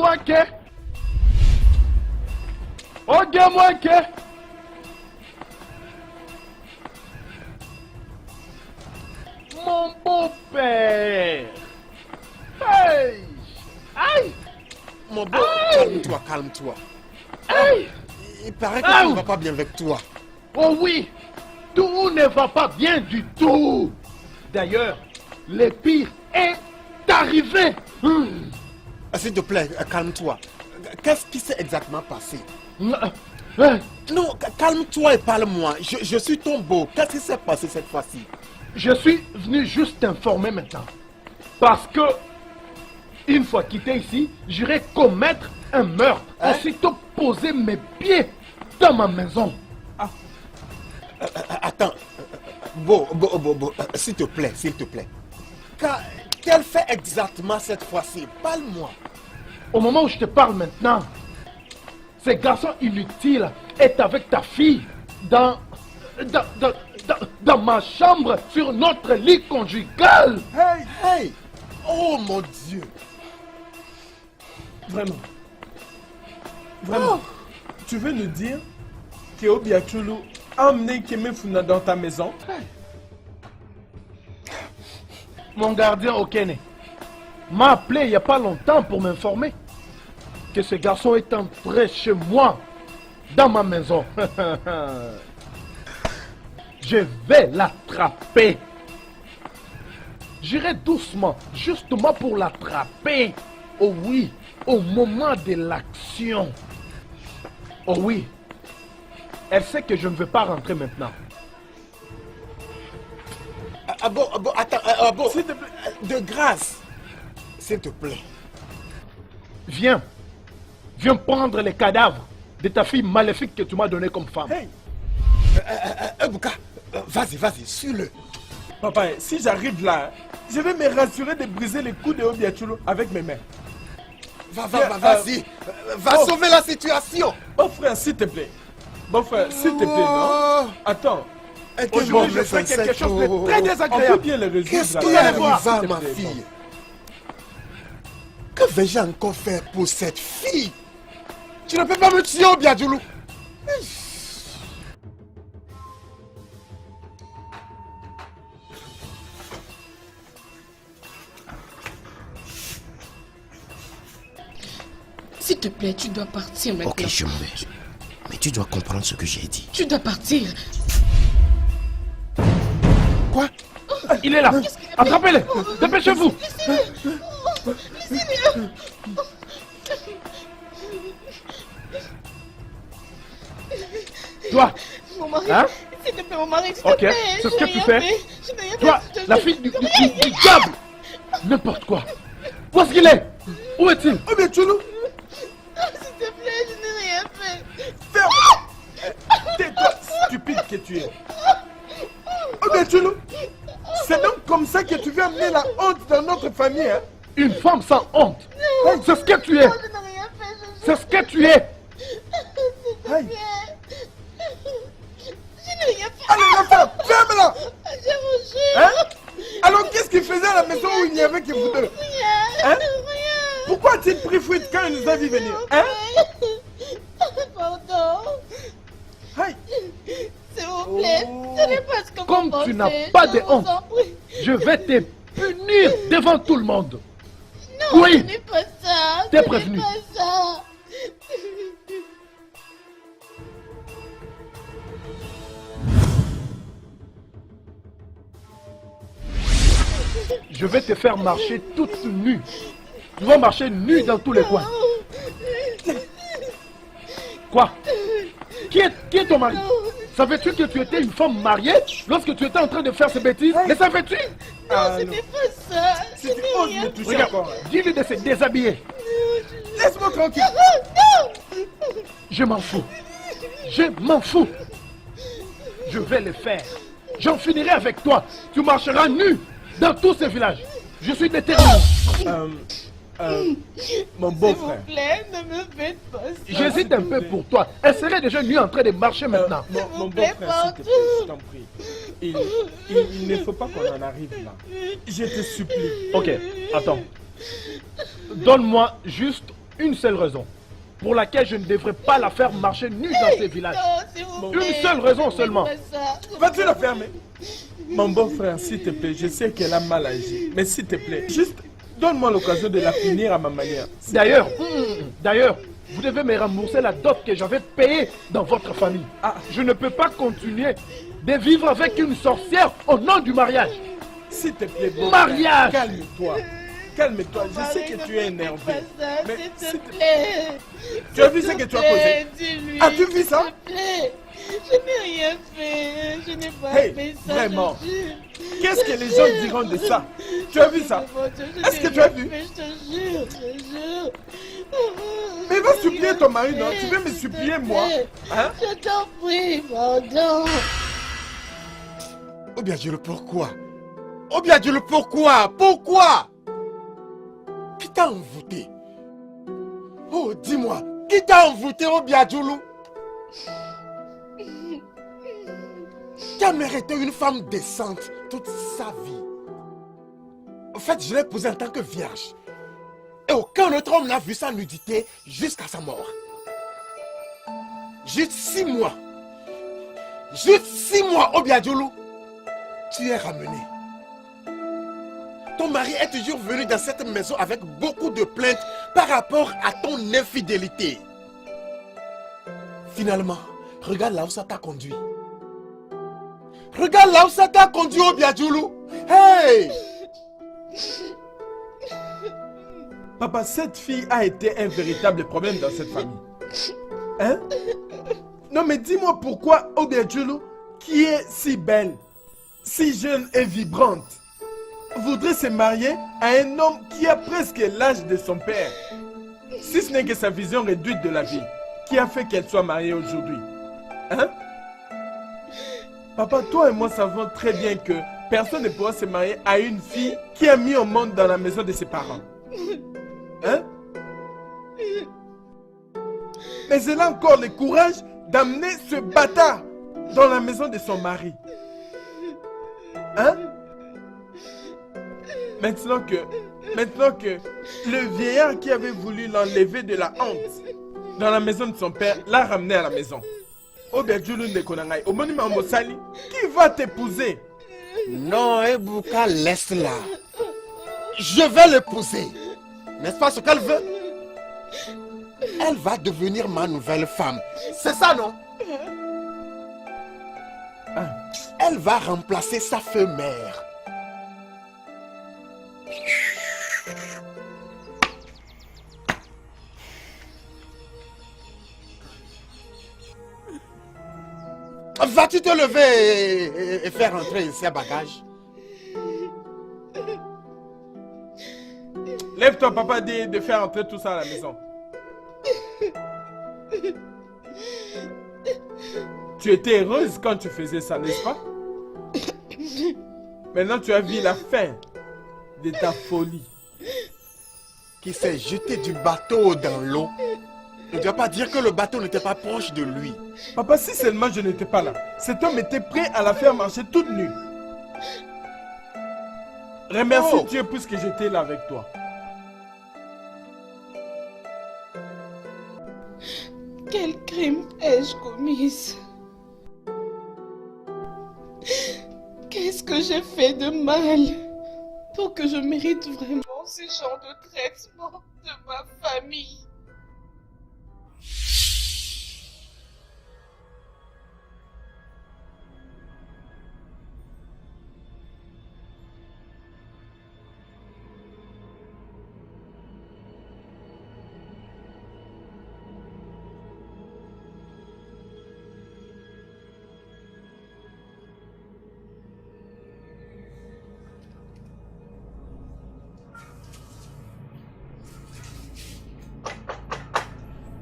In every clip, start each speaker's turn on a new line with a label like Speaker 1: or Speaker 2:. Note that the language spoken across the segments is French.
Speaker 1: moi que. Moi que. Mon beau-père. Hey. Aïe.
Speaker 2: Mon beau, calme-toi, calme-toi.
Speaker 1: Aïe.
Speaker 2: Il paraît que tout ne va pas bien avec toi.
Speaker 1: Oh oui, tout ne va pas bien du tout. D'ailleurs, le pire est arrivé.
Speaker 2: S'il te plaît, calme-toi. Qu'est-ce qui s'est exactement passé? Non, calme-toi et parle-moi. Je suis ton beau. Qu'est-ce qui s'est passé cette fois-ci?
Speaker 1: Je suis venu juste t'informer maintenant. Parce que, une fois quitté ici, j'irai commettre un meurtre. Aussitôt poser mes pieds dans ma maison.
Speaker 2: Attends. Bon. S'il te plaît. Quel fait exactement cette fois-ci? Parle-moi.
Speaker 1: Au moment où je te parle maintenant, ce garçon inutile est avec ta fille dans ma chambre sur notre lit conjugal.
Speaker 2: Hey! Oh mon Dieu!
Speaker 3: Vraiment? Tu veux nous dire que Obiachulu a emmené Kemefuna dans ta maison?
Speaker 1: Mon gardien Okene m'a appelé il n'y a pas longtemps pour m'informer que ce garçon est entré chez moi, dans ma maison. Je vais l'attraper. J'irai doucement, justement pour l'attraper. Oh oui, au moment de l'action. Oh oui, elle sait que je ne veux pas rentrer maintenant.
Speaker 2: Attends, s'il te plaît, de grâce, s'il te plaît.
Speaker 1: Viens prendre les cadavres de ta fille maléfique que tu m'as donnée comme femme.
Speaker 3: Hey!
Speaker 2: Buka, vas-y, suis-le.
Speaker 3: Papa, si j'arrive là, je vais me rassurer de briser les coups de Obiachulu avec mes mains.
Speaker 2: Vas-y, va sauver la situation.
Speaker 3: Bon frère, s'il te plaît. Non? Attends.
Speaker 1: Aujourd'hui, je fais quelque chose de très
Speaker 3: On peut
Speaker 1: désagréable.
Speaker 3: bien le résoudre.
Speaker 2: Qu'est-ce qui
Speaker 3: là.
Speaker 2: est arrivé à
Speaker 3: S'il te
Speaker 2: ma
Speaker 3: plaît,
Speaker 2: fille? Que vais-je encore faire pour cette fille? Tu ne peux pas me tuer, Obiachulu.
Speaker 4: S'il te plaît, tu dois partir maintenant.
Speaker 5: Ok, je m'en vais. Mais tu dois comprendre ce que j'ai dit.
Speaker 4: Tu dois partir.
Speaker 2: Quoi?
Speaker 1: Il est là. Attrapez-le. Dépêchez-vous.
Speaker 4: Laissez-le.
Speaker 1: Toi.
Speaker 4: Mon mari.
Speaker 1: Hein?
Speaker 4: S'il te plaît, mon mari, s'il te
Speaker 1: Ok,
Speaker 4: plaît.
Speaker 1: c'est ce que tu fais.
Speaker 4: Je n'ai rien
Speaker 1: Toi,
Speaker 4: fait.
Speaker 1: la fille du diable. N'importe quoi. Où est-ce qu'il est? Où est-il?
Speaker 3: Obiachulu,
Speaker 4: S'il te plaît, je n'ai rien fait.
Speaker 3: ferme! Tais-toi, stupide que tu es. Obiachulu, c'est donc comme ça que tu veux amener la honte dans notre famille, hein?
Speaker 1: Une femme sans honte. C'est ce que tu es.
Speaker 4: Non, je n'ai rien fait.
Speaker 1: C'est ce que tu es.
Speaker 3: Hey.
Speaker 4: Je n'ai rien fait.
Speaker 3: Allez, la femme, ferme-la!
Speaker 4: J'ai mangé.
Speaker 3: Hein? Alors qu'est-ce qu'il faisait à la maison où il n'y avait que vous deux?
Speaker 4: Rien.
Speaker 3: Hein?
Speaker 4: Rien.
Speaker 3: Pourquoi a-t-il pris fuite quand il nous a vu venir? Hein?
Speaker 4: Pardon.
Speaker 3: Hey.
Speaker 4: S'il vous plaît, ce n'est pas ce qu'on
Speaker 1: Comme
Speaker 4: m'a
Speaker 1: tu
Speaker 4: pensé.
Speaker 1: n'as pas de
Speaker 4: Je vous
Speaker 1: honte,
Speaker 4: en prie.
Speaker 1: je vais te punir devant tout le monde.
Speaker 4: Non,
Speaker 1: Oui.
Speaker 4: ce n'est pas ça.
Speaker 1: T'es
Speaker 4: Ce n'est
Speaker 1: prévenu.
Speaker 4: pas ça.
Speaker 1: Je vais te faire marcher toute nue. Tu vas marcher nue dans tous les coins. Quoi? Qui est ton mari? Savais-tu que tu étais une femme mariée lorsque tu étais en train de faire ces bêtises? Les savais-tu?
Speaker 3: Ah,
Speaker 4: Ce
Speaker 3: non.
Speaker 4: n'est pas ça.
Speaker 3: Si
Speaker 4: Je
Speaker 3: tu
Speaker 4: n'ai
Speaker 3: oses
Speaker 4: rien
Speaker 3: me
Speaker 4: fait.
Speaker 3: toucher encore,
Speaker 1: Regarde, dis-lui de se déshabiller.
Speaker 3: laisse-moi tranquille.
Speaker 1: Je m'en fous. Je m'en fous. Je vais le faire. J'en finirai avec toi. Tu marcheras nu dans tous ces villages. Je suis déterminé.
Speaker 3: Mon
Speaker 4: S'il
Speaker 3: beau-frère.
Speaker 4: vous plaît, ne me faites pas ça.
Speaker 1: J'hésite un peu pour toi. Elle serait déjà nue en train de marcher maintenant.
Speaker 3: Mon
Speaker 4: plaît,
Speaker 3: beau-frère, s'il te plaît, je t'en prie. Il ne faut pas qu'on en arrive là. Je te supplie.
Speaker 1: Ok, attends. Donne-moi juste une seule raison pour laquelle je ne devrais pas la faire marcher nue dans ces villages.
Speaker 4: Non, s'il vous plaît.
Speaker 1: Une seule raison seulement.
Speaker 3: Vas-tu la fermer? Mon bon frère, s'il te plaît, je sais qu'elle a mal agi. Mais s'il te plaît, juste donne-moi l'occasion de la punir à ma manière.
Speaker 1: D'ailleurs, vous devez me rembourser la dot que j'avais payée dans votre famille. Je ne peux pas continuer de vivre avec une sorcière au nom du mariage.
Speaker 3: S'il te plaît, bon
Speaker 1: Mariage!
Speaker 3: frère, calme-toi. Calme-toi, je sais que tu es énervé. Mais
Speaker 4: S'il te plaît.
Speaker 3: Tu as vu ce que tu as causé?
Speaker 4: Dis-lui.
Speaker 3: As-tu vu ça?
Speaker 4: S'il te plaît. Je n'ai rien fait. Je n'ai pas
Speaker 3: Hey,
Speaker 4: fait ça.
Speaker 3: vraiment.
Speaker 4: je jure.
Speaker 3: Qu'est-ce que les gens diront de ça? Tu as vu ça? Est-ce que tu as vu?
Speaker 4: Mais je te jure, je jure.
Speaker 3: Mais va supplier ton mari, non? Tu veux me supplier moi? Hein?
Speaker 4: Je t'en prie, pardon.
Speaker 2: Obiadjulu, pourquoi? Obiadjulu, pourquoi? Pourquoi? Qui t'a envoûté? Oh, dis-moi, qui t'a envoûté, Obiadjulu? Ta mère était une femme décente toute sa vie. En fait, je l'ai posée en tant que vierge. Et aucun autre homme n'a vu sa nudité jusqu'à sa mort. Juste 6 mois. Juste 6 mois, Obiadjulu. Tu es ramené. Ton mari est toujours venu dans cette maison avec beaucoup de plaintes par rapport à ton infidélité. Finalement, regarde là où ça t'a conduit. Regarde là où ça t'a conduit, Obiadjulu. Hey!
Speaker 3: Papa, cette fille a été un véritable problème dans cette famille. Hein? Non mais dis-moi pourquoi Obiadjulu, qui est si belle, si jeune et vibrante, voudrait se marier à un homme qui a presque l'âge de son père. Si ce n'est que sa vision réduite de la vie qui a fait qu'elle soit mariée aujourd'hui. Hein? Papa, toi et moi savons très bien que personne ne pourra se marier à une fille qui a mis au monde dans la maison de ses parents. Hein? Mais elle a encore le courage d'amener ce bâtard dans la maison de son mari. Hein? Maintenant que le vieillard qui avait voulu l'enlever de la honte dans la maison de son père l'a ramené à la maison. Obiadjulu Nekonangai, au monument Mosali, qui va t'épouser?
Speaker 2: Non, Ebuka, laisse-la. Je vais l'épouser. N'est-ce pas ce qu'elle veut? Elle va devenir ma nouvelle femme. C'est ça, non? Elle va remplacer sa femme mère. Vas-tu te lever et faire entrer ses bagages?
Speaker 3: Lève-toi, papa dit de faire entrer tout ça à la maison. Tu étais heureuse quand tu faisais ça, n'est-ce pas? Maintenant, tu as vu la fin de ta folie.
Speaker 2: Qui s'est jeté du bateau dans l'eau. Ne dois pas dire que le bateau n'était pas proche de lui.
Speaker 3: Papa, si seulement je n'étais pas là, cet homme était prêt à la faire marcher toute nue. Remercie Dieu puisque j'étais là avec toi.
Speaker 4: Quel crime ai-je commis? Qu'est-ce que j'ai fait de mal pour que je mérite vraiment ce genre de traitement de ma famille?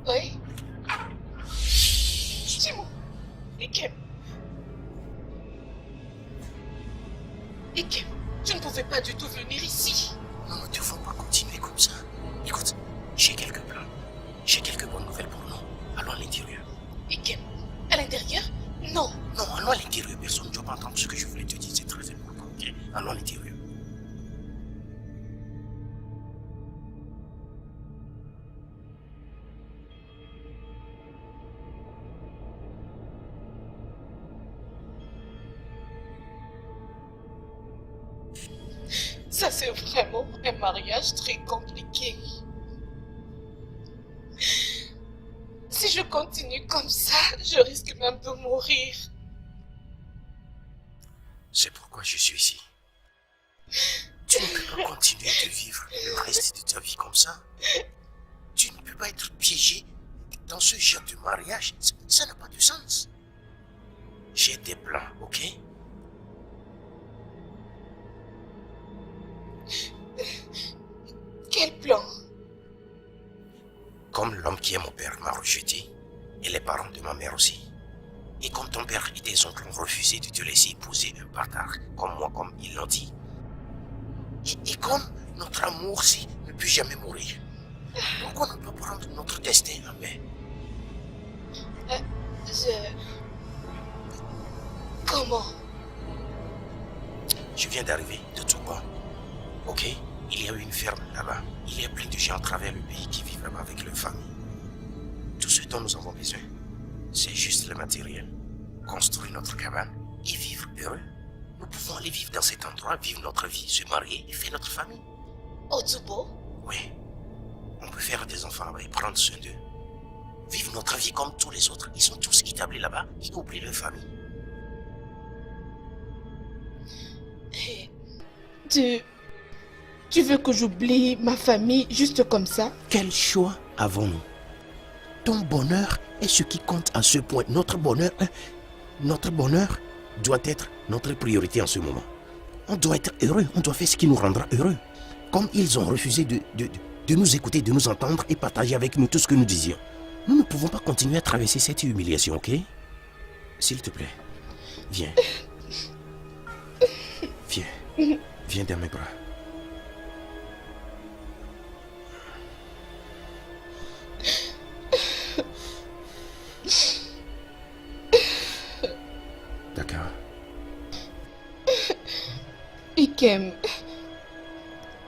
Speaker 4: Oui. Dis-moi. Ikem. Ikem, tu ne pouvais pas du tout venir ici.
Speaker 5: Non, il ne faut pas continuer comme ça. Écoute, j'ai quelques plans. J'ai quelques bonnes nouvelles pour nous. Allons à l'intérieur.
Speaker 4: Ikem, à l'intérieur? Non.
Speaker 5: Non, allons à l'intérieur. Personne ne doit pas entendre ce que je voulais te dire. C'est très important. Ok? Allons à l'intérieur.
Speaker 4: Ça, c'est vraiment un mariage très compliqué. Si je continue comme ça, je risque même de mourir.
Speaker 5: C'est pourquoi je suis ici. Tu ne peux pas continuer de vivre le reste de ta vie comme ça. Tu ne peux pas être piégé dans ce genre de mariage. Ça n'a pas de sens. J'ai des plans, ok?
Speaker 4: Quel plan?
Speaker 5: Comme l'homme qui est mon père m'a rejeté, et les parents de ma mère aussi. Et comme ton père et tes oncles ont refusé de te laisser épouser un bâtard comme moi, comme ils l'ont dit. Et comme notre amour-ci ne peut jamais mourir, pourquoi ne pas prendre notre destin en main?
Speaker 4: Comment?
Speaker 5: Je viens d'arriver de Touba. Ok? Il y a une ferme là-bas. Il y a plein de gens à travers le pays qui vivent là-bas avec leur famille. Tout ce dont nous avons besoin, c'est juste le matériel. Construire notre cabane et vivre heureux. Nous pouvons aller vivre dans cet endroit, vivre notre vie, se marier et faire notre famille.
Speaker 4: Otubo?
Speaker 5: Oui. On peut faire des enfants là-bas et prendre soin d'eux. Vivre notre vie comme tous les autres. Ils sont tous établis là-bas, y compris leur famille.
Speaker 4: Tu veux que j'oublie ma famille juste comme ça?
Speaker 5: Quel choix avons-nous? Ton bonheur est ce qui compte à ce point. Notre bonheur doit être notre priorité en ce moment. On doit être heureux, on doit faire ce qui nous rendra heureux. Comme ils ont refusé de nous écouter, de nous entendre et partager avec nous tout ce que nous disions. Nous ne pouvons pas continuer à traverser cette humiliation, ok? S'il te plaît, viens. Viens dans mes bras. D'accord.
Speaker 4: Ikem,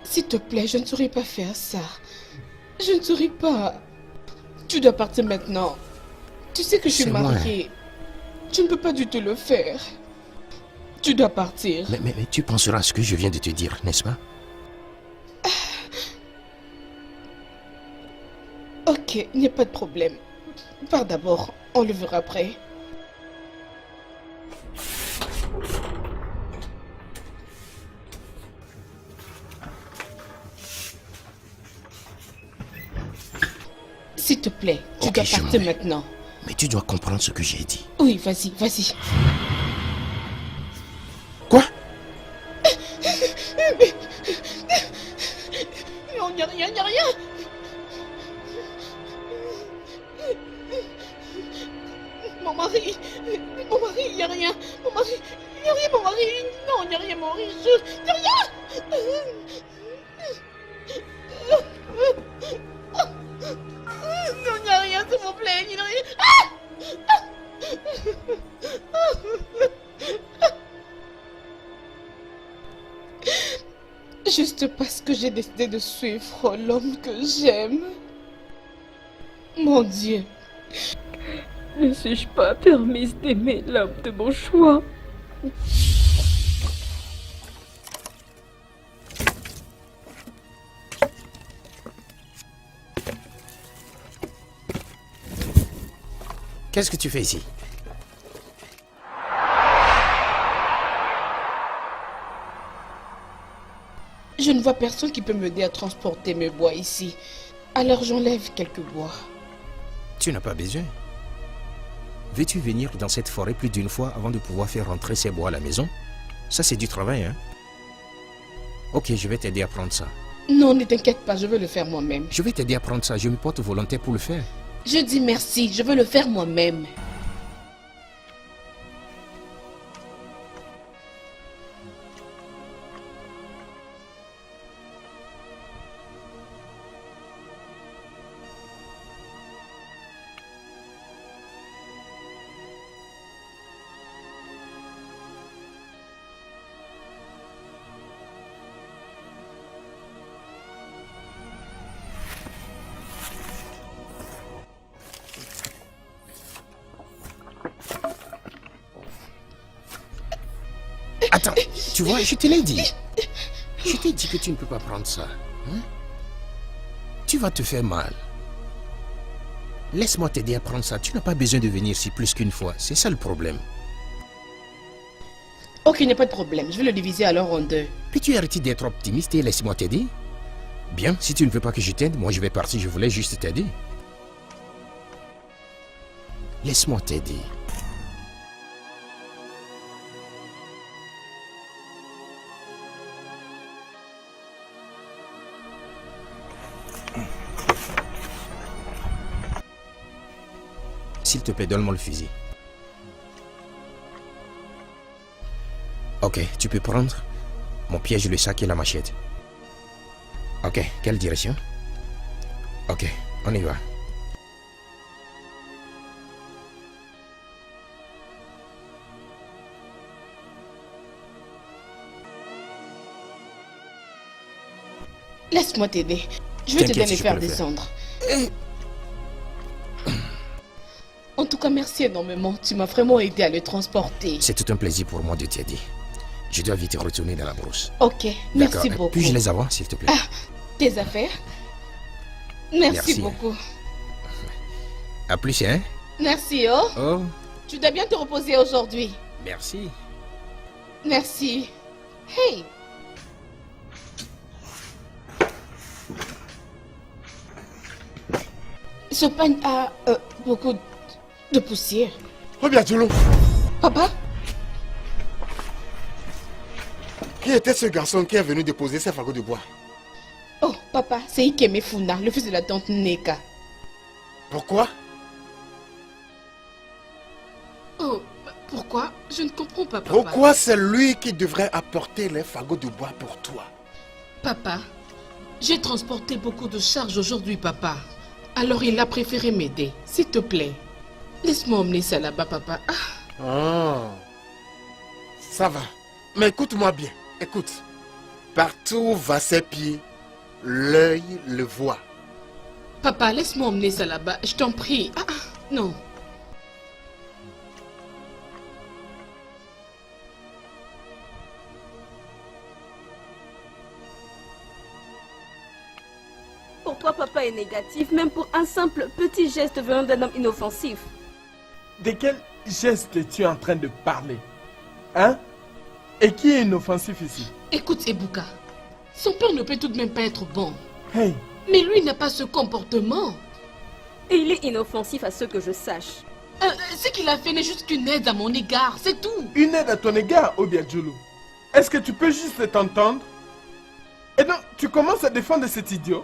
Speaker 4: s'il te plaît, je ne saurais pas faire ça. Je ne saurais pas. Tu dois partir maintenant. Tu sais que je suis mariée. Je ne peux pas du tout le faire. Tu dois partir.
Speaker 5: Mais tu penseras à ce que je viens de te dire, n'est-ce pas?
Speaker 4: Ok, il n'y a pas de problème. Pars d'abord, on le verra après. S'il te plaît, tu dois partir maintenant.
Speaker 5: Mais tu dois comprendre ce que j'ai dit.
Speaker 4: Oui, vas-y, vas-y.
Speaker 5: Quoi?
Speaker 4: Non, il n'y a rien, il n'y a rien. Mon mari, il n'y a rien. Mon mari, il n'y a rien, mon mari. Non, il n'y a rien, mon mari, il n'y a rien. Non, il n'y a rien, s'il vous plaît, il n'y a rien. Juste parce que j'ai décidé de suivre l'homme que j'aime. Mon Dieu.
Speaker 6: Ne suis-je pas permise d'aimer l'homme de mon choix?
Speaker 5: Qu'est-ce que tu fais ici?
Speaker 4: Je ne vois personne qui peut m'aider à transporter mes bois ici. Alors j'enlève quelques bois.
Speaker 5: Tu n'as pas besoin. Veux-tu venir dans cette forêt plus d'une fois avant de pouvoir faire rentrer ces bois à la maison? Ça, c'est du travail, hein? Ok, je vais t'aider à prendre ça.
Speaker 4: Non, ne t'inquiète pas, je veux le faire moi-même.
Speaker 5: Je vais t'aider à prendre ça, je me porte volontaire pour le faire.
Speaker 4: Je dis merci, je veux le faire moi-même.
Speaker 5: Attends, tu vois, je te l'ai dit. Je t'ai dit que tu ne peux pas prendre ça. Hein? Tu vas te faire mal. Laisse-moi t'aider à prendre ça. Tu n'as pas besoin de venir ici plus qu'une fois. C'est ça le problème.
Speaker 4: Ok, il n'y a pas de problème. Je vais le diviser alors en 2.
Speaker 5: Puis tu arrêtes d'être optimiste et laisse-moi t'aider. Bien, si tu ne veux pas que je t'aide, moi je vais partir. Je voulais juste t'aider. Laisse-moi t'aider. S'il te plaît, donne-moi le fusil. Ok, tu peux prendre mon piège, le sac et la machette. Ok, quelle direction? Ok, on y va.
Speaker 4: Laisse-moi t'aider. Je vais t'aider à
Speaker 5: T'inquiète,
Speaker 4: les
Speaker 5: je
Speaker 4: faire
Speaker 5: peux le faire.
Speaker 4: descendre. En tout cas, merci énormément. Tu m'as vraiment aidé à le transporter.
Speaker 5: C'est tout un plaisir pour moi de t'aider. Je dois vite retourner dans la brousse.
Speaker 4: Ok, merci
Speaker 5: D'accord.
Speaker 4: beaucoup.
Speaker 5: Puis-je les avoir, s'il te plaît?
Speaker 4: Tes affaires? Merci
Speaker 5: Merci.
Speaker 4: beaucoup.
Speaker 5: À plus, hein?
Speaker 4: Merci, oh.
Speaker 5: Oh,
Speaker 4: Tu dois bien te reposer aujourd'hui.
Speaker 5: merci.
Speaker 4: Merci. Hey! Ce pain a beaucoup de poussière.
Speaker 2: Obiadjolo,
Speaker 4: Papa?
Speaker 2: qui était ce garçon qui est venu déposer ses fagots de bois?
Speaker 4: Oh, papa, c'est Ikeme Funa, le fils de la tante Neka.
Speaker 2: Pourquoi?
Speaker 4: Oh, pourquoi? Je ne comprends pas, papa.
Speaker 2: Pourquoi c'est lui qui devrait apporter les fagots de bois pour toi?
Speaker 4: Papa, j'ai transporté beaucoup de charges aujourd'hui, papa. Alors il a préféré m'aider. S'il te plaît, laisse-moi emmener ça là-bas, papa. Ah.
Speaker 2: Ah, ça va. Mais écoute-moi bien. Écoute. Partout où va ses pieds, l'œil le voit.
Speaker 4: Papa, laisse-moi emmener ça là-bas. Je t'en prie. Ah, non.
Speaker 6: Pour toi, papa est négatif, même pour un simple petit geste venant d'un homme inoffensif.
Speaker 3: De quel geste es-tu en train de parler? Hein? Et qui est inoffensif ici?
Speaker 4: Écoute, Ebuka. Son père ne peut tout de même pas être bon.
Speaker 3: Hey,
Speaker 4: Mais lui n'a pas ce comportement.
Speaker 6: Et il est inoffensif à ce que je sache.
Speaker 4: Ce qu'il a fait n'est juste qu'une aide à mon égard, c'est tout.
Speaker 3: une aide à ton égard, Obiadjolo. Est-ce que tu peux juste t'entendre? Et donc, tu commences à défendre cet idiot?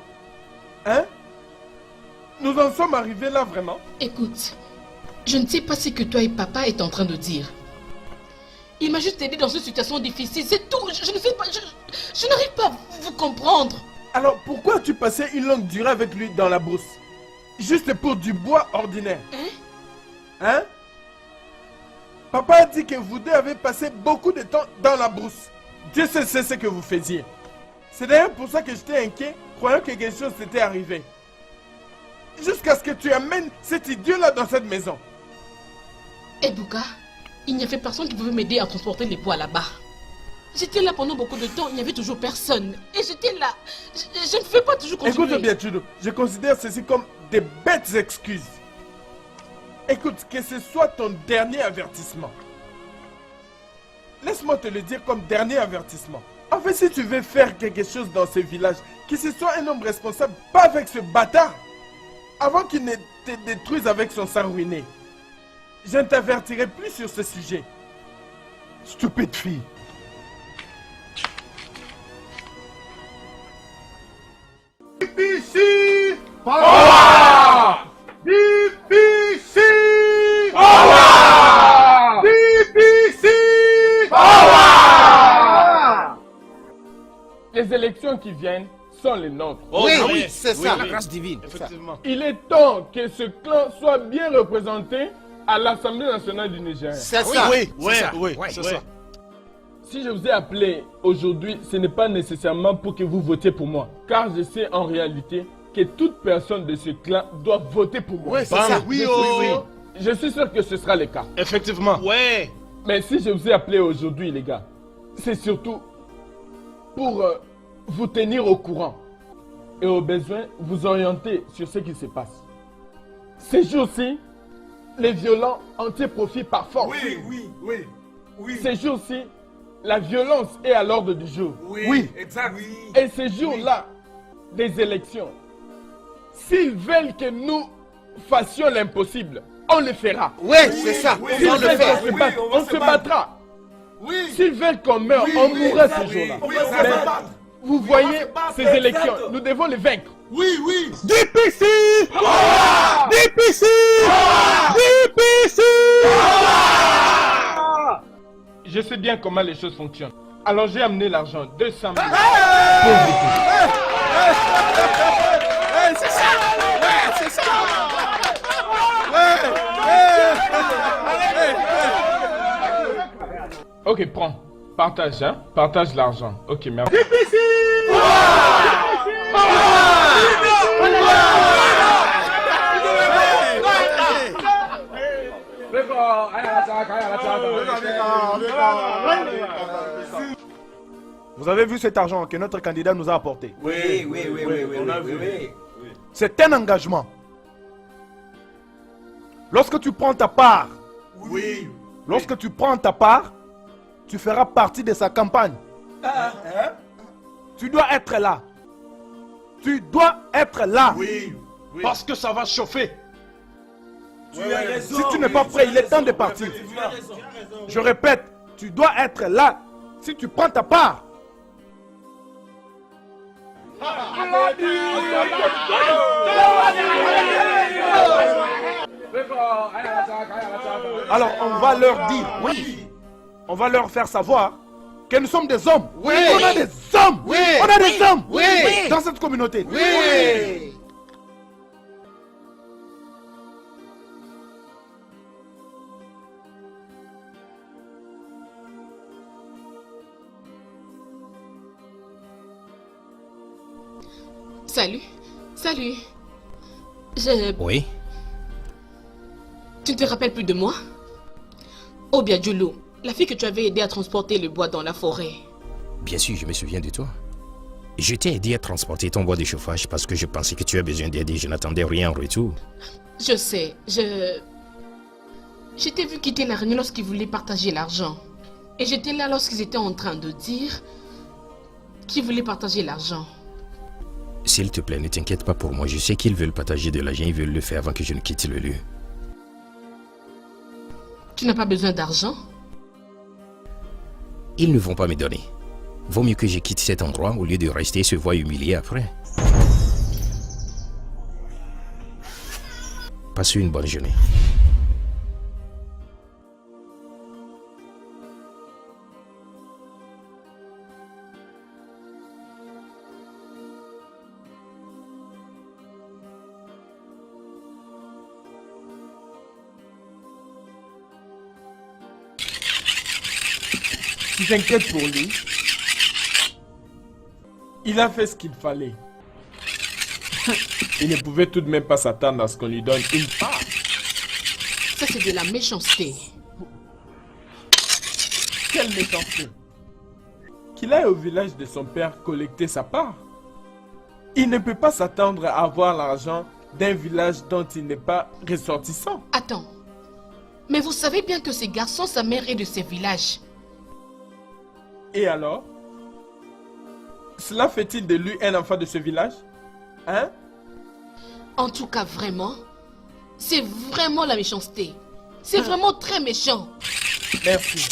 Speaker 3: Hein? Nous en sommes arrivés là vraiment?
Speaker 4: Écoute, je ne sais pas ce que toi et papa êtes en train de dire. Il m'a juste aidé dans une situation difficile, c'est tout. Je ne sais pas, je n'arrive pas à vous comprendre.
Speaker 3: Alors pourquoi as-tu passé une longue durée avec lui dans la brousse? Juste pour du bois ordinaire? Hein? Papa a dit que vous deux avez passé beaucoup de temps dans la brousse. Dieu sait ce que vous faisiez. C'est d'ailleurs pour ça que j'étais inquiet, croyant que quelque chose s'était arrivé. Jusqu'à ce que tu amènes cet idiot-là dans cette maison.
Speaker 4: Ebuka, il n'y avait personne qui pouvait m'aider à transporter les poids là-bas. J'étais là pendant beaucoup de temps, il n'y avait toujours personne. Et j'étais là. Je ne fais pas toujours continuer.
Speaker 3: Écoute bien, Tudo, je considère ceci comme des bêtes excuses. Écoute, que ce soit ton dernier avertissement. Laisse-moi te le dire comme dernier avertissement. En fait, si tu veux faire quelque chose dans ce village, que ce soit un homme responsable, pas avec ce bâtard, avant qu'il ne te détruise avec son sang ruiné. Je ne t'avertirai plus sur ce sujet. Stupide fille.
Speaker 1: BBC Power! BBC Power! BBC Power!
Speaker 3: Les élections qui viennent sont les nôtres.
Speaker 2: Oui, c'est ça.
Speaker 5: La grâce divine.
Speaker 1: Effectivement.
Speaker 3: Il est temps que ce clan soit bien représenté à l'Assemblée nationale du Nigeria.
Speaker 2: C'est ça.
Speaker 5: Oui, c'est ça.
Speaker 3: Si je vous ai appelé aujourd'hui, ce n'est pas nécessairement pour que vous votiez pour moi. Car je sais en réalité que toute personne de ce clan doit voter pour moi.
Speaker 2: Oui, c'est ça.
Speaker 3: Je suis sûr que ce sera le cas.
Speaker 1: Effectivement.
Speaker 3: Mais si je vous ai appelé aujourd'hui, les gars, c'est surtout pour vous tenir au courant et au besoin vous orienter sur ce qui se passe. Ces jours-ci, les violents en tirent profit par force.
Speaker 7: Oui.
Speaker 3: Ces jours-ci, la violence est à l'ordre du jour.
Speaker 7: Oui, exact. Oui.
Speaker 3: Et ces jours-là, des élections, s'ils veulent que nous fassions l'impossible, on le fera.
Speaker 2: Oui, c'est ça.
Speaker 3: S'ils
Speaker 2: On le
Speaker 3: veulent
Speaker 2: fait.
Speaker 3: qu'on se batte, on se battra.
Speaker 7: Oui.
Speaker 3: S'ils veulent qu'on meure, on mourra ce jour-là.
Speaker 7: Oui, on va
Speaker 3: Mais
Speaker 7: se battre.
Speaker 3: vous voyez ces élections, nous devons les vaincre.
Speaker 7: Oui.
Speaker 2: DPC DPC DPC
Speaker 3: Je sais bien comment les choses fonctionnent. Alors j'ai amené l'argent, 200 000.
Speaker 2: C'est ça. C'est ça.
Speaker 3: Ok, prends. Partage, hein. Partage l'argent. Ok, merci.
Speaker 8: Vous avez vu cet argent que notre candidat nous a apporté?
Speaker 7: Oui. On a vu.
Speaker 8: C'est un engagement. Lorsque tu prends ta part,
Speaker 7: Oui.
Speaker 8: lorsque tu prends ta part, tu feras partie de sa campagne. Tu dois être là. Tu dois être là.
Speaker 7: Oui.
Speaker 8: Parce que ça va chauffer.
Speaker 7: Tu as raison.
Speaker 8: Si tu n'es pas prêt, il est temps de partir. Je répète, tu dois être là si tu prends ta part. Alors on va leur dire, oui, on va leur faire savoir que nous sommes des hommes.
Speaker 2: Oui.
Speaker 8: On a des hommes.
Speaker 2: Oui.
Speaker 8: On a des hommes
Speaker 2: Oui.
Speaker 8: dans cette communauté.
Speaker 2: Oui.
Speaker 4: Salut.
Speaker 5: Oui.
Speaker 4: Tu ne te rappelles plus de moi? Obia Djoulou, la fille que tu avais aidé à transporter le bois dans la forêt.
Speaker 5: Bien sûr, je me souviens de toi. Je t'ai aidé à transporter ton bois de chauffage parce que je pensais que tu as besoin d'aide et je n'attendais rien en retour.
Speaker 4: Je sais, je t'ai vu quitter la réunion lorsqu'ils voulaient partager l'argent. Et j'étais là lorsqu'ils étaient en train de dire qu'ils voulaient partager l'argent.
Speaker 5: S'il te plaît, ne t'inquiète pas pour moi. Je sais qu'ils veulent partager de l'argent, ils veulent le faire avant que je ne quitte le lieu.
Speaker 4: Tu n'as pas besoin d'argent?
Speaker 5: Ils ne vont pas me donner. Vaut mieux que je quitte cet endroit au lieu de rester et se voir humilié après. Passe une bonne journée.
Speaker 3: Tu t'inquiètes pour lui. Il a fait ce qu'il fallait. Il ne pouvait tout de même pas s'attendre à ce qu'on lui donne une part.
Speaker 4: Ça, c'est de la méchanceté.
Speaker 3: Quelle méchanceté. Qu'il aille au village de son père collecter sa part. Il ne peut pas s'attendre à avoir l'argent d'un village dont il n'est pas ressortissant.
Speaker 4: Attends. Mais vous savez bien que ces garçons, sa mère est de ces villages.
Speaker 3: Et alors? Cela fait-il de lui un enfant de ce village? Hein?
Speaker 4: En tout cas, vraiment, c'est vraiment la méchanceté. C'est vraiment très méchant.
Speaker 3: Merci.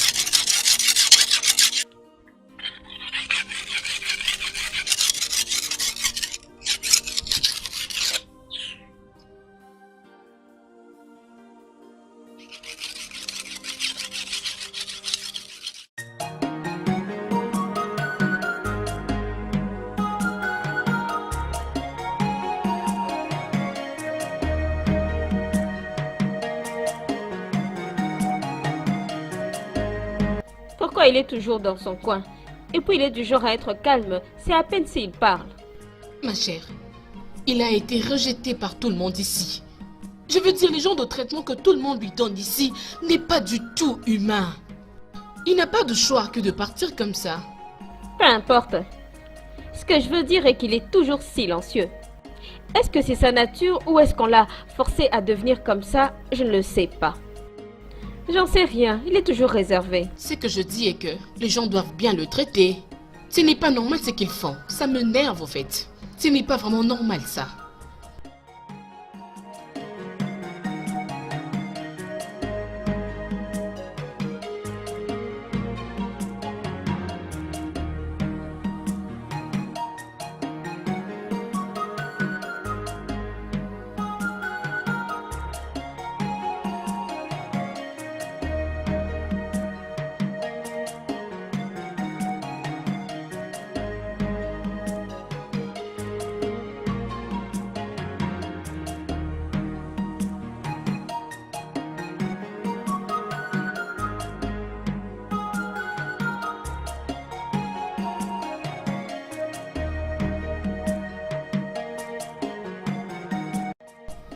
Speaker 6: Pourquoi il est toujours dans son coin? Et puis il est du genre à être calme, c'est à peine s'il parle.
Speaker 4: Ma chère, il a été rejeté par tout le monde ici. Je veux dire, les genres de traitement que tout le monde lui donne ici n'est pas du tout humain. Il n'a pas de choix que de partir comme ça.
Speaker 6: Peu importe. Ce que je veux dire est qu'il est toujours silencieux. Est-ce que c'est sa nature ou est-ce qu'on l'a forcé à devenir comme ça? Je ne le sais pas. J'en sais rien, il est toujours réservé.
Speaker 4: Ce que je dis est que les gens doivent bien le traiter. Ce n'est pas normal ce qu'ils font. Ça me nerve au fait. Ce n'est pas vraiment normal ça.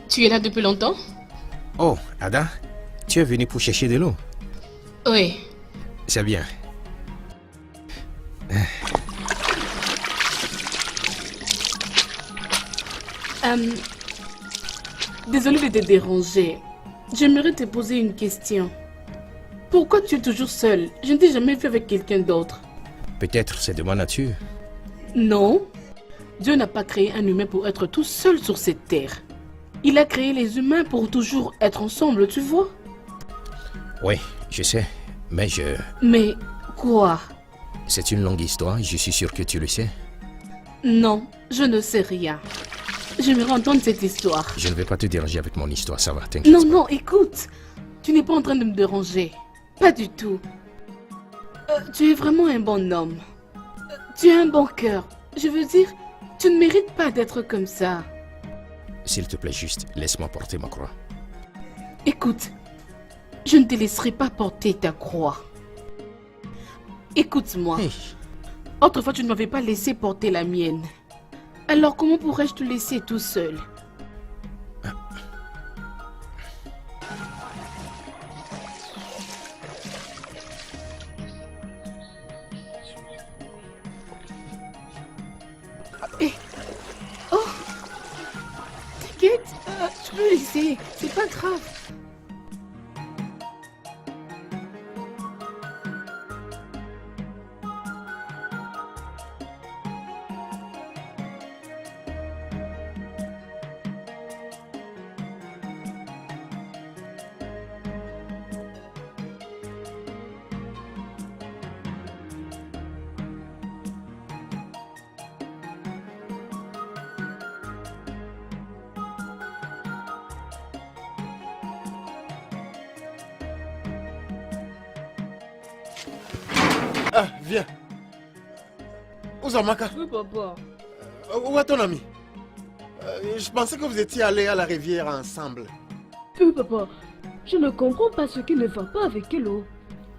Speaker 4: Tu es là depuis longtemps?
Speaker 5: Oh, Ada, tu es venu pour chercher de l'eau?
Speaker 4: Oui.
Speaker 5: C'est bien.
Speaker 4: Désolée de te déranger. J'aimerais te poser une question. Pourquoi tu es toujours seule? Je ne t'ai jamais vu avec quelqu'un d'autre.
Speaker 5: Peut-être c'est de ma nature.
Speaker 4: Non. Dieu n'a pas créé un humain pour être tout seul sur cette terre. Il a créé les humains pour toujours être ensemble, tu vois?
Speaker 5: Oui, je sais, mais
Speaker 4: Mais quoi?
Speaker 5: c'est une longue histoire, je suis sûr que tu le sais.
Speaker 4: Non, je ne sais rien. J'aimerais entendre cette histoire.
Speaker 5: Je ne vais pas te déranger avec mon histoire, ça va, t'inquiète
Speaker 4: Non,
Speaker 5: pas.
Speaker 4: non, écoute. Tu n'es pas en train de me déranger. Pas du tout. Tu es vraiment un bon homme. Tu as un bon cœur. Je veux dire, tu ne mérites pas d'être comme ça.
Speaker 5: S'il te plaît, juste, laisse-moi porter ma croix.
Speaker 4: Écoute, je ne te laisserai pas porter ta croix. Écoute-moi.
Speaker 5: Hey.
Speaker 4: Autrefois, tu ne m'avais pas laissé porter la mienne. Alors, comment pourrais-je te laisser tout seul? Eh. Oh. T'inquiète, tu peux laisser, c'est pas grave.
Speaker 2: Ah, viens. Uzamaka,
Speaker 6: Oui, papa.
Speaker 2: où est ton ami? Je pensais que vous étiez allés à la rivière ensemble.
Speaker 6: Oui, papa. Je ne comprends pas ce qui ne va pas avec Hello.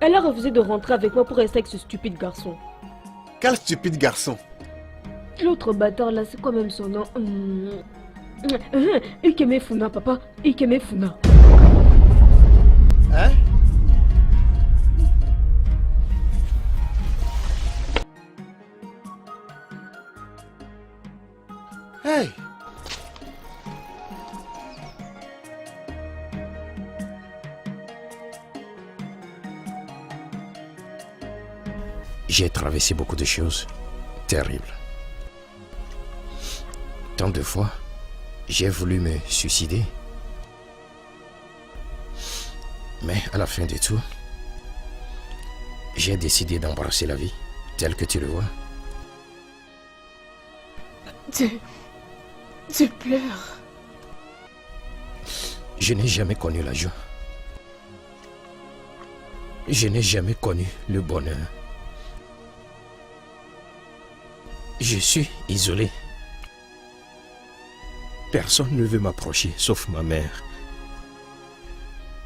Speaker 6: Elle a refusé de rentrer avec moi pour rester avec ce stupide garçon.
Speaker 2: Quel stupide garçon.
Speaker 6: L'autre bâtard là, c'est quoi même son nom? Ikeme Funa, papa. Ikeme Funa.
Speaker 2: Hein? Hey!
Speaker 5: J'ai traversé beaucoup de choses terribles. Tant de fois, j'ai voulu me suicider. Mais à la fin de tout, j'ai décidé d'embrasser la vie, telle que tu le vois.
Speaker 4: Tu pleures.
Speaker 5: Je n'ai jamais connu la joie. Je n'ai jamais connu le bonheur. Je suis isolé. Personne ne veut m'approcher, sauf ma mère.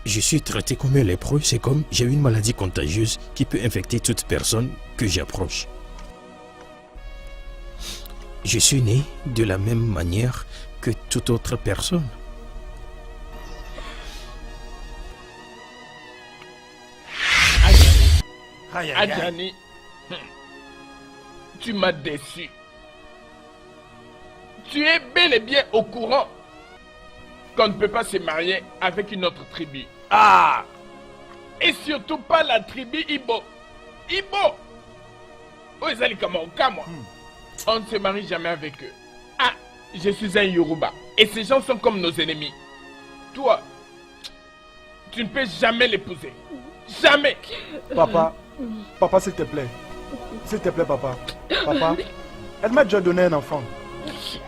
Speaker 5: Je suis traité comme un lépreux, c'est comme j'ai une maladie contagieuse qui peut infecter toute personne que j'approche. Je suis né de la même manière que toute autre personne.
Speaker 1: Adjani, tu m'as déçu. Tu es bel et bien au courant qu'on ne peut pas se marier avec une autre tribu. Ah! Et surtout pas la tribu Ibo. Ibo! Oh, ils allaient comme un cas, moi. On ne se marie jamais avec eux. Ah, je suis un Yoruba. Et ces gens sont comme nos ennemis. Toi, tu ne peux jamais l'épouser. Jamais!
Speaker 3: Papa, s'il te plaît. S'il te plaît, papa. Papa, elle m'a déjà donné un enfant.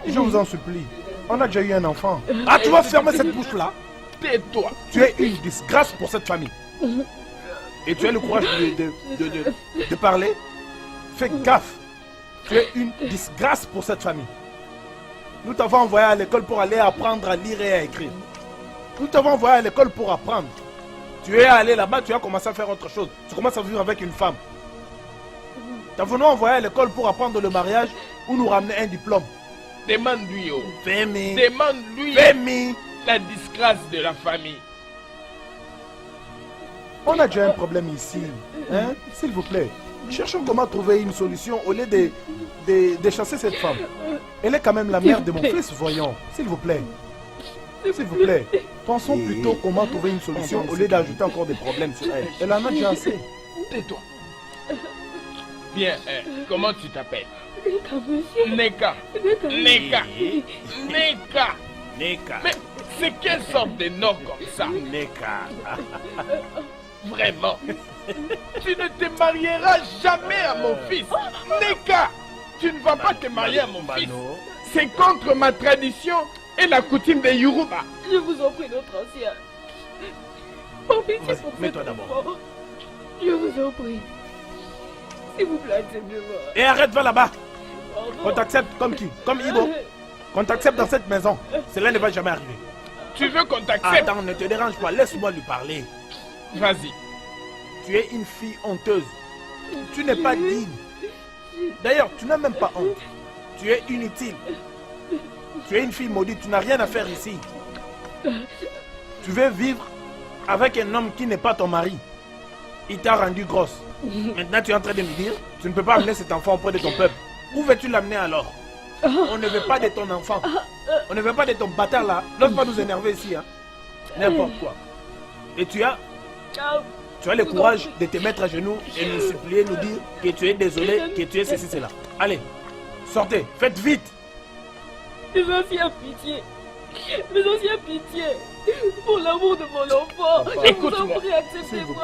Speaker 3: Je vous en supplie. On a déjà eu un enfant.
Speaker 8: Ah, tu vas fermer cette bouche-là?
Speaker 1: Tais-toi.
Speaker 8: Tu es une disgrâce pour cette famille. Et tu as le courage de parler? Fais gaffe. Tu es une disgrâce pour cette famille. Nous t'avons envoyé à l'école pour aller apprendre à lire et à écrire. Nous t'avons envoyé à l'école pour apprendre. Tu es allé là-bas, tu as commencé à faire autre chose. Tu commences à vivre avec une femme. T'avons-nous envoyé à l'école pour apprendre le mariage ou nous ramener un diplôme?
Speaker 1: Demande-lui, oh.
Speaker 8: Femi.
Speaker 1: Demande-lui.
Speaker 8: Femi.
Speaker 1: La disgrâce de la famille.
Speaker 3: On a déjà un problème ici. Hein? S'il vous plaît. Cherchons comment trouver une solution au lieu de chasser cette femme. Elle est quand même la mère de mon fils, voyons. S'il vous plaît. S'il vous plaît. Pensons plutôt comment trouver une solution au lieu d'ajouter encore des problèmes sur elle. Elle en a déjà assez.
Speaker 1: Tais-toi. Bien, comment tu t'appelles?
Speaker 4: Neka, monsieur.
Speaker 1: Neka. Neka. Neka.
Speaker 8: Neka.
Speaker 1: Mais c'est quelle sorte de nom comme ça?
Speaker 8: Neka.
Speaker 1: Vraiment. Tu ne te marieras jamais à mon fils. Neka. Tu ne vas pas te marier à mon fils. C'est contre ma tradition et la coutume des Yoruba.
Speaker 4: Je vous en prie, notre ancien. Par pitié pour
Speaker 8: mets-toi
Speaker 4: cet
Speaker 8: d'abord.
Speaker 4: enfant. Je vous en prie. S'il vous plaît, acceptez-moi.
Speaker 8: Et arrête, va là-bas.
Speaker 4: Pardon.
Speaker 8: Qu'on t'accepte comme qui? Comme Ibo. Qu'on t'accepte dans cette maison. Cela ne va jamais arriver.
Speaker 1: Tu veux qu'on t'accepte?
Speaker 8: Attends, ne te dérange pas. Laisse-moi lui parler.
Speaker 1: Vas-y.
Speaker 8: Tu es une fille honteuse. Tu n'es pas digne. D'ailleurs, tu n'as même pas honte. Tu es inutile. Tu es une fille maudite. Tu n'as rien à faire ici. Tu veux vivre avec un homme qui n'est pas ton mari. Il t'a rendu grosse. Maintenant, tu es en train de me dire, tu ne peux pas amener cet enfant auprès de ton peuple. Où veux-tu l'amener alors? On ne veut pas de ton enfant. On ne veut pas de ton bâtard là. N'ose pas nous énerver ici. Hein. N'importe quoi. Et tu as le courage de te mettre à genoux et nous supplier, nous dire que tu es désolé, que tu es ceci, cela. Allez, sortez, faites vite.
Speaker 4: Mes anciens, pitié. Mes anciens, pitié. Pour l'amour de mon enfant. Je vous en
Speaker 1: Écoute-moi.
Speaker 4: prie, acceptez-moi.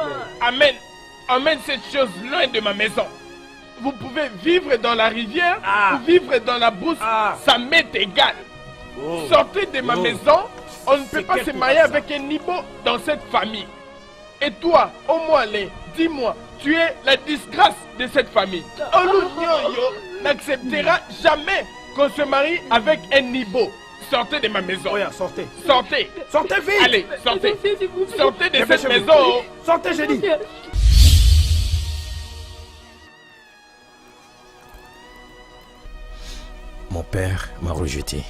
Speaker 1: Amène cette chose loin de ma maison. Vous pouvez vivre dans la rivière ou vivre dans la brousse. Ça m'est égal. Sortez de ma maison. On ne peut pas se marier avec un Ibo dans cette famille. Et toi, Omwale, dis-moi, tu es la disgrâce de cette famille. Olunyoyo n'acceptera jamais qu'on se marie avec un Ibo. Sortez de ma maison.
Speaker 8: Oh, yeah, sortez.
Speaker 1: Sortez.
Speaker 8: Sortez vite.
Speaker 1: Allez, sortez.
Speaker 4: S'il vous plaît.
Speaker 1: Sortez de cette
Speaker 8: Dépêchez-vous.
Speaker 1: maison.
Speaker 8: Sortez, j'ai dit.
Speaker 5: Mon père m'a rejeté.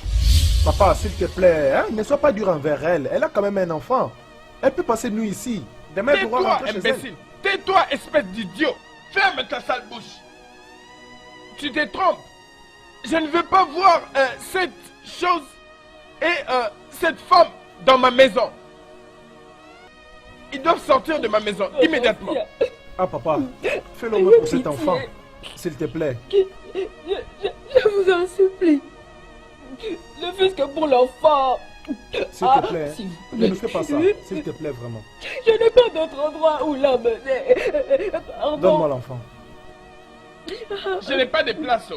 Speaker 3: Papa, s'il te plaît, hein, ne sois pas dur envers elle. Elle a quand même un enfant. Elle peut passer nuit ici. Demain, elle pourra
Speaker 1: Tais-toi,
Speaker 3: rentrer chez elle.
Speaker 1: imbécile. Tais-toi, espèce d'idiot. Ferme ta sale bouche. Tu te trompes. Je ne veux pas voir cette chose et cette femme dans ma maison. Ils doivent sortir de ma maison immédiatement.
Speaker 3: Ah, papa, fais-le moins pour cet enfant. S'il te plaît.
Speaker 4: Je vous en supplie. Ne fût-ce que pour l'enfant.
Speaker 3: S'il te plaît.
Speaker 4: s'il vous
Speaker 3: Ne
Speaker 4: plaît.
Speaker 3: me fais pas ça. S'il te plaît, vraiment.
Speaker 4: Je n'ai pas d'autre endroit où l'emmener.
Speaker 3: Donne-moi
Speaker 4: Pardon.
Speaker 3: l'enfant.
Speaker 1: Je n'ai pas de place.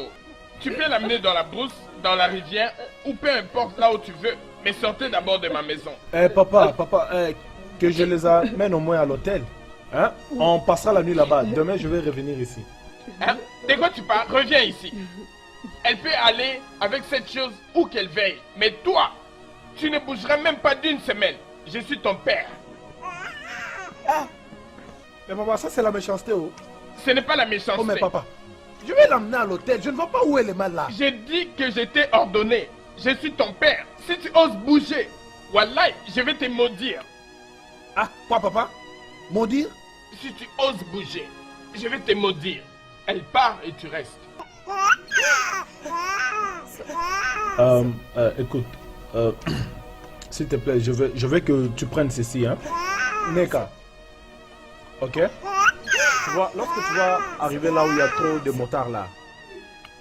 Speaker 1: Tu peux l'amener dans la brousse, dans la rivière, ou peu importe là où tu veux. Mais sortez d'abord de ma maison.
Speaker 3: Papa, que je les amène au moins à l'hôtel. Hein? On passera la nuit là-bas. Demain, je vais revenir ici.
Speaker 1: Hein? De quoi tu parles? Reviens ici. Elle peut aller avec cette chose où qu'elle veille. Mais toi, tu ne bougeras même pas d'une semaine. Je suis ton père.
Speaker 3: Mais papa, ça c'est la méchanceté. Oh,
Speaker 1: Ce n'est pas la méchanceté.
Speaker 3: oh mais papa, je vais l'amener à l'hôtel. Je ne vois pas où elle est mal là.
Speaker 1: J'ai dit que je t'ai ordonné. Je suis ton père. Si tu oses bouger, Wallah, je vais te maudire.
Speaker 3: Ah, quoi papa? Maudire?
Speaker 1: Si tu oses bouger, je vais te maudire. Elle part et tu restes.
Speaker 3: Écoute, s'il te plaît, je veux que tu prennes ceci, hein. Neka. Ok? Tu vois, lorsque tu vas arriver là où il y a trop de motards là,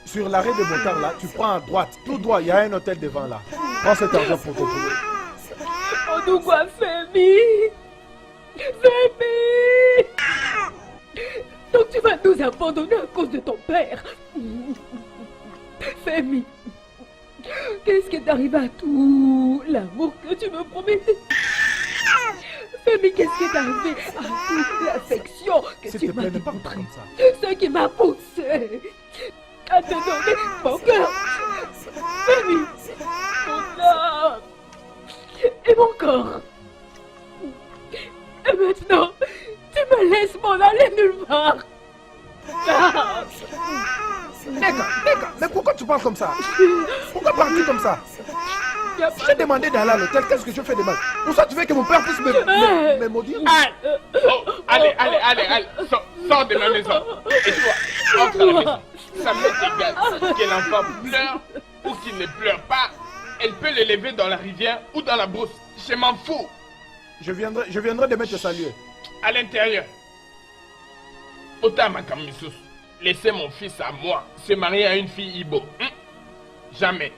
Speaker 3: sur l'arrêt de motards là, tu prends à droite, tout droit, il y a un hôtel devant là. Prends cet argent pour te trouver.
Speaker 4: On nous voit, Femi. Femi. Donc tu vas nous abandonner à cause de ton père. Femi. Qu'est-ce qui est arrivé à tout l'amour que tu me promettais? Femi, qu'est-ce qui est arrivé à toute l'affection que tu m'as montrée? Ce qui m'a poussé à te donner mon cœur. Femi, mon âme et mon corps. Et maintenant, tu me laisses m'en aller nulle part. Ah.
Speaker 3: Neka, mais pourquoi tu parles comme ça? Pourquoi parles-tu comme ça? J'ai demandé d'aller à l'hôtel, qu'est-ce que je fais de mal? Pour ça, tu veux que mon père puisse me maudire?
Speaker 1: Allez, sors de ma maison. Et toi, entre à la maison. Ça m'est égal que l'enfant pleure ou qu'il ne pleure pas. Elle peut l'élever dans la rivière ou dans la brousse. Je m'en fous.
Speaker 3: Je viendrai demain te saluer.
Speaker 1: À l'intérieur. Otama Kamisus, laissez mon fils à moi se marier à une fille Ibo. Jamais.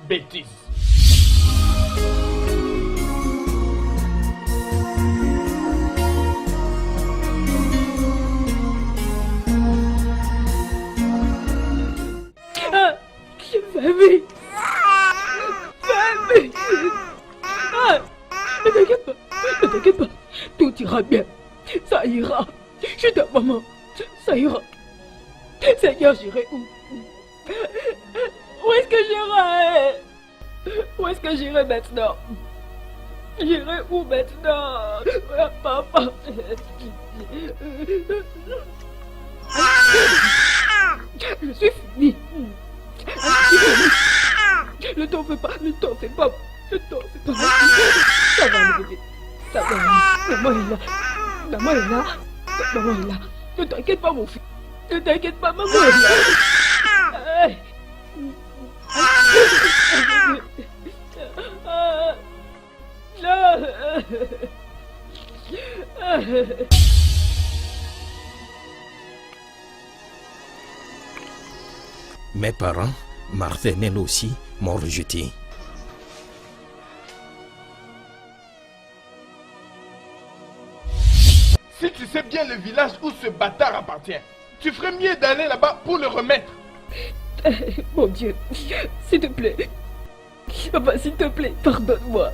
Speaker 1: Bêtise.
Speaker 4: Femi. Femi. Ne t'inquiète pas. Ne t'inquiète pas. Tout ira bien. Ça ira. Je suis ta maman. Ça ira. Seigneur, j'irai où? Où est-ce que j'irai? Où est-ce que j'irai maintenant? J'irai où maintenant? Papa. Je suis fini. Ne t'en fais pas, ne t'en fais pas. Ne t'en fais pas. Ça va aller, bébé. Ça va aller. Maman est là. Maman est là. Maman est là. Ne t'inquiète pas, mon fils. Ne t'inquiète pas, maman est là.
Speaker 5: Mes parents, Martha et Nel aussi, m'ont rejeté.
Speaker 1: Si tu sais bien le village où ce bâtard appartient, tu ferais mieux d'aller là-bas pour le remettre.
Speaker 4: Mon Dieu, s'il te plaît. Papa, s'il te plaît, pardonne-moi.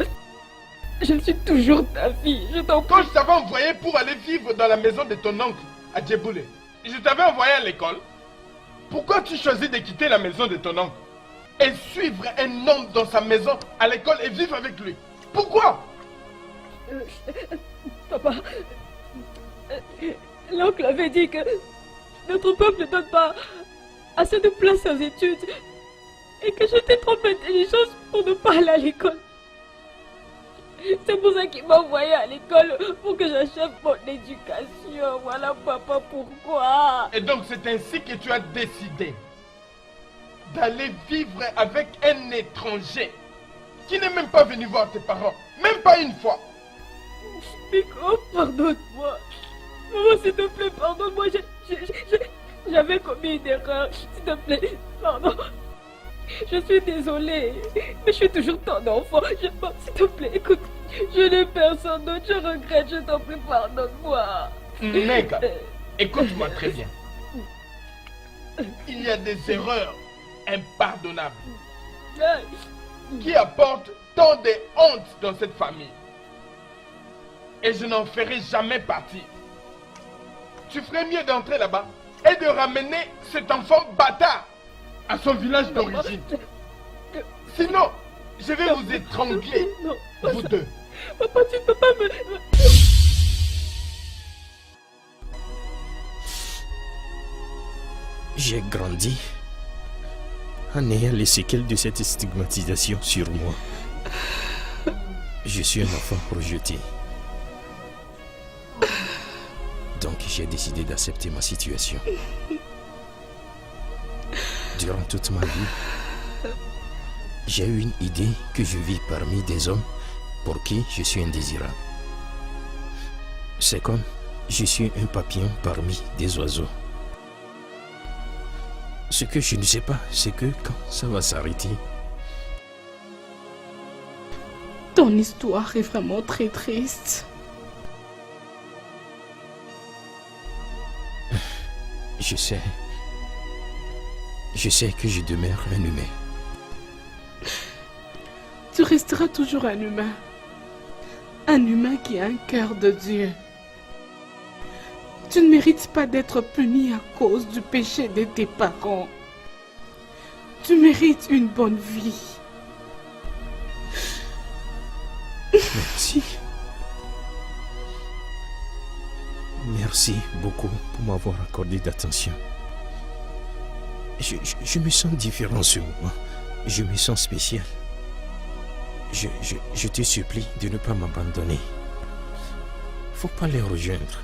Speaker 4: Je suis toujours ta fille, je t'en prie.
Speaker 1: Quand je t'avais envoyé pour aller vivre dans la maison de ton oncle, à Djeboulé, je t'avais envoyé à l'école. Pourquoi tu choisis de quitter la maison de ton oncle et suivre un homme dans sa maison à l'école et vivre avec lui? Pourquoi?
Speaker 4: Papa, l'oncle avait dit que notre peuple ne donne pas assez de place aux études et que j'étais trop intelligente pour ne pas aller à l'école. C'est pour ça qu'il m'a envoyé à l'école pour que j'achève mon éducation. Voilà, papa, pourquoi.
Speaker 1: Et donc c'est ainsi que tu as décidé d'aller vivre avec un étranger qui n'est même pas venu voir tes parents, même pas une fois.
Speaker 4: Nico, pardonne-moi. Maman, s'il te plaît, pardonne-moi. J'avais commis une erreur. S'il te plaît, pardon. Je suis désolée, mais je suis toujours ton enfant. S'il te plaît, écoute, je n'ai personne d'autre, je regrette, je t'en prie, pardonne-moi.
Speaker 1: Nègre, écoute-moi très bien. Il y a des erreurs impardonnables qui apportent tant de honte dans cette famille. Et je n'en ferai jamais partie. Tu ferais mieux d'entrer là-bas et de ramener cet enfant bâtard à son village d'origine. Sinon, je vais vous étrangler, vous deux.
Speaker 4: Papa, tu ne peux pas me...
Speaker 5: J'ai grandi en ayant les séquelles de cette stigmatisation sur moi. Je suis un enfant rejeté. Donc j'ai décidé d'accepter ma situation. Durant toute ma vie, J'ai eu une idée que je vis parmi des hommes pour qui je suis indésirable. C'est comme je suis un papillon parmi des oiseaux. Ce que je ne sais pas, c'est que quand ça va s'arrêter,
Speaker 4: Ton histoire est vraiment très triste.
Speaker 5: je sais que je demeure un humain.
Speaker 4: Tu resteras toujours un humain. Un humain qui a un cœur de Dieu. Tu ne mérites pas d'être puni à cause du péché de tes parents. Tu mérites une bonne vie.
Speaker 5: Merci. Merci beaucoup pour m'avoir accordé d'attention. Je me sens différent ce moment. Je me sens spécial. Je te supplie de ne pas m'abandonner. Faut pas les rejoindre.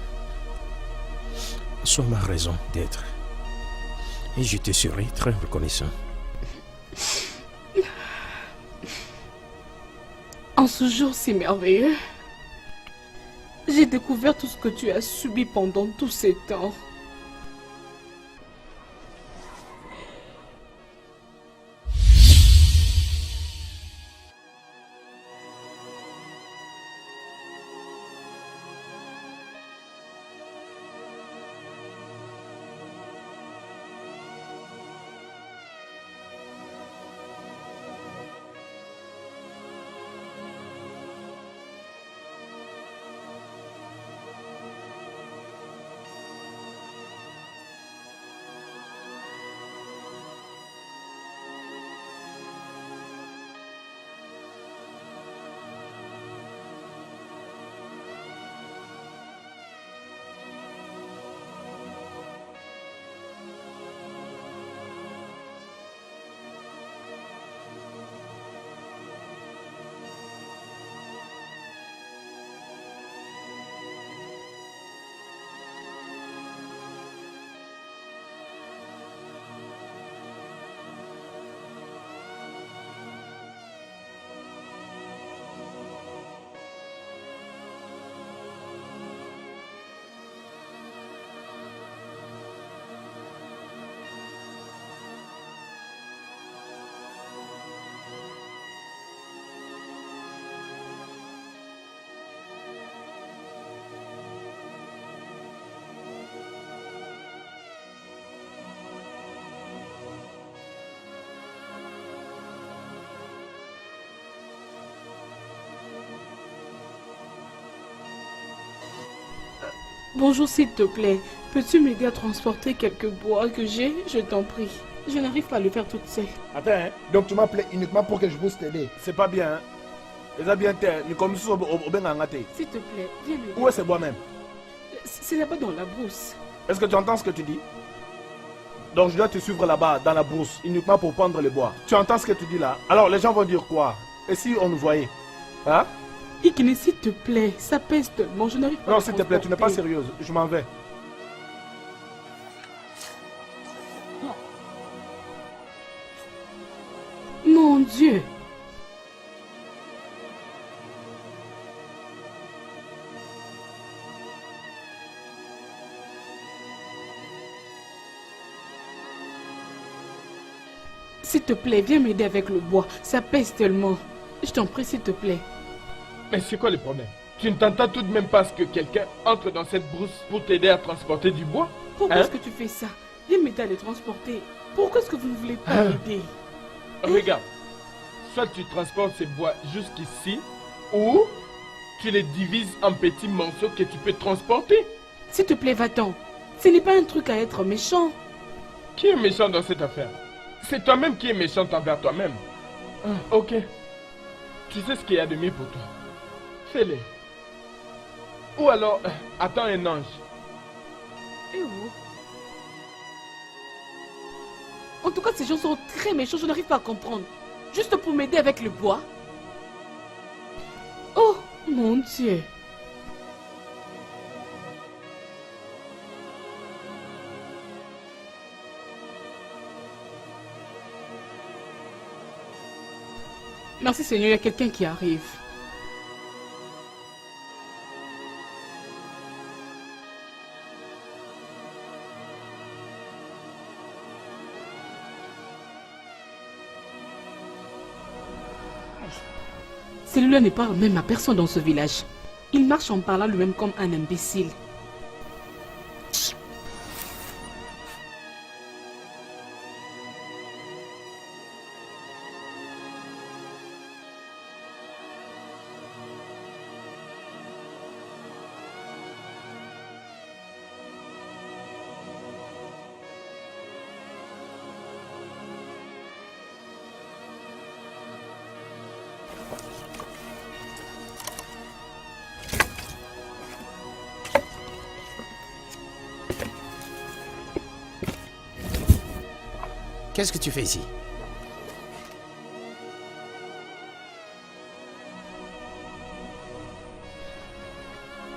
Speaker 5: Sois ma raison d'être. Et je te serai très reconnaissant.
Speaker 4: En ce jour si merveilleux, j'ai découvert tout ce que tu as subi pendant tous ces temps. Bonjour, s'il te plaît. Peux-tu m'aider à transporter quelques bois que j'ai? Je t'en prie. Je n'arrive pas à le faire toute seule.
Speaker 8: Attends, hein. Donc tu m'appelais uniquement pour que je puisse t'aider. C'est pas bien, hein. Les bien terre, nous comme ça au Bengangate.
Speaker 4: S'il te plaît, viens m'aider.
Speaker 8: Où est ce bois même?
Speaker 4: C'est là-bas dans la brousse.
Speaker 8: Est-ce que tu entends ce que tu dis? Donc je dois te suivre là-bas, dans la brousse, uniquement pour prendre le bois. Tu entends ce que tu dis là? Alors les gens vont dire quoi? Et si on nous voyait? Hein?
Speaker 4: Ikine, s'il te plaît, ça pèse tellement, je n'arrive pas à
Speaker 8: Non, s'il te plaît, tu n'es pas sérieuse. Je m'en vais.
Speaker 4: Mon Dieu! S'il te plaît, viens m'aider avec le bois. Ça pèse tellement. Je t'en prie, s'il te plaît.
Speaker 1: Mais c'est quoi le problème? Tu ne t'entends tout de même pas à ce que quelqu'un entre dans cette brousse pour t'aider à transporter du bois?
Speaker 4: Pourquoi est-ce que tu fais ça? Viens m'aider à les transporter. Pourquoi est-ce que vous ne voulez pas m'aider?
Speaker 1: Regarde, soit tu transportes ces bois jusqu'ici, ou tu les divises en petits morceaux que tu peux transporter.
Speaker 4: S'il te plaît, va-t'en. Ce n'est pas un truc à être méchant.
Speaker 1: Qui est méchant dans cette affaire? C'est toi-même qui es méchante envers toi-même. Ok. Tu sais ce qu'il y a de mieux pour toi. Fais-le. Ou alors, attends un ange.
Speaker 4: Et où? En tout cas, ces gens sont très méchants, je n'arrive pas à comprendre. Juste pour m'aider avec le bois. Oh, mon Dieu. Merci Seigneur, il y a quelqu'un qui arrive. Celui-là n'est pas même à personne dans ce village. Il marche en parlant lui-même comme un imbécile.
Speaker 5: Qu'est-ce que tu fais ici?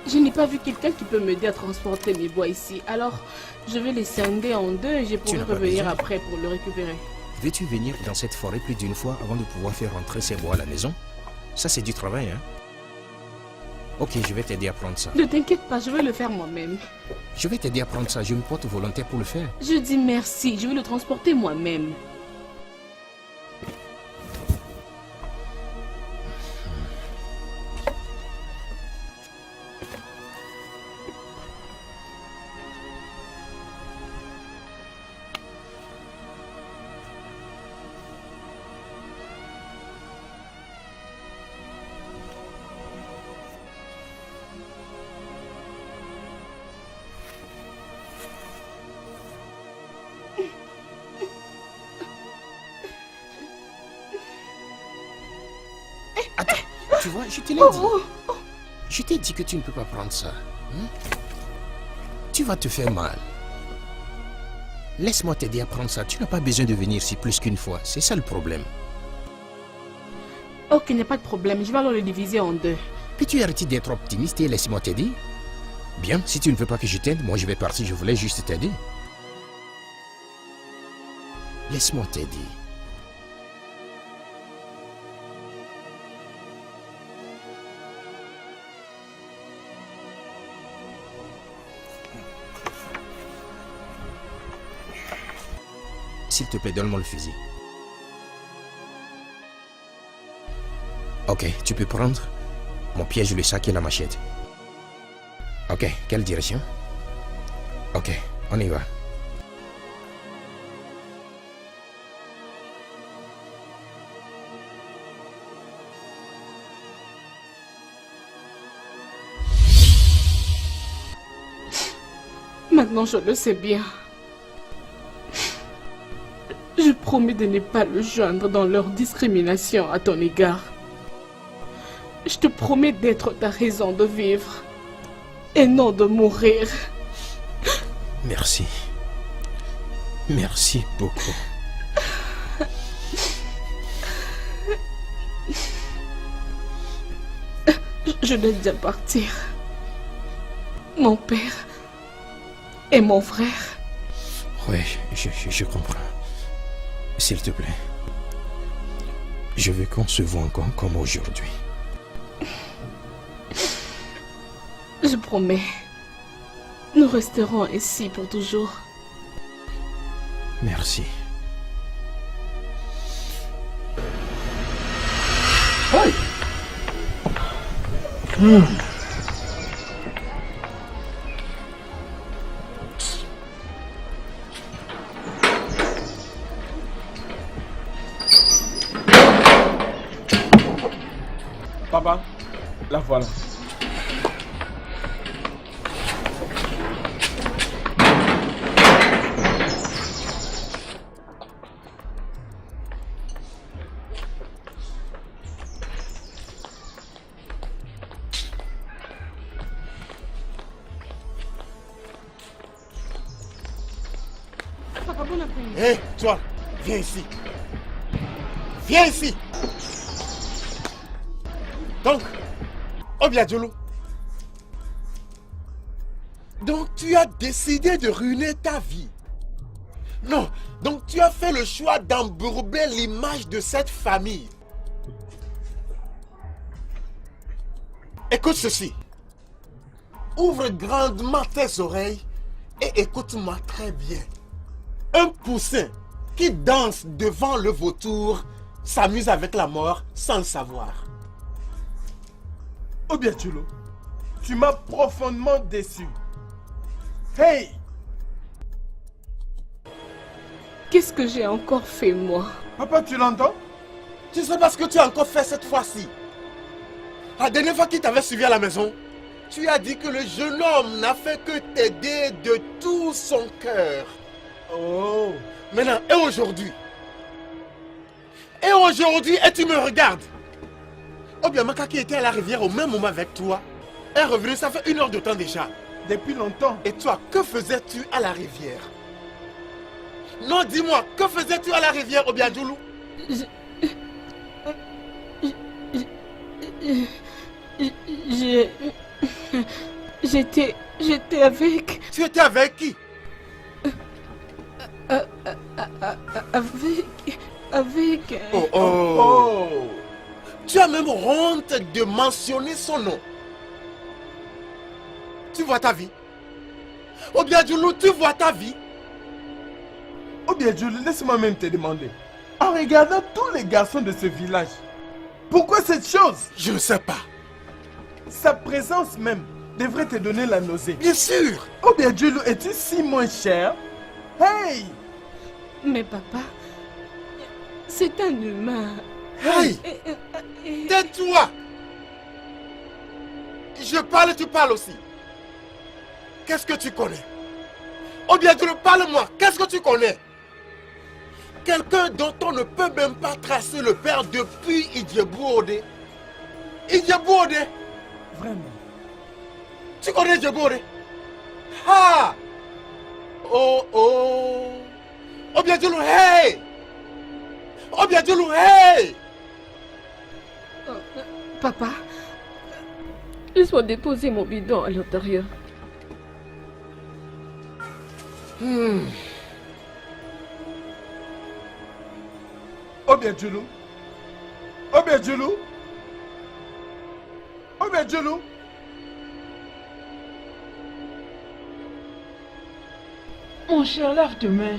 Speaker 4: Je n'ai pas vu quelqu'un qui peut m'aider à transporter mes bois ici. Alors, je vais les scinder en deux et je pourrai revenir après pour le récupérer.
Speaker 5: Veux-tu venir dans cette forêt plus d'une fois avant de pouvoir faire rentrer ces bois à la maison? Ça, c'est du travail, hein? Ok, je vais t'aider à prendre ça.
Speaker 4: Ne t'inquiète pas, je vais le faire moi-même.
Speaker 5: Je vais t'aider à prendre ça. Je me porte volontaire pour le faire.
Speaker 4: Je dis merci, je vais le transporter moi-même.
Speaker 5: Attends, tu vois, je te l'ai dit. Je t'ai dit que tu ne peux pas prendre ça. Hein? Tu vas te faire mal. Laisse-moi t'aider à prendre ça. Tu n'as pas besoin de venir ici plus qu'une fois. C'est ça le problème.
Speaker 4: Ok, il n'y a pas de problème. Je vais alors le diviser en deux.
Speaker 5: Peux-tu arrêter d'être optimiste et laisse-moi t'aider? Bien, si tu ne veux pas que je t'aide, moi je vais partir. Je voulais juste t'aider. Laisse-moi t'aider. S'il te plaît, donne-moi le fusil. Ok, tu peux prendre mon piège, le sac et la machette. Ok, quelle direction? Ok, on y va.
Speaker 4: Maintenant, je le sais bien. Je promets de ne pas le joindre dans leur discrimination à ton égard. Je te promets d'être ta raison de vivre et non de mourir.
Speaker 5: Merci. Merci beaucoup.
Speaker 4: Je dois déjà partir. Mon père et mon frère.
Speaker 5: Oui, je comprends. S'il te plaît, je veux qu'on se voit encore comme aujourd'hui.
Speaker 4: Je promets. Nous resterons ici pour toujours.
Speaker 5: Merci.
Speaker 1: Hey!
Speaker 8: Papa, la voilà.
Speaker 4: Papa, bon après-midi.
Speaker 2: Hé, toi, viens ici. Viens ici. Donc, Obiadjolo. Donc, tu as décidé de ruiner ta vie. Non, donc tu as fait le choix d'embourber l'image de cette famille. Écoute ceci. Ouvre grandement tes oreilles et écoute-moi très bien. Un poussin qui danse devant le vautour s'amuse avec la mort sans le savoir.
Speaker 3: Obiachulu, tu m'as profondément déçu. Hey!
Speaker 4: Qu'est-ce que j'ai encore fait, moi?
Speaker 3: Papa, tu l'entends?
Speaker 2: Tu sais pas ce que tu as encore fait cette fois-ci. La dernière fois qu'il t'avait suivi à la maison, tu as dit que le jeune homme n'a fait que t'aider de tout son cœur.
Speaker 3: Oh!
Speaker 2: Maintenant, et aujourd'hui? Et aujourd'hui, et tu me regardes? Obiamaka qui était à la rivière au même moment avec toi est revenu, ça fait 1 heure de temps déjà.
Speaker 3: Depuis longtemps.
Speaker 2: Et toi, que faisais-tu à la rivière? Non, dis-moi, que faisais-tu à la rivière, Obiadjoulou?
Speaker 4: J'étais avec...
Speaker 2: Tu étais avec qui?
Speaker 4: Avec...
Speaker 2: Oh, oh.
Speaker 3: Oh!
Speaker 2: Tu as même honte de mentionner son nom. Tu vois ta vie? Obiadjoulou, tu vois ta vie?
Speaker 3: Obiachulu, laisse-moi même te demander. En regardant tous les garçons de ce village, pourquoi cette chose?
Speaker 2: Je ne sais pas.
Speaker 3: Sa présence même devrait te donner la nausée.
Speaker 2: Bien sûr.
Speaker 3: Obiachulu, es-tu si moins cher? Hey!
Speaker 4: Mais papa, c'est un humain.
Speaker 2: Hey! Tais-toi! Je parle, tu parles aussi. Qu'est-ce que tu connais? Obiadjoulou, parle-moi. Qu'est-ce que tu connais? Quelqu'un dont on ne peut même pas tracer le père depuis Idjebouodé. Idjebouodé?
Speaker 3: Vraiment?
Speaker 2: Tu connais Idjebouodé? Ah! Oh, oh! Obiadjoulou, hey! Obiadjoulou, hey!
Speaker 4: Papa,
Speaker 6: Laisse-moi déposer mon bidon à l'intérieur.
Speaker 3: Obiachulu? Obiachulu? Obiachulu?
Speaker 9: Mon cher, lave tes mains.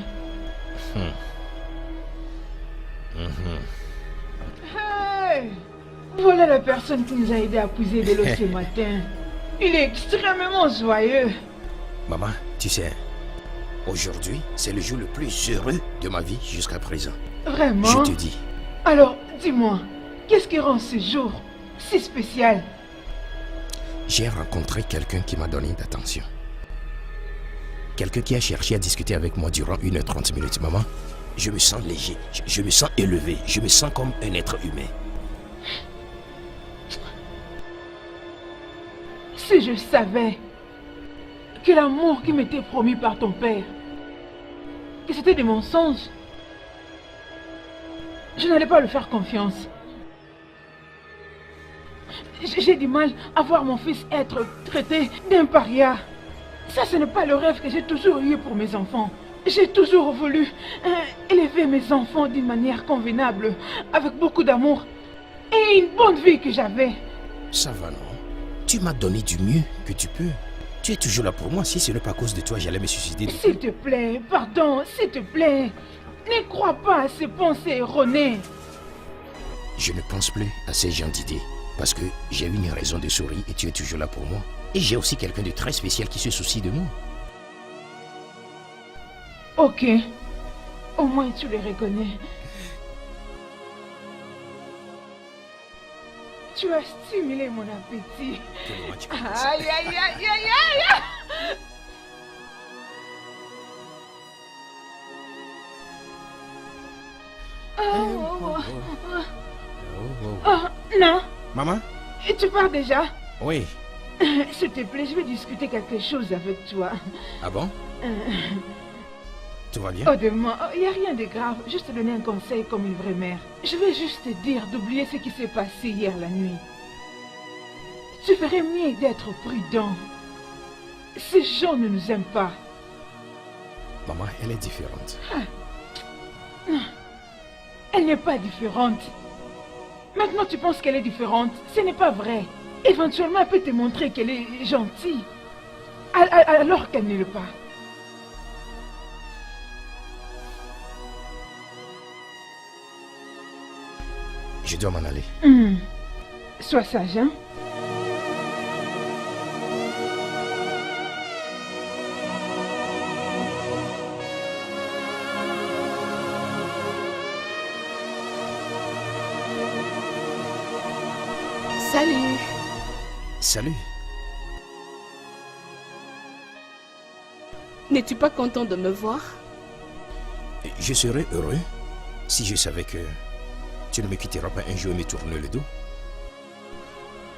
Speaker 9: Hey! Voilà la personne qui nous a aidé à puiser de l'eau ce matin. Il est extrêmement joyeux.
Speaker 5: Maman, tu sais, aujourd'hui, c'est le jour le plus heureux de ma vie jusqu'à présent.
Speaker 9: Vraiment?
Speaker 5: Je te dis.
Speaker 9: Alors, dis-moi, qu'est-ce qui rend ce jour si spécial?
Speaker 5: J'ai rencontré quelqu'un qui m'a donné d'attention. Quelqu'un qui a cherché à discuter avec moi durant 1h30 minutes. Maman, je me sens léger, je me sens élevé, je me sens comme un être humain.
Speaker 9: Si je savais que l'amour qui m'était promis par ton père, que c'était des mensonges, je n'allais pas lui faire confiance. J'ai du mal à voir mon fils être traité d'un paria. Ça, ce n'est pas le rêve que j'ai toujours eu pour mes enfants. J'ai toujours voulu élever mes enfants d'une manière convenable, avec beaucoup d'amour et une bonne vie que j'avais.
Speaker 5: Ça va, non? Tu m'as donné du mieux que tu peux. Tu es toujours là pour moi. Si ce n'est pas à cause de toi, j'allais me suicider.
Speaker 9: S'il te plaît, pardon, s'il te plaît. Ne crois pas à ces pensées erronées.
Speaker 5: Je ne pense plus à ces gens d'idées. Parce que j'ai une raison de sourire et tu es toujours là pour moi. Et j'ai aussi quelqu'un de très spécial qui se soucie de moi.
Speaker 9: Ok. Au moins tu les reconnais. Tu as stimulé mon appétit. Aïe, aïe, aïe, aïe, aïe. Oh, non.
Speaker 5: Maman?
Speaker 9: Et tu pars déjà?
Speaker 5: Oui.
Speaker 9: S'il te plaît, je vais discuter quelque chose avec toi.
Speaker 5: Ah bon? Tout va bien?
Speaker 9: Honnêtement, il n'y a rien de grave. Juste te donner un conseil comme une vraie mère. Je vais juste te dire d'oublier ce qui s'est passé hier la nuit. Tu ferais mieux d'être prudent. Ces gens ne nous aiment pas.
Speaker 5: Maman, elle est différente.
Speaker 9: Elle n'est pas différente. Maintenant tu penses qu'elle est différente. Ce n'est pas vrai. Éventuellement, elle peut te montrer qu'elle est gentille. Alors qu'elle ne l'est pas.
Speaker 5: Je dois m'en aller.
Speaker 9: Sois sage, hein?
Speaker 4: Salut.
Speaker 5: Salut.
Speaker 4: N'es-tu pas content de me voir?
Speaker 5: Je serais heureux si je savais que tu ne me quitteras pas un jour et me tourner le dos.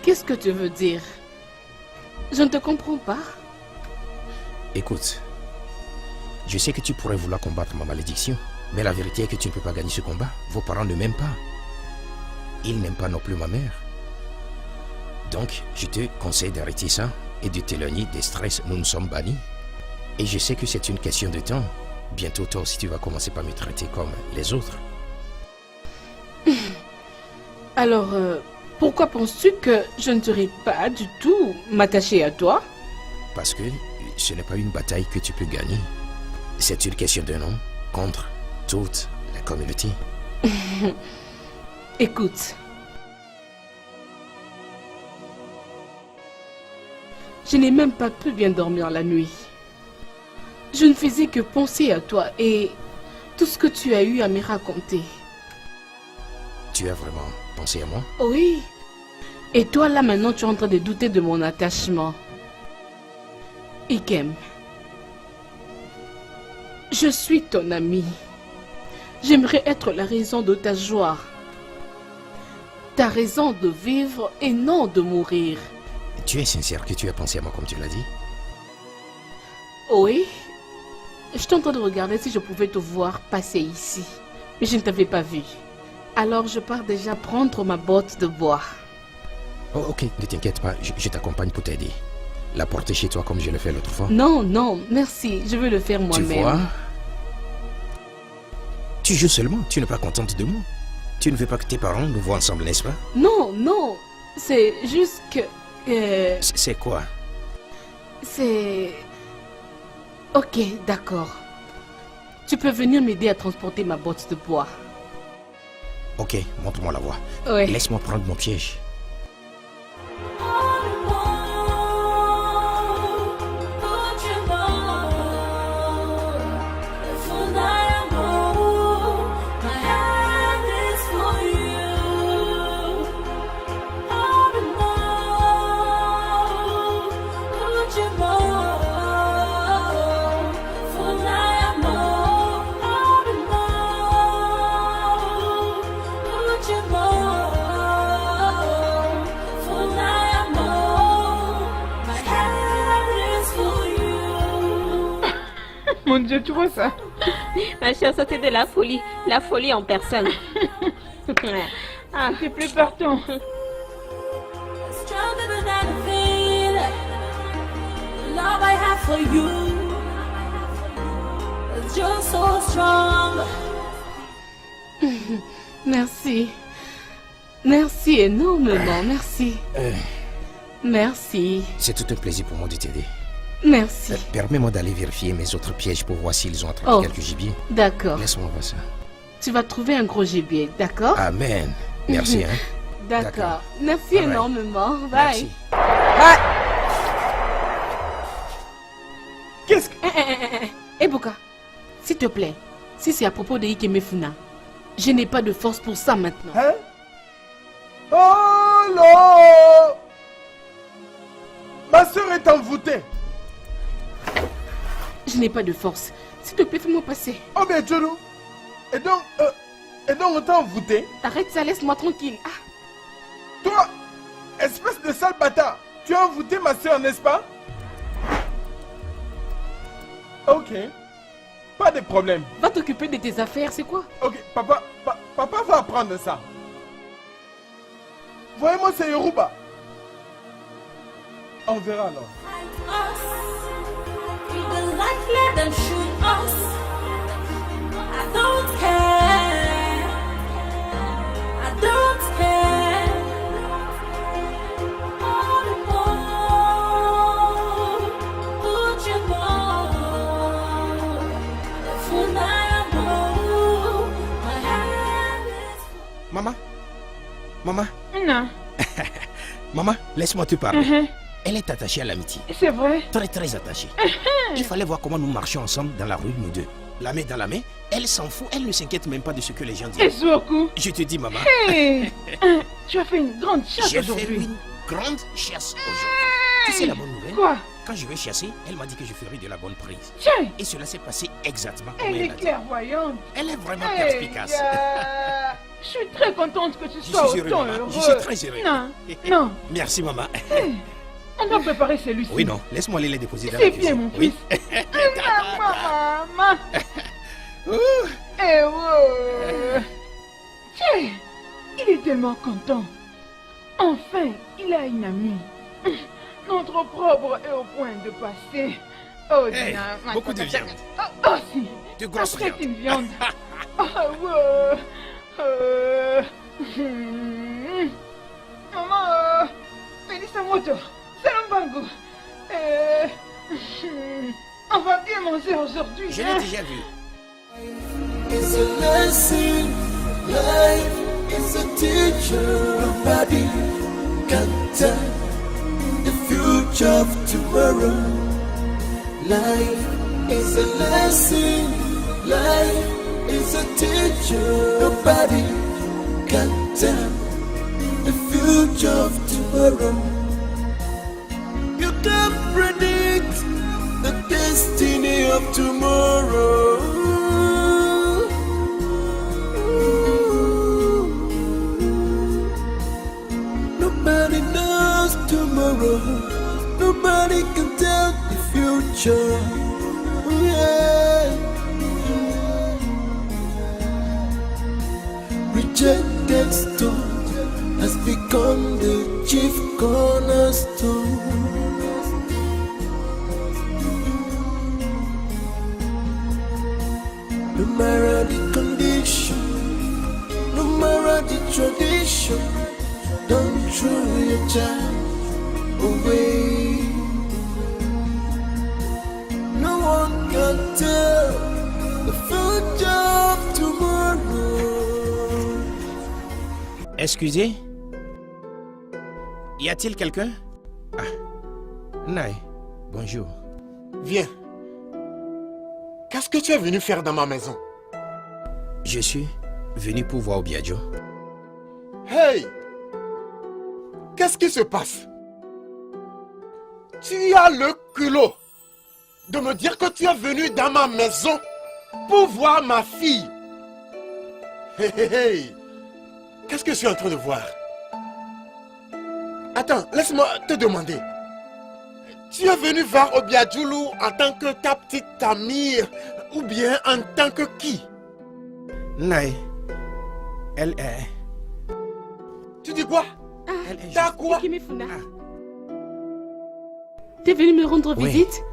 Speaker 4: Qu'est-ce que tu veux dire? Je ne te comprends pas.
Speaker 5: Écoute, je sais que tu pourrais vouloir combattre ma malédiction, mais la vérité est que tu ne peux pas gagner ce combat. Vos parents ne m'aiment pas. Ils n'aiment pas non plus ma mère. Donc, je te conseille d'arrêter ça et de t'éloigner des stress. Nous nous sommes bannis. Et je sais que c'est une question de temps. Bientôt, toi aussi, tu vas commencer par me traiter comme les autres.
Speaker 4: Alors, pourquoi penses-tu que je ne serai pas du tout m'attacher à toi?
Speaker 5: Parce que ce n'est pas une bataille que tu peux gagner. C'est une question d'un homme contre toute la communauté.
Speaker 4: Écoute. Je n'ai même pas pu bien dormir la nuit. Je ne faisais que penser à toi et tout ce que tu as eu à me raconter.
Speaker 5: Tu as vraiment pensé à moi?
Speaker 4: Oui. Et toi là maintenant tu es en train de douter de mon attachement. Ikem. Je suis ton ami. J'aimerais être la raison de ta joie. Ta raison de vivre et non de mourir.
Speaker 5: Tu es sincère que tu as pensé à moi comme tu l'as dit?
Speaker 4: Oui. J'étais en train de regarder si je pouvais te voir passer ici. Mais je ne t'avais pas vu. Alors je pars déjà prendre ma botte de bois.
Speaker 5: Oh, ok, ne t'inquiète pas, je t'accompagne pour t'aider. La porter chez toi comme je l'ai fait l'autre fois.
Speaker 4: Non, non, merci. Je veux le faire moi-même.
Speaker 5: Tu vois? Tu joues seulement, tu n'es pas contente de moi. Tu ne veux pas que tes parents nous voient ensemble, n'est-ce pas?
Speaker 4: Non, non. C'est juste que...
Speaker 5: C'est quoi?
Speaker 4: C'est... Ok, d'accord. Tu peux venir m'aider à transporter ma botte de bois.
Speaker 5: Ok, montre-moi la voie.
Speaker 4: Ouais.
Speaker 5: Laisse-moi prendre mon piège.
Speaker 9: Mon Dieu, tu vois ça?
Speaker 6: Ma chère, c'était de la folie en personne.
Speaker 9: Ah, c'est plus partant.
Speaker 4: Merci. Merci énormément, merci. Merci.
Speaker 5: C'est tout un plaisir pour moi de t'aider.
Speaker 4: Merci.
Speaker 5: Permets-moi d'aller vérifier mes autres pièges pour voir s'ils ont attrapé quelques gibiers.
Speaker 4: D'accord.
Speaker 5: Laisse-moi voir ça.
Speaker 4: Tu vas trouver un gros gibier, d'accord?
Speaker 5: Amen. Merci, hein.
Speaker 4: D'accord. Merci énormément. Bye.
Speaker 5: Merci.
Speaker 3: Qu'est-ce que...
Speaker 4: Ebuka, s'il te plaît, si c'est à propos de Ikemefuna, je n'ai pas de force pour ça maintenant.
Speaker 3: Hein? Oh non! Ma soeur est envoûtée.
Speaker 4: Je n'ai pas de force. S'il te plaît, fais-moi passer.
Speaker 3: Oh bien, Tcholo. Et donc on t'a envoûté?
Speaker 4: Arrête ça, laisse-moi tranquille. Ah.
Speaker 3: Toi, espèce de sale bâtard, tu as envoûté ma soeur, n'est-ce pas? Ok. Pas de problème.
Speaker 4: Va t'occuper de tes affaires, c'est quoi?
Speaker 3: Ok, papa va apprendre ça. Voyez-moi, c'est Yoruba. On verra alors.
Speaker 9: Non.
Speaker 5: Maman, laisse-moi te parler. Elle est attachée à l'amitié.
Speaker 9: C'est vrai.
Speaker 5: Très très attachée. Il fallait voir comment nous marchions ensemble dans la rue, nous deux. La main dans la main, elle s'en fout, elle ne s'inquiète même pas de ce que les gens disent.
Speaker 9: Ezuoku.
Speaker 5: Je te dis, maman.
Speaker 9: Hey. Tu as fait une grande chasse
Speaker 5: J'ai fait
Speaker 9: aujourd'hui.
Speaker 5: une grande chasse aujourd'hui. Tu sais la bonne nouvelle?
Speaker 9: Quoi?
Speaker 5: Quand je vais chasser, elle m'a dit que je ferai de la bonne prise.
Speaker 9: Tiens.
Speaker 5: Et cela s'est passé exactement comme
Speaker 9: Elle
Speaker 5: elle
Speaker 9: est
Speaker 5: l'a dit.
Speaker 9: clairvoyante.
Speaker 5: Elle est vraiment
Speaker 9: Hey,
Speaker 5: perspicace.
Speaker 9: Je suis très contente que tu
Speaker 5: Je
Speaker 9: sois
Speaker 5: suis heureux,
Speaker 9: autant
Speaker 5: maman.
Speaker 9: heureux.
Speaker 5: Je suis très heureux.
Speaker 9: Non, non.
Speaker 5: Merci, maman.
Speaker 9: On doit préparer celui-ci.
Speaker 5: Oui, non, laisse-moi aller les déposer dans
Speaker 9: C'est
Speaker 5: la
Speaker 9: bien,
Speaker 5: cuisine.
Speaker 9: mon
Speaker 5: Oui.
Speaker 9: fils. Maman. Eh ouais. Tiens, il est tellement content. Enfin, il a une amie. Notre propre est au point de passer. Oh,
Speaker 5: Hey,
Speaker 9: Dina.
Speaker 5: beaucoup de viande.
Speaker 9: Oh, si.
Speaker 5: De grosses
Speaker 9: Ça fait
Speaker 5: viandes.
Speaker 9: une viande. Ah, ouais. Maman, Mélissa Moto, Salombango. On va bien manger aujourd'hui.
Speaker 5: Je l'ai déjà vu.
Speaker 10: It's a lesson, life is a teacher. Nobody can tell the future of tomorrow. Life is a lesson, life is a teacher. Nobody can tell the future of tomorrow. You can't predict the destiny of tomorrow. Nobody knows tomorrow. Nobody can tell the future. Yeah. Rejected stone has become the chief cornerstone. No matter the condition, no matter the tradition, don't throw your child away. No one can tell the future of tomorrow.
Speaker 5: Excusez? Y a-t-il quelqu'un? Ah, Naï, bonjour.
Speaker 2: Viens. Qu'est-ce que tu es venu faire dans ma maison?
Speaker 5: Je suis venu pour voir Obiadjo.
Speaker 2: Hey! Qu'est-ce qui se passe? Tu as le culot de me dire que tu es venu dans ma maison pour voir ma fille. Hey, hey, hey! Qu'est-ce que je suis en train de voir? Attends, laisse-moi te demander. Tu es venu voir Obiadjoulou en tant que ta petite amie ou bien en tant que qui?
Speaker 5: Naï, elle est...
Speaker 2: Tu dis quoi?
Speaker 5: Elle est
Speaker 2: T'as
Speaker 5: juste...
Speaker 2: quoi?
Speaker 6: Kimifuna. T'es venu me rendre
Speaker 5: Oui.
Speaker 6: visite?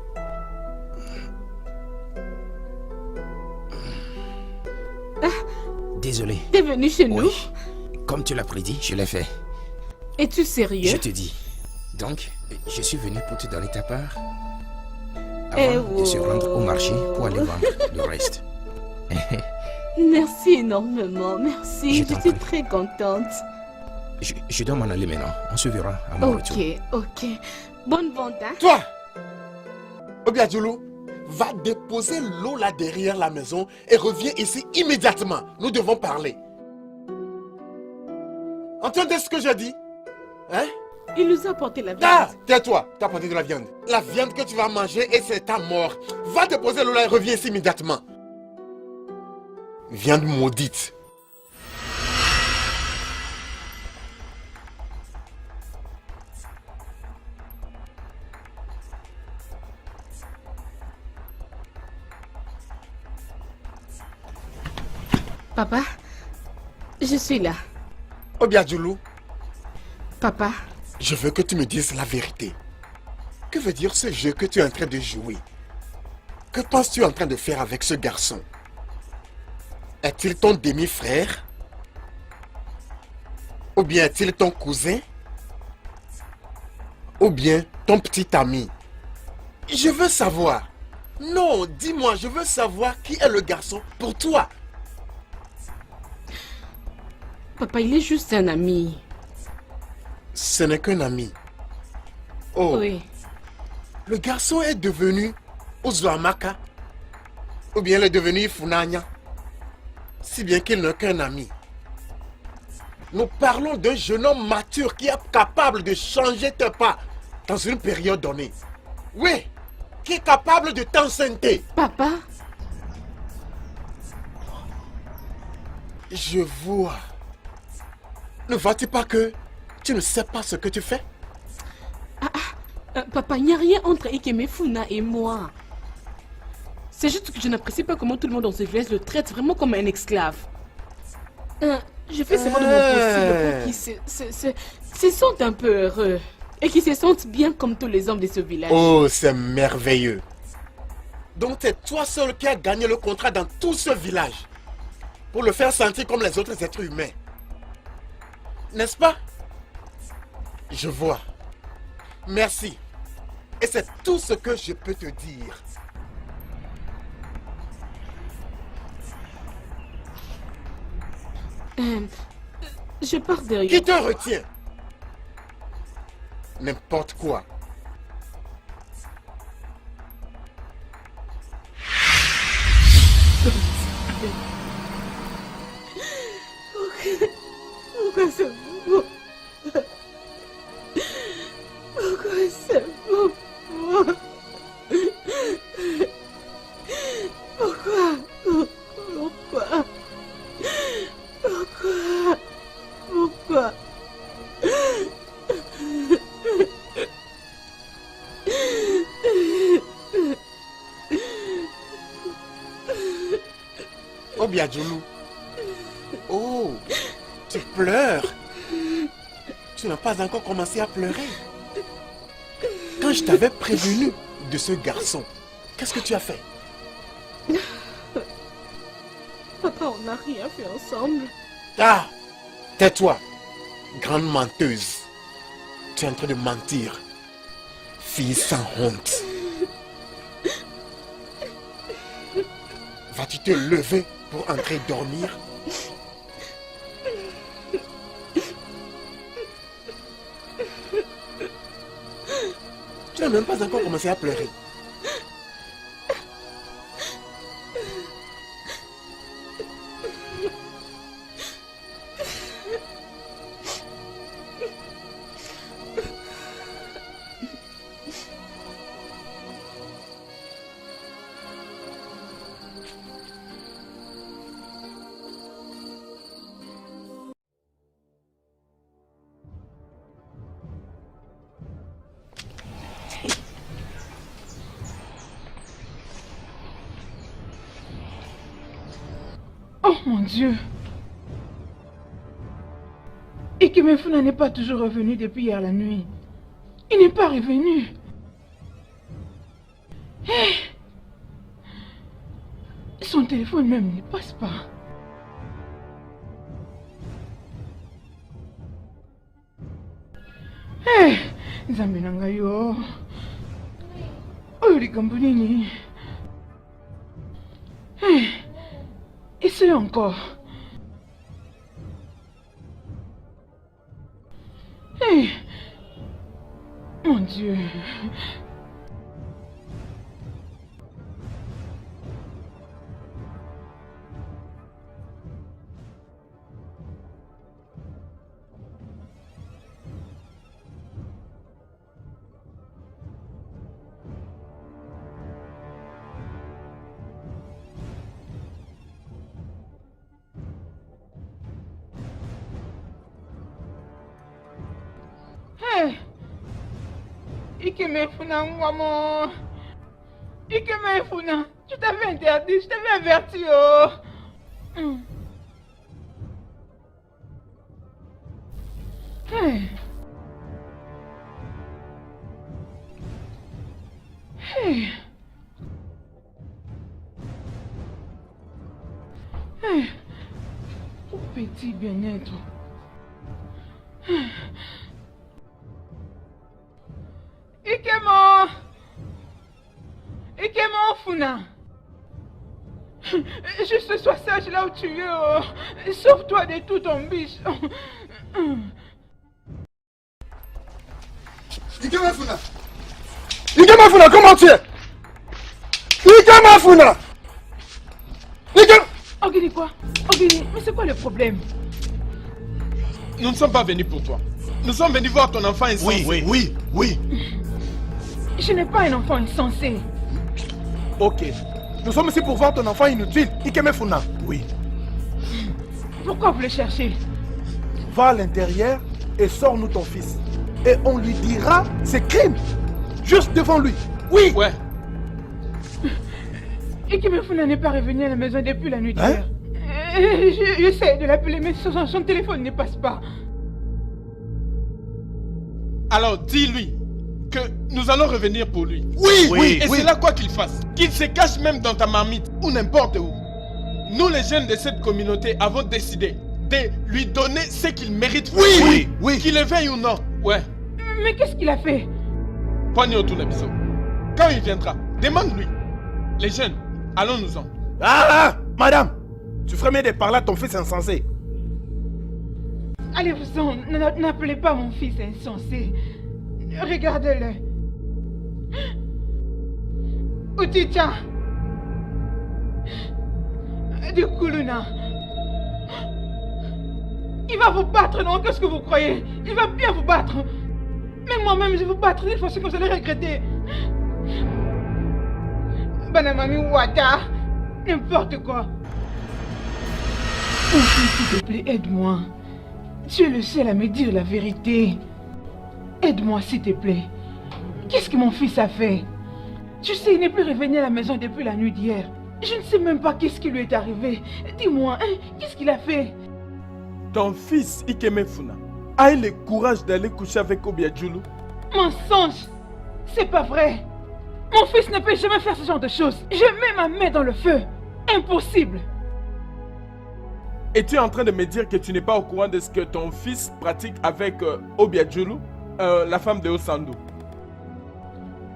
Speaker 5: Désolé.
Speaker 6: T'es venu chez nous?
Speaker 5: Oui. Comme tu l'as prédit, je l'ai fait.
Speaker 6: Es-tu sérieux?
Speaker 5: Je te dis. Donc, je suis venu pour te donner ta part.
Speaker 6: Eh
Speaker 5: Avant de se rendre au marché pour aller vendre le reste.
Speaker 6: Merci énormément, merci.
Speaker 5: Je
Speaker 6: Je
Speaker 5: t'en
Speaker 6: suis
Speaker 5: prie.
Speaker 6: très contente.
Speaker 5: Je dois m'en aller maintenant. On se verra à mon retour.
Speaker 6: Ok. Bonne vente, hein?
Speaker 2: Toi, Obiadjoulou, va déposer l'eau là derrière la maison et reviens ici immédiatement. Nous devons parler. Entendez ce que je dis? Hein?
Speaker 6: Il nous a apporté la viande.
Speaker 2: Ah, tais-toi, tu as apporté de la viande. La viande que tu vas manger et c'est ta mort. Va déposer l'eau là et reviens ici immédiatement. Viande maudite.
Speaker 6: Papa, je suis là.
Speaker 2: Obiadjoulou,
Speaker 6: Papa,
Speaker 2: je veux que tu me dises la vérité. Que veut dire ce jeu que tu es en train de jouer? Que penses-tu en train de faire avec ce garçon? Est-il ton demi-frère? Ou bien est-il ton cousin? Ou bien ton petit ami? Je veux savoir. Non, dis-moi, je veux savoir qui est le garçon pour toi.
Speaker 6: papa, il est juste un ami.
Speaker 2: Ce n'est qu'un ami. Oh,
Speaker 6: Oui.
Speaker 2: le garçon est devenu Ozuamaka. Ou bien il est devenu Funanya. Si bien qu'il n'est qu'un ami. Nous parlons d'un jeune homme mature qui est capable de changer tes pas dans une période donnée. Oui, qui est capable de t'enceinte.
Speaker 6: Papa?
Speaker 2: Je vois. Ne vois-tu pas que tu ne sais pas ce que tu fais?
Speaker 11: Papa, il n'y a rien entre Ikeme Funa et moi. C'est juste que je n'apprécie pas comment tout le monde dans ce village le traite vraiment comme un esclave. Je fais seulement de mon possible pour qu'ils se sentent un peu heureux. Et qu'ils se sentent bien comme tous les hommes de ce village.
Speaker 2: Oh, c'est merveilleux. Donc c'est toi seul qui as gagné le contrat dans tout ce village. Pour le faire sentir comme les autres êtres humains. N'est-ce pas? Je vois. Merci. Et c'est tout ce que je peux te dire.
Speaker 11: Je pars derrière.
Speaker 2: Qui te retient? N'importe quoi.
Speaker 11: Pourquoi c'est bon? Pourquoi c'est bon? Pourquoi? Pourquoi? Pourquoi? Pourquoi?
Speaker 2: Oh Biadjoulou. Oh, tu pleures. Tu n'as pas encore commencé à pleurer. Quand je t'avais prévenu de ce garçon, qu'est-ce que tu as fait?
Speaker 11: Papa, on n'a rien fait ensemble.
Speaker 2: Ah, tais-toi, grande menteuse. Tu es en train de mentir. Fille sans honte. Vas-tu te lever pour entrer dormir? Tu n'as même pas encore commencé à pleurer.
Speaker 9: Oh mon Dieu! Ikeme Funa n'est pas toujours revenu depuis hier la nuit. Il n'est pas revenu. Hey! Son téléphone même ne passe pas. Hey! Nzambe nanga yo. Oyo likambo nini? Hey! Essaye encore. Hey! Mon Dieu. Hey! Ikeme Funa, maman. Ikeme Funa, je t'avais interdit, je t'avais averti, oh. Hey! Hey! Hey! Oh, petit bien-être. Ikemo! Ikemo Funa! Juste sois sage là où tu es, oh. Sauve-toi de tout ton biche.
Speaker 2: Ikemefuna! Ikemefuna, comment tu es? Ikemefuna!
Speaker 9: Ogini quoi? Ogini, mais c'est quoi le problème?
Speaker 3: Nous ne sommes pas venus pour toi. Nous sommes venus voir ton enfant insensé.
Speaker 7: Oui.
Speaker 9: Je n'ai pas un enfant insensé.
Speaker 8: Ok. Nous sommes ici pour voir ton enfant inutile, Ikemefuna.
Speaker 7: Oui.
Speaker 9: Pourquoi vous le cherchez?
Speaker 8: Va à l'intérieur et sors-nous ton fils. Et on lui dira ses crimes. Juste devant lui. Oui.
Speaker 3: Ouais.
Speaker 9: Ikemefuna n'est pas revenu à la maison depuis la nuit d'hier.
Speaker 7: Hein?
Speaker 9: J'essaie de l'appeler, mais son téléphone ne passe pas.
Speaker 3: Alors dis-lui que nous allons revenir pour lui.
Speaker 7: Oui.
Speaker 3: Et c'est là quoi qu'il fasse. Qu'il se cache même dans ta marmite ou n'importe où. Nous les jeunes de cette communauté avons décidé de lui donner ce qu'il mérite.
Speaker 7: Oui.
Speaker 3: Qu'il le veuille ou non. Ouais.
Speaker 9: Mais qu'est-ce qu'il a fait?
Speaker 3: Poignée autour de bisous. Quand il viendra, demande-lui. Les jeunes, allons-nous-en.
Speaker 8: Madame, tu ferais mieux de parler à ton fils insensé.
Speaker 9: Allez-vous-en, n'appelez pas mon fils insensé. Regardez-le. Outicha. De Kuluna. Il va vous battre, non? Qu'est-ce que vous croyez? Il va bien vous battre. Même moi-même, je vais vous battre une fois que vous allez regretter. Banamami Wata. N'importe quoi. Mon fils, s'il te plaît, aide-moi. Tu es le seul à me dire la vérité. Aide-moi, s'il te plaît. Qu'est-ce que mon fils a fait? Tu sais, il n'est plus revenu à la maison depuis la nuit d'hier. Je ne sais même pas qu'est-ce qui lui est arrivé. Dis-moi, hein, qu'est-ce qu'il a fait?
Speaker 3: Ton fils Ikemefuna a eu le courage d'aller coucher avec Obiadjulu.
Speaker 9: Mensonge! C'est pas vrai! Mon fils ne peut jamais faire ce genre de choses. Je mets ma main dans le feu. Impossible!
Speaker 3: Et tu es en train de me dire que tu n'es pas au courant de ce que ton fils pratique avec Obiadjulu, la femme de Osandu?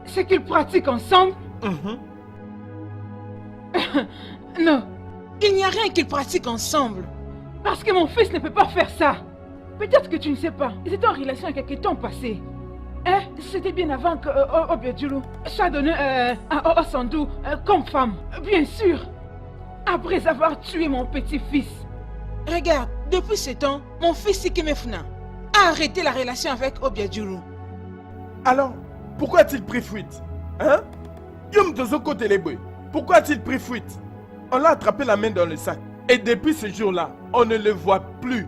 Speaker 9: C'est qu'ils pratiquent ensemble? Non, il n'y a rien qu'ils pratiquent ensemble. Parce que mon fils ne peut pas faire ça. Peut-être que tu ne sais pas. Ils étaient en relation il y a quelques temps passé. Hein? C'était bien avant que Obiadjulu soit donné à Osandu comme femme. Bien sûr. Après avoir tué mon petit-fils. Regarde, depuis ce temps, mon fils Ikemefuna a arrêté la relation avec Obiadjulu.
Speaker 3: Alors, pourquoi a-t-il pris fuite? Hein? Yom Tozoko Telebe, pourquoi a-t-il pris fuite? On l'a attrapé la main dans le sac. Et depuis ce jour-là, on ne le voit plus.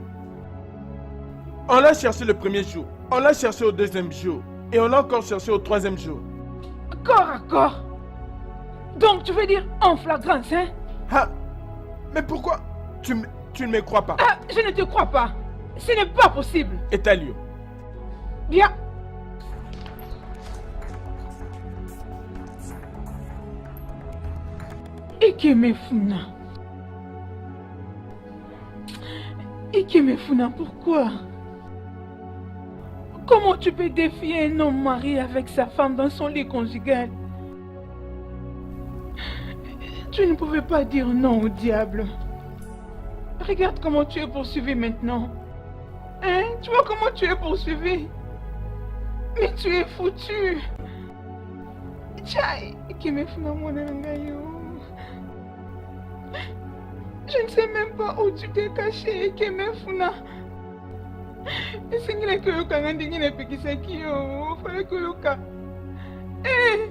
Speaker 3: On l'a cherché le premier jour, on l'a cherché au deuxième jour, et on l'a encore cherché au troisième jour.
Speaker 9: Corps à corps? Donc tu veux dire en flagrance, hein?
Speaker 3: Ah, mais pourquoi tu ne me crois pas?
Speaker 9: Ah, je ne te crois pas. Ce n'est pas possible.
Speaker 3: Et Talio?
Speaker 9: Bien. Ikemefuna. Ikemefuna, pourquoi? Comment tu peux défier un homme marié avec sa femme dans son lit conjugal? Tu ne pouvais pas dire non au diable. Regarde comment tu es poursuivi maintenant. Hein? Tu vois comment tu es poursuivi? Mais tu es foutu. Tchai, Ikemefuna Monangayo. Je ne sais même pas où tu t'es caché, Ikemefuna. Esengile koyoka nga ndenge napekisaki yo, fallait koyoka. Eh!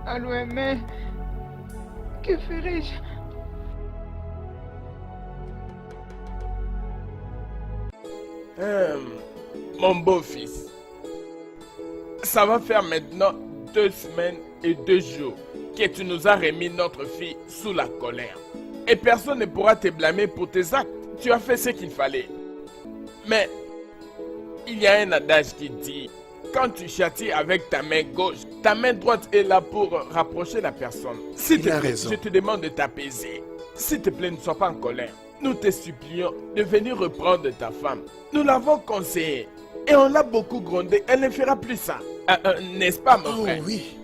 Speaker 9: Allô, mais que ferais-je?
Speaker 3: Mon beau-fils, ça va faire maintenant 2 semaines et 2 jours que tu nous as remis notre fille sous la colère. Et personne ne pourra te blâmer pour tes actes. Tu as fait ce qu'il fallait. Mais il y a un adage qui dit, quand tu châties avec ta main gauche, ta main droite est là pour rapprocher la personne. S'il te plaît, je te demande de t'apaiser. S'il te plaît, ne sois pas en colère. Nous te supplions de venir reprendre ta femme. Nous l'avons conseillée et on l'a beaucoup grondée. Elle ne fera plus ça. N'est-ce pas, mon frère?
Speaker 2: Oui,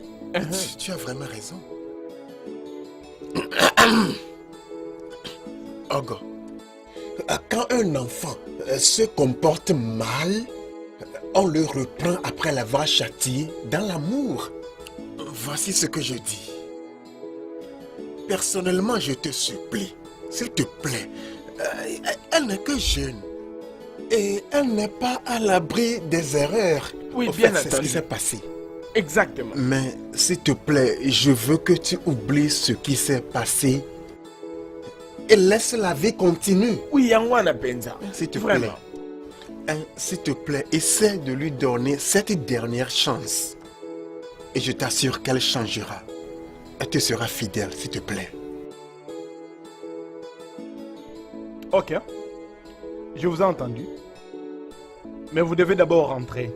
Speaker 2: tu as vraiment raison. Ogo, quand un enfant se comporte mal, on le reprend après l'avoir châtié dans l'amour. Voici ce que je dis. Personnellement, je te supplie, s'il te plaît, elle n'est que jeune. Et elle n'est pas à l'abri des erreurs.
Speaker 8: Oui,
Speaker 2: Au
Speaker 8: bien
Speaker 2: fait, c'est ce
Speaker 8: entendu.
Speaker 2: qui s'est passé.
Speaker 8: Exactement.
Speaker 2: Mais s'il te plaît, je veux que tu oublies ce qui s'est passé et laisse la vie continuer.
Speaker 8: Oui, Yangwana Benza.
Speaker 2: S'il te
Speaker 8: Vraiment.
Speaker 2: plaît. S'il te plaît, essaie de lui donner cette dernière chance. Et je t'assure qu'elle changera. Elle te sera fidèle, s'il te plaît.
Speaker 8: Ok. Je vous ai entendu. Mais vous devez d'abord rentrer.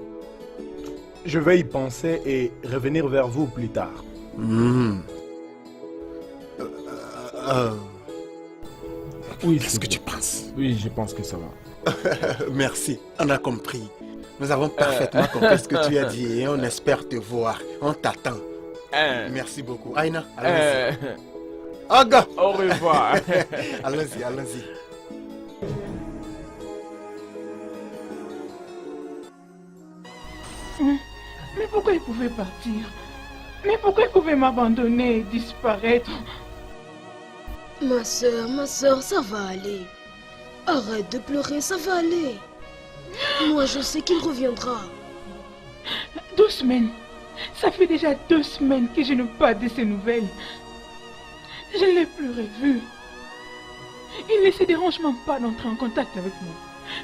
Speaker 8: Je vais y penser et revenir vers vous plus tard.
Speaker 3: Oui,
Speaker 2: Qu'est-ce que tu penses?
Speaker 3: Oui, je pense que ça va.
Speaker 2: Merci, on a compris. Nous avons parfaitement compris ce que tu as dit et on espère te voir. On t'attend. Merci beaucoup. Aïna, allons-y. Aga!
Speaker 8: Au revoir.
Speaker 2: Allons-y, allons-y.
Speaker 9: Mais pourquoi il pouvait partir? Mais pourquoi il pouvait m'abandonner et disparaître?
Speaker 12: Ma soeur, ça va aller. Arrête de pleurer, ça va aller. Moi, je sais qu'il reviendra.
Speaker 9: 2 semaines. Ça fait déjà 2 semaines que je n'ai pas de ses nouvelles. Je ne l'ai plus revu. Il ne se dérange même pas d'entrer en contact avec moi.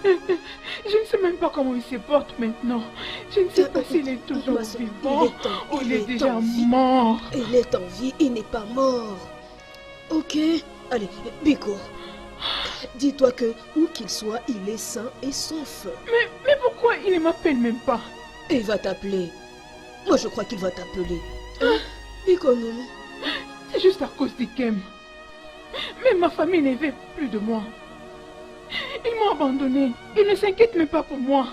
Speaker 9: Je ne sais même pas comment il se porte maintenant. Je ne sais pas s'il est toujours vivant ou il est déjà mort.
Speaker 12: Il est en vie, il n'est pas mort. Ok, allez, Biko. Dis-toi que, où qu'il soit, il est sain et sauf.
Speaker 9: Mais pourquoi il ne m'appelle même pas?
Speaker 12: Il va t'appeler. Moi, je crois qu'il va t'appeler. Biko, non.
Speaker 9: C'est juste à cause d'Ikem. Même ma famille ne veut plus de moi. Ils m'ont abandonné. Ils ne s'inquiètent même pas pour moi.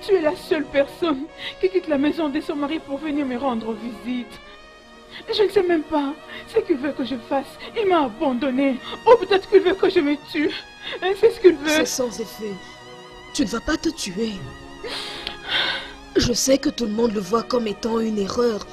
Speaker 9: Tu es la seule personne qui quitte la maison de son mari pour venir me rendre visite. Je ne sais même pas ce qu'il veut que je fasse. Il m'a abandonné. Ou peut-être qu'il veut que je me tue. C'est ce qu'il veut.
Speaker 12: C'est sans effet. Tu ne vas pas te tuer. Je sais que tout le monde le voit comme étant une erreur.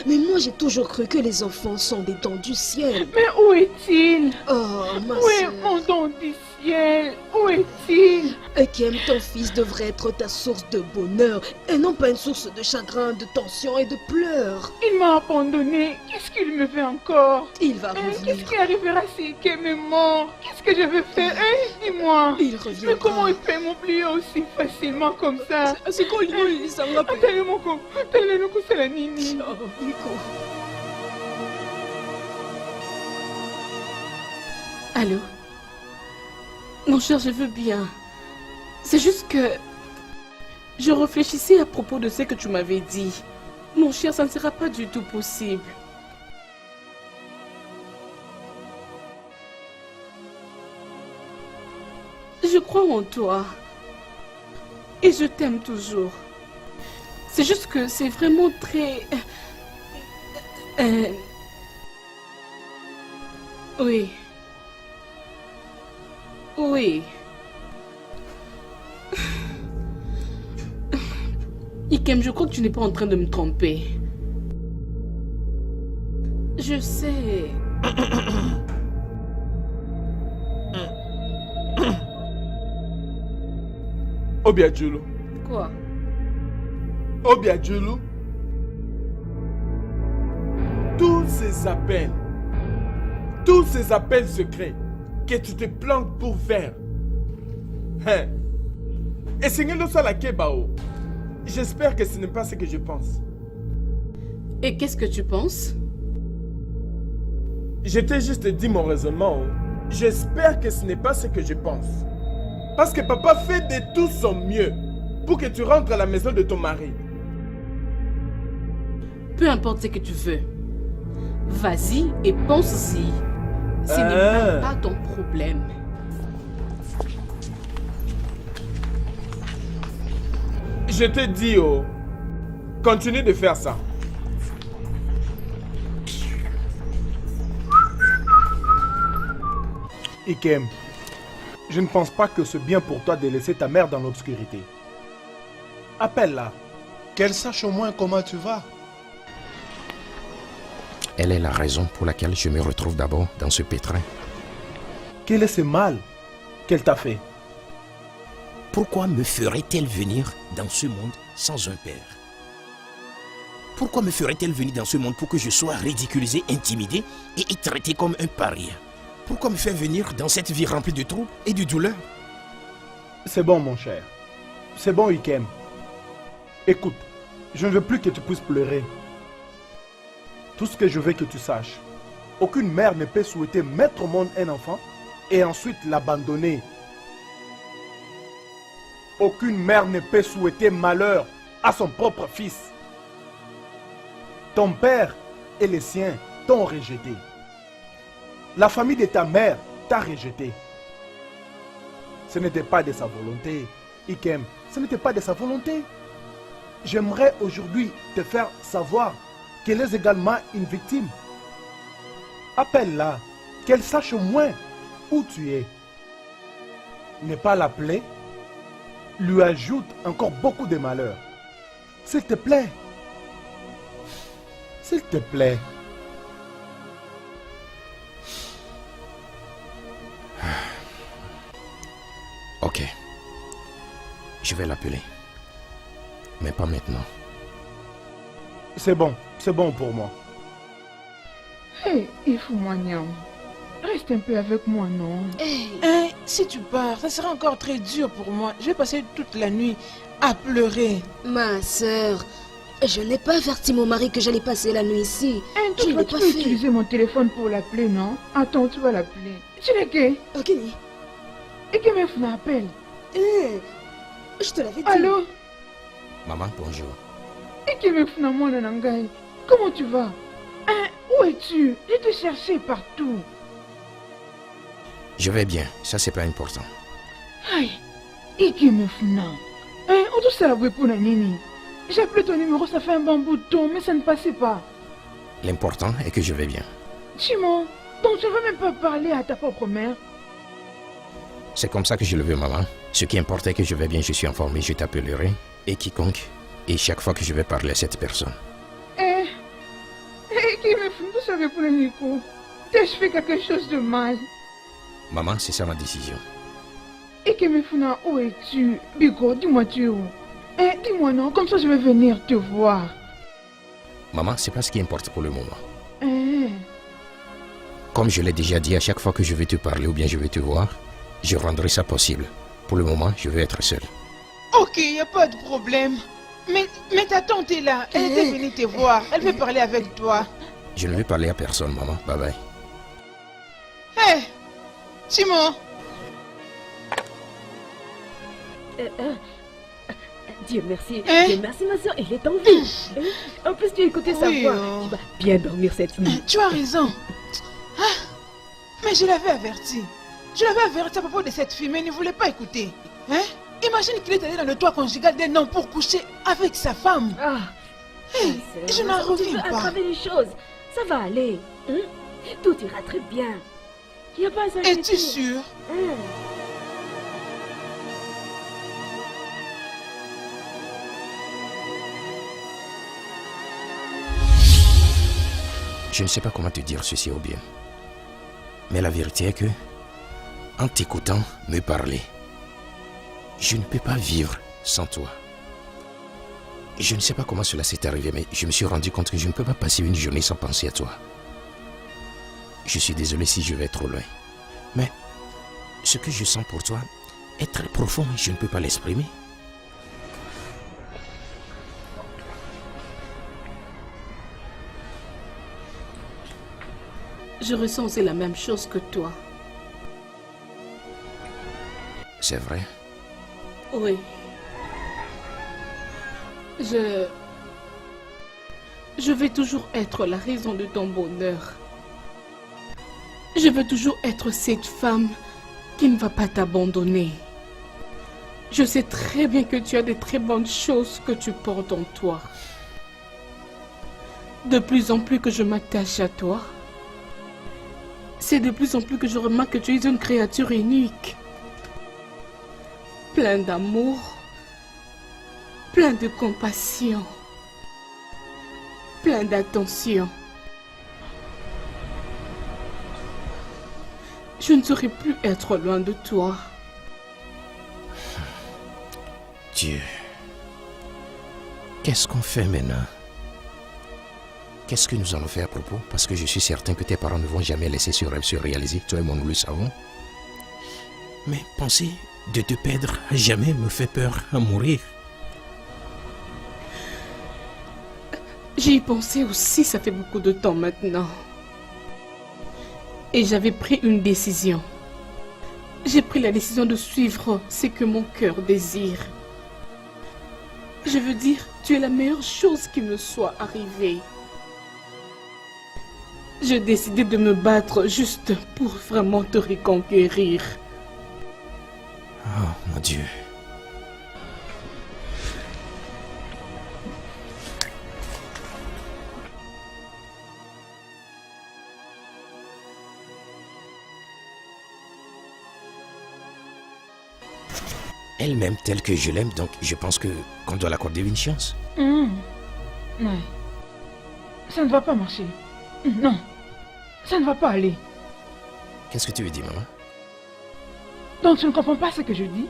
Speaker 12: Mais moi, j'ai toujours cru que les enfants sont des dons du ciel.
Speaker 9: Mais où est-il?
Speaker 12: Oh, ma
Speaker 9: Où est
Speaker 12: sœur.
Speaker 9: mon don du ciel? Où est-il?
Speaker 12: Ekem, ton fils devrait être ta source de bonheur et non pas une source de chagrin, de tension et de pleurs.
Speaker 9: Il m'a abandonné. Qu'est-ce qu'il me fait encore?
Speaker 12: Il va revenir.
Speaker 9: Qu'est-ce qui arrivera si Ekem est mort? Qu'est-ce que je vais faire? Dis-moi.
Speaker 12: Il reviendra.
Speaker 9: Mais comment il peut m'oublier aussi facilement comme ça?
Speaker 12: C'est quoi lui? Ça me rappelle.
Speaker 9: Attends, c'est la Nini.
Speaker 11: Allô? Mon cher, je veux bien. C'est juste que... Je réfléchissais à propos de ce que tu m'avais dit. Mon cher, ça ne sera pas du tout possible. Je crois en toi. Et je t'aime toujours. C'est juste que c'est vraiment très... Oui. Oui. Ikem, je crois que tu n'es pas en train de me tromper. Je sais.
Speaker 8: Obiadjulu.
Speaker 11: Quoi?
Speaker 8: Obiadjulu. Tous ces appels secrets que tu te planques pour faire. Hein? Et c'est la Kebao. J'espère que ce n'est pas ce que je pense.
Speaker 11: Et qu'est-ce que tu penses?
Speaker 8: Je t'ai juste dit mon raisonnement. J'espère que ce n'est pas ce que je pense. Parce que papa fait de tout son mieux pour que tu rentres à la maison de ton mari.
Speaker 11: Peu importe ce que tu veux. Vas-y et pense-y. Ce n'est même pas ton problème.
Speaker 8: Je te dis, continue de faire ça. Ikem, je ne pense pas que c'est bien pour toi de laisser ta mère dans l'obscurité.
Speaker 3: Appelle-la.
Speaker 13: Qu'elle sache au moins comment tu vas.
Speaker 5: Elle est la raison pour laquelle je me retrouve d'abord dans ce pétrin.
Speaker 3: Quel est ce mal qu'elle t'a fait?
Speaker 5: Pourquoi me ferait-elle venir dans ce monde sans un père? Pourquoi me ferait-elle venir dans ce monde pour que je sois ridiculisé, intimidé et traité comme un paria? Pourquoi me faire venir dans cette vie remplie de troubles et de douleurs?
Speaker 3: C'est bon, mon cher. C'est bon, Ikem. Écoute, je ne veux plus que tu puisses pleurer. Tout ce que je veux que tu saches, aucune mère ne peut souhaiter mettre au monde un enfant et ensuite l'abandonner. Aucune mère ne peut souhaiter malheur à son propre fils. Ton père et les siens t'ont rejeté. La famille de ta mère t'a rejeté. Ce n'était pas de sa volonté, Ikem. Ce n'était pas de sa volonté. J'aimerais aujourd'hui te faire savoir qu'elle est également une victime. Appelle-la, qu'elle sache au moins où tu es. Ne pas l'appeler lui ajoute encore beaucoup de malheur. S'il te plaît. S'il te plaît.
Speaker 5: Ok. Je vais l'appeler. Mais pas maintenant.
Speaker 3: C'est bon pour moi.
Speaker 9: Hé, il faut moi, Niam. Reste un peu avec moi, non?
Speaker 14: Hein, si tu pars, ça sera encore très dur pour moi. Je vais passer toute la nuit à pleurer.
Speaker 12: Ma sœur, je n'ai pas averti mon mari que j'allais passer la nuit ici.
Speaker 9: Hein,
Speaker 12: Je
Speaker 9: tu
Speaker 12: ne l'ai
Speaker 9: peux
Speaker 12: pas fait.
Speaker 9: utiliser mon téléphone pour l'appeler, non? Attends, tu vas l'appeler. Tu l'es qui?
Speaker 12: Ok.
Speaker 9: Et qui me appelle?
Speaker 12: Je te l'avais dit.
Speaker 9: Allô?
Speaker 5: Maman, bonjour.
Speaker 9: Et qui me mon nanangai? Comment tu vas? Hein, où es-tu? Je te cherchais partout.
Speaker 5: Je vais bien, ça c'est pas important.
Speaker 9: Aïe, et qui me Hein, on doit savoir pour la nini. J'ai appelé ton numéro, ça fait un bon bout de temps, mais ça ne passait pas.
Speaker 5: L'important est que je vais bien.
Speaker 9: Simon, donc tu ne veux même pas parler à ta propre mère?
Speaker 5: C'est comme ça que je le veux, maman. Ce qui importe est que je vais bien, je suis informé, je t'appellerai. Et quiconque, et chaque fois que je vais parler à cette personne.
Speaker 9: Qui me tu savais pour le Nico? T'ai-je fait quelque chose de mal?
Speaker 5: Maman, c'est ça ma décision.
Speaker 9: Et qui me où es-tu? Biko, dis-moi tu es où? Dis-moi non, comme ça je vais venir te voir.
Speaker 5: Maman, c'est pas ce qui importe pour le moment. Comme je l'ai déjà dit, à chaque fois que je vais te parler ou bien je vais te voir, je rendrai ça possible. Pour le moment, je veux être seul.
Speaker 14: Ok, y a pas de problème. Mais ta tante est là, elle était venue te voir, elle veut parler avec toi.
Speaker 5: Je ne veux parler à personne, maman. Bye bye.
Speaker 14: Hé, Simon.
Speaker 6: Dieu merci. Dieu merci, ma soeur, elle est en vie. En plus, tu as écouté sa voix. Tu vas bien dormir cette nuit.
Speaker 14: Tu as raison. Mais je l'avais averti. Je l'avais averti à propos de cette fille, mais elle ne voulait pas écouter. Hein? Imagine qu'il est allé dans le toit conjugal d'un homme pour coucher avec sa femme. Je n'en reviens
Speaker 6: Tu
Speaker 14: pas.
Speaker 6: veux aggraver les choses. Ça va aller. Hein? Tout ira très bien. Il n'y a pas à s'inquiéter.
Speaker 14: Es-tu sûr?
Speaker 5: Je ne sais pas comment te dire ceci au bien. Mais la vérité est que, en t'écoutant me parler, je ne peux pas vivre sans toi. Je ne sais pas comment cela s'est arrivé, mais je me suis rendu compte que je ne peux pas passer une journée sans penser à toi. Je suis désolé si je vais trop loin. Mais ce que je sens pour toi est très profond et je ne peux pas l'exprimer.
Speaker 11: Je ressens aussi la même chose que toi.
Speaker 5: C'est vrai?
Speaker 11: Oui. Je vais toujours être la raison de ton bonheur. Je veux toujours être cette femme qui ne va pas t'abandonner. Je sais très bien que tu as de très bonnes choses que tu portes en toi. De plus en plus que je m'attache à toi, c'est de plus en plus que je remarque que tu es une créature unique. Plein d'amour, plein de compassion, plein d'attention. Je ne saurais plus être loin de toi.
Speaker 5: Dieu, qu'est-ce qu'on fait maintenant? Qu'est-ce que nous allons faire à propos? Parce que je suis certain que tes parents ne vont jamais laisser ce rêve se réaliser. Toi et moi, nous le savons. Mais penser de te perdre à jamais me fait peur à mourir.
Speaker 11: J'y ai pensé aussi, ça fait beaucoup de temps maintenant. Et j'avais pris une décision. J'ai pris la décision de suivre ce que mon cœur désire. Je veux dire, tu es la meilleure chose qui me soit arrivée. J'ai décidé de me battre juste pour vraiment te reconquérir.
Speaker 5: Oh mon Dieu. Elle m'aime telle que je l'aime, donc je pense qu'on doit l'accorder une chance.
Speaker 9: Ouais. Ça ne va pas marcher. Non. Ça ne va pas aller.
Speaker 5: Qu'est-ce que tu veux dire, maman?
Speaker 9: Donc tu ne comprends pas ce que je dis?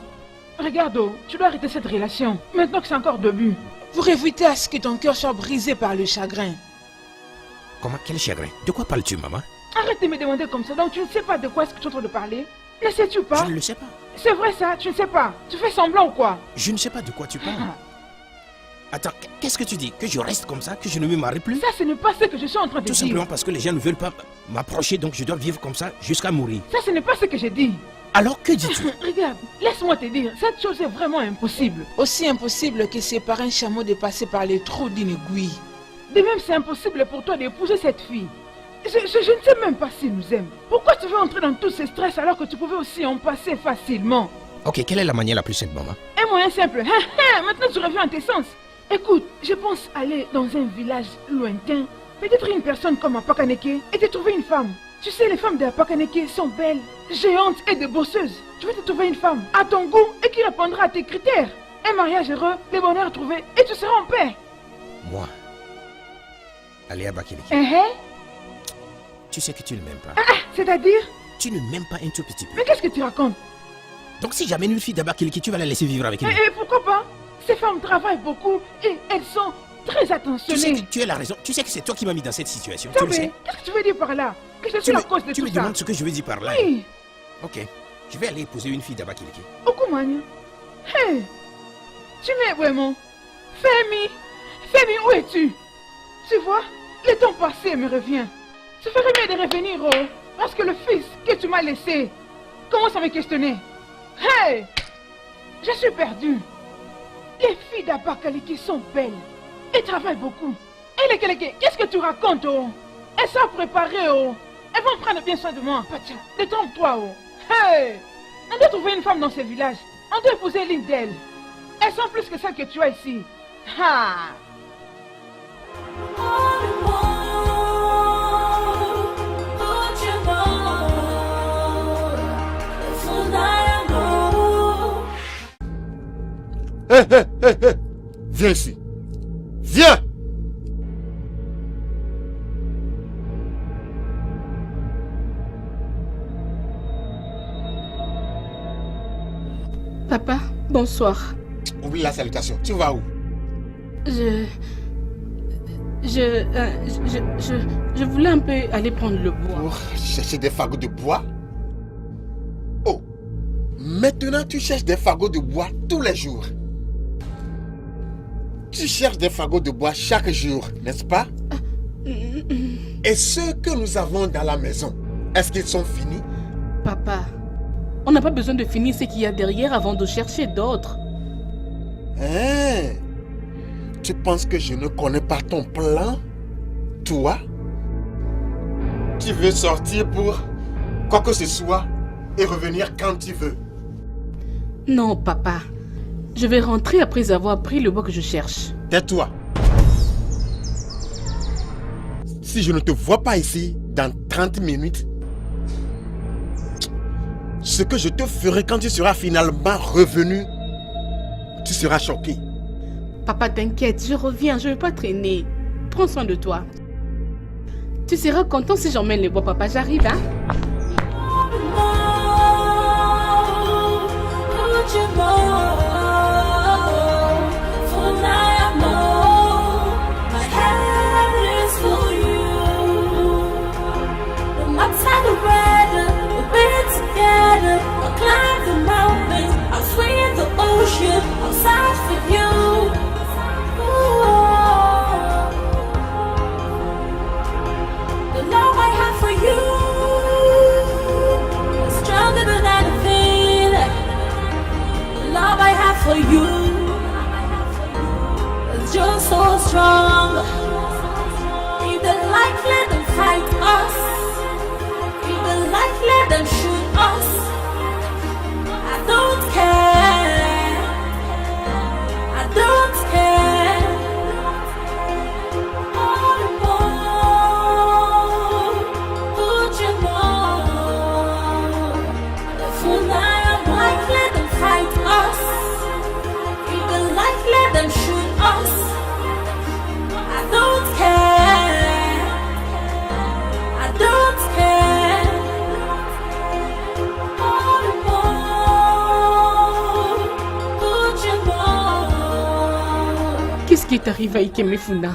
Speaker 9: Regarde, oh, tu dois arrêter cette relation. Maintenant que c'est encore début. Pour éviter à ce que ton cœur soit brisé par le chagrin.
Speaker 5: Comment? Quel chagrin? De quoi parles-tu, maman?
Speaker 9: Arrête de me demander comme ça. Donc tu ne sais pas de quoi est-ce que tu es en train de parler? Ne sais-tu pas?
Speaker 5: Je ne le sais pas.
Speaker 9: C'est vrai ça? Tu ne sais pas? Tu fais semblant ou quoi?
Speaker 5: Je ne sais pas de quoi tu parles. Attends, qu'est-ce que tu dis? Que je reste comme ça? Que je ne me marie plus?
Speaker 9: Ça, ce n'est pas ce que je suis en train de dire.
Speaker 5: Tout simplement parce que les gens ne veulent pas m'approcher, donc je dois vivre comme ça jusqu'à mourir.
Speaker 9: Ça, ce n'est pas ce que j'ai dit.
Speaker 5: Alors, que dis-tu?
Speaker 9: Regarde, laisse-moi te dire, cette chose est vraiment impossible. Aussi impossible que c'est par un chameau de passer par les trous d'une aiguille. De même, c'est impossible pour toi d'épouser cette fille. Je ne sais même pas s'il nous aime. Pourquoi tu veux entrer dans tous ces stress alors que tu pouvais aussi en passer facilement?
Speaker 5: Ok, quelle est la manière la plus simple, maman?
Speaker 9: Un moyen simple. Maintenant, tu reviens à tes sens. Écoute, je pense aller dans un village lointain, peut-être une personne comme Apakaneke, et te trouver une femme. Tu sais, les femmes de Apakaneke sont belles, géantes et de bosseuses. Tu vas te trouver une femme à ton goût et qui répondra à tes critères. Un mariage heureux, le bonheur trouvé, et tu seras en paix.
Speaker 5: Moi, aller à Apakaneke. Tu sais que tu ne m'aimes pas.
Speaker 9: C'est-à-dire?
Speaker 5: Tu ne m'aimes pas un tout petit peu.
Speaker 9: Mais qu'est-ce que tu racontes?
Speaker 5: Donc si j'amène une fille d'Abakaleke, tu vas la laisser vivre avec elle.
Speaker 9: Et pourquoi pas? Ces femmes travaillent beaucoup et elles sont très attentionnées.
Speaker 5: Tu sais que tu as la raison. Tu sais que c'est toi qui m'as mis dans cette situation.
Speaker 9: Ça,
Speaker 5: tu le sais.
Speaker 9: Qu'est-ce que tu veux dire par là? Que je suis la cause de tout ça?
Speaker 5: Tu me demandes ce que je veux dire par là?
Speaker 9: Oui.
Speaker 5: Ok. Je vais aller épouser une fille d'Abakaleke.
Speaker 9: Okumanya. Hey. Tu m'es vraiment... Femi. Femi, où es-tu? Tu vois, le temps passé me revient. Ça ferait mieux de revenir, oh, parce que le fils que tu m'as laissé commence à me questionner. Hey! Je suis perdue. Les filles d'Abakaleke sont belles et travaillent beaucoup. Et les Keleke, qu'est-ce que tu racontes, oh? Elles sont préparées, oh. Elles vont prendre bien soin de moi. Patia, détrompe-toi, oh. Hey! On doit trouver une femme dans ce village. On doit épouser l'une d'elles. Elles sont plus que celles que tu as ici. Ha!
Speaker 2: Hé, hé, hé, hé! Viens ici. Viens!
Speaker 11: Papa, bonsoir.
Speaker 2: Oublie la salutation. Tu vas où?
Speaker 11: Je voulais un peu aller prendre le bois.
Speaker 2: Pour chercher des fagots de bois? Oh! Maintenant, tu cherches des fagots de bois tous les jours. Tu cherches des fagots de bois chaque jour, n'est-ce pas? Et ceux que nous avons dans la maison, est-ce qu'ils sont finis?
Speaker 11: Papa, on n'a pas besoin de finir ce qu'il y a derrière avant de chercher d'autres.
Speaker 2: Hein? Tu penses que je ne connais pas ton plan? Toi? Tu veux sortir pour quoi que ce soit et revenir quand tu veux?
Speaker 11: Non, papa. Je vais rentrer après avoir pris le bois que je cherche.
Speaker 2: Tais-toi. Si je ne te vois pas ici dans 30 minutes, ce que je te ferai quand tu seras finalement revenu, tu seras choqué.
Speaker 11: Papa, t'inquiète, je reviens, je ne vais pas traîner. Prends soin de toi. Tu seras content si j'emmène les bois, papa. J'arrive, hein?
Speaker 10: I'll search for you. The love I have for you is stronger than anything. The love I have for you is just so strong. If the light let them fight us, if the light let them shoot us, I don't care. Don't care. All the more, put your more. If the light let them fight us, if the light let them shoot us, I don't care. I don't care. All the more, put your more.
Speaker 11: Qu'est-ce qui t'arrive à Ikemefuna?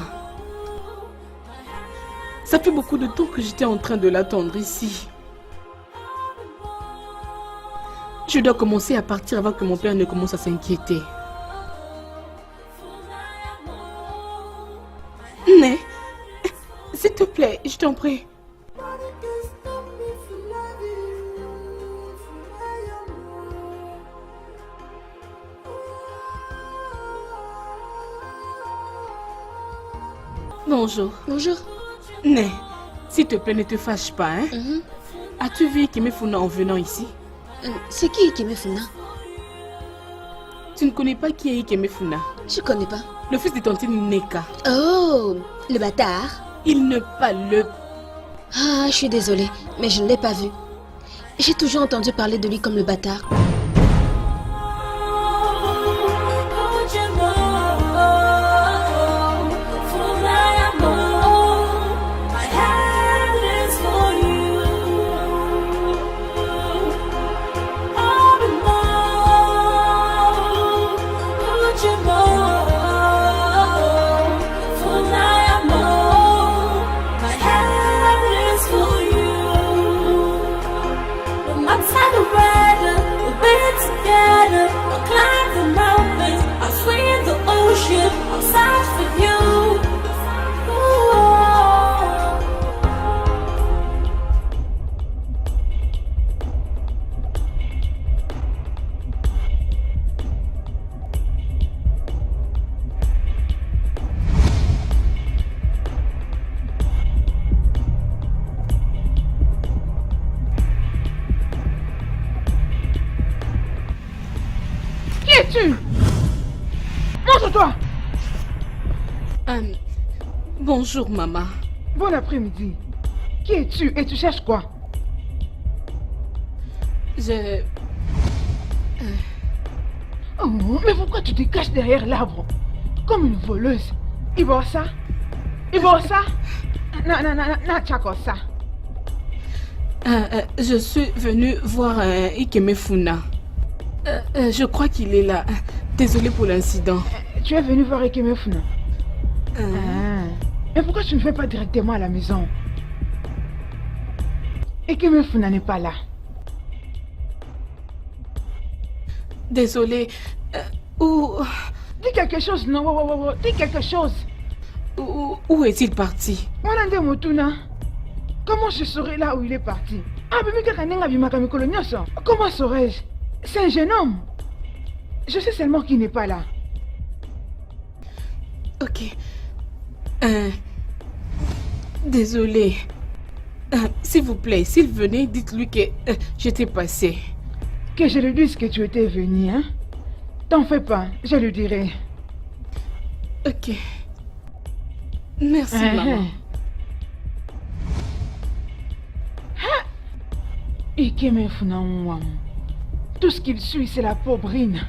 Speaker 11: Ça fait beaucoup de temps que j'étais en train de l'attendre ici. Je dois commencer à partir avant que mon père ne commence à s'inquiéter. Mais, s'il te plaît, je t'en prie. Bonjour.
Speaker 12: Bonjour.
Speaker 11: Né, s'il te plaît, ne te fâche pas, hein? As-tu vu Ikemefuna en venant ici?
Speaker 12: C'est qui Ikemefuna?
Speaker 11: Tu ne connais pas qui est Ikemefuna?
Speaker 12: Je connais pas.
Speaker 11: Le fils de Tantine Neka.
Speaker 12: Oh, le bâtard.
Speaker 11: Il ne pas le...
Speaker 12: Ah, je suis désolée, mais je ne l'ai pas vu. J'ai toujours entendu parler de lui comme le bâtard.
Speaker 10: I'll search for you.
Speaker 9: Qui es-tu? Montre-toi.
Speaker 11: Bonjour, maman.
Speaker 9: Bon après-midi. Qui es-tu et tu cherches quoi? Oh, mais pourquoi tu te caches derrière l'arbre? Comme une voleuse. Ibosa? Ibosa? Non, Chakosa.
Speaker 11: Je suis venue voir Ikemefuna. Je crois qu'il est là. Désolée pour l'incident.
Speaker 9: Tu es venu voir Ikemefuna? Mais pourquoi tu ne fais pas directement à la maison? Ikemefuna n'est pas là.
Speaker 11: Désolée.
Speaker 9: Dis quelque chose, non? Dis quelque chose.
Speaker 11: Où est-il parti?
Speaker 9: Comment je saurais là où il est parti? Comment saurais-je? C'est un jeune homme. Je sais seulement qu'il n'est pas là.
Speaker 11: Ok. Désolée. S'il vous plaît, s'il venait, dites-lui que j'étais passé.
Speaker 9: Que je lui dise que tu étais venu, hein? T'en fais pas, je lui dirai.
Speaker 11: Ok. Merci, maman. Ikemefuna.
Speaker 9: Tout ce qu'il suit, c'est la pauvrine.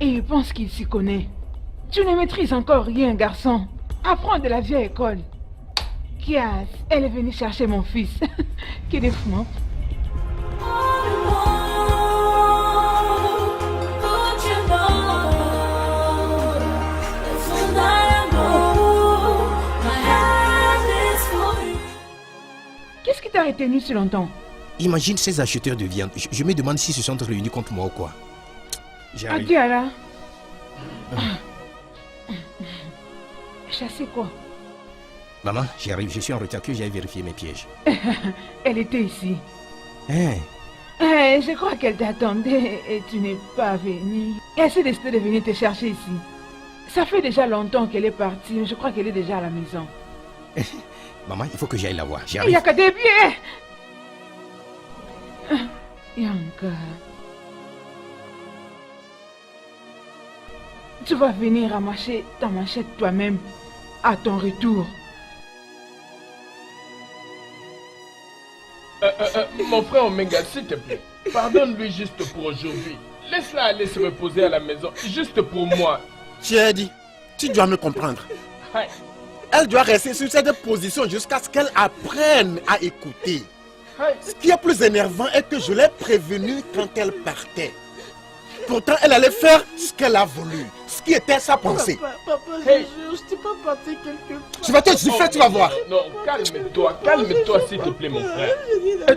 Speaker 9: Et il pense qu'il s'y connaît. Tu ne maîtrises encore rien, garçon. Apprends de la vieille école. Kias, elle est venue chercher mon fils. Quel est fou, hein? Qu'est-ce qui t'a retenu si longtemps?
Speaker 5: Imagine ces acheteurs de viande. Je me demande s'ils se sont réunis contre moi ou quoi. J'arrive.
Speaker 9: Adiala. Chasser quoi?
Speaker 5: Maman, j'arrive. Je suis en retard que j'aille vérifier mes pièges.
Speaker 9: Elle était ici.
Speaker 5: Hein?
Speaker 9: Je crois qu'elle t'attendait et tu n'es pas venu. Elle s'est décidée de venir te chercher ici. Ça fait déjà longtemps qu'elle est partie, mais je crois qu'elle est déjà à la maison.
Speaker 5: Maman, il faut que j'aille la voir.
Speaker 9: Il n'y
Speaker 5: J'arrive.
Speaker 9: a que des pieds. Yanka. Tu vas venir ramasser ta machette toi-même à ton retour.
Speaker 1: Mon frère Omenga, s'il te plaît, pardonne-lui juste pour aujourd'hui. Laisse-la aller se reposer à la maison, juste pour moi.
Speaker 2: Tiedi, tu dois me comprendre.
Speaker 1: Hi.
Speaker 2: Elle doit rester sur cette position jusqu'à ce qu'elle apprenne à écouter. Ce qui est plus énervant est que je l'ai prévenue quand elle partait. Pourtant, elle allait faire ce qu'elle a voulu, ce qui était sa pensée.
Speaker 11: Papa, je t'ai pas parti quelque part.
Speaker 2: Je vais te gifler, tu vas voir.
Speaker 1: Non, calme-toi s'il te plaît mon frère.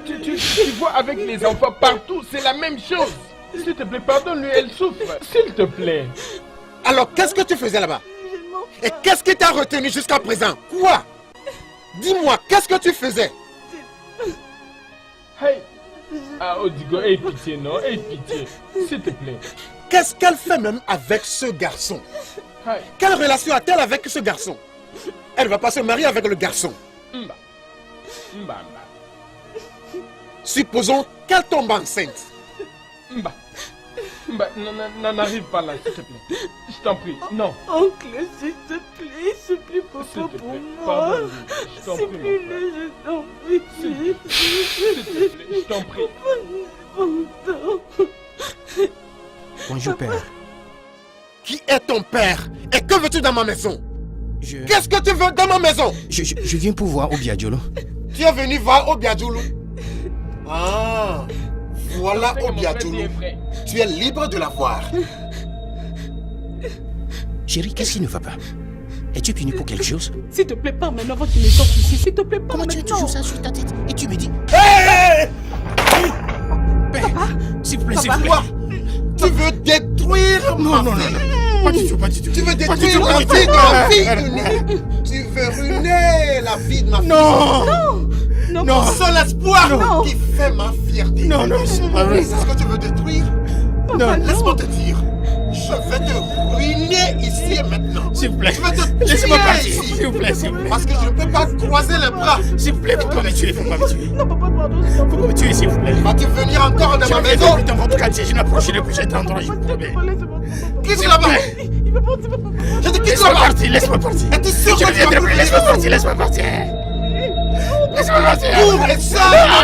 Speaker 1: Tu vois avec les enfants partout, c'est la même chose. S'il te plaît, pardonne-lui, elle souffre. S'il te plaît.
Speaker 2: Alors, qu'est-ce que tu faisais là-bas? Et qu'est-ce qui t'a retenu jusqu'à présent? Quoi? Dis-moi, qu'est-ce que tu faisais?
Speaker 1: Hey. Ah, Odigo, aie pitié, non, aie pitié. S'il te plaît.
Speaker 2: Qu'est-ce qu'elle fait même avec ce garçon?
Speaker 1: Hey.
Speaker 2: Quelle relation a-t-elle avec ce garçon? Elle ne va pas se marier avec le garçon.
Speaker 1: Mba.
Speaker 2: Supposons qu'elle tombe enceinte.
Speaker 1: Mba, n'arrive pas là, s'il te plaît. Je t'en prie, non.
Speaker 11: Oncle, s'il te plaît, supplie papa pour moi. S'il te plaît, je t'en prie.
Speaker 1: S'il te plaît, je t'en prie.
Speaker 5: Bonjour, père.
Speaker 2: Qui est ton père? Et que veux-tu dans ma maison? Qu'est-ce que tu veux dans ma maison?
Speaker 5: Je viens pour voir Obiadjolo.
Speaker 2: Tu es venu voir Obiadjolo? Ah, voilà Obiadjolo. Tu es libre de la voir.
Speaker 5: Chérie, qu'est-ce qui ne va pas? Es-tu puni pour quelque chose?
Speaker 11: S'il te plaît, pas maintenant avant qu'il ne sorte ici. S'il te plaît, pas
Speaker 5: Comment
Speaker 11: maintenant.
Speaker 5: tu as toujours ça sur ta tête? Et tu me dis...
Speaker 2: Hey!
Speaker 5: Père, s'il vous plaît, s'il vous plaît.
Speaker 2: Quoi? Tu veux détruire
Speaker 5: Non. Pas du tout.
Speaker 2: Tu veux détruire la vie de ma fille unique. Tu veux ruiner la vie de ma fille.
Speaker 11: Non.
Speaker 2: Mon seul espoir qui fait ma fierté.
Speaker 5: Non, c'est pas vrai.
Speaker 2: C'est ce que tu veux détruire?
Speaker 11: Non.
Speaker 2: Laisse-moi te dire. Je vais te ruiner ici et maintenant.
Speaker 5: S'il vous plaît.
Speaker 2: Je vais te
Speaker 5: Laissez-moi
Speaker 2: tuer
Speaker 5: partir.
Speaker 2: ici.
Speaker 5: S'il vous plaît.
Speaker 2: Parce que je ne peux pas croiser les bras.
Speaker 5: S'il vous plaît, faut pas me tuer.
Speaker 11: Non, papa, pardon.
Speaker 5: Faut pas me tuer, s'il vous plaît.
Speaker 2: Vas-tu venir encore dans ma maison?
Speaker 5: Dans votre quartier, je n'approcherai plus cet endroit, je vous promets.
Speaker 2: Quitte là-bas.
Speaker 11: Il va partir, papa.
Speaker 2: Je te quitte là-bas.
Speaker 5: Laisse-moi partir.
Speaker 2: Es-tu sûr
Speaker 5: Je
Speaker 2: que
Speaker 5: ne viendrai plus. Laisse-moi partir. Laisse-moi partir.
Speaker 2: Ouvre et sors de la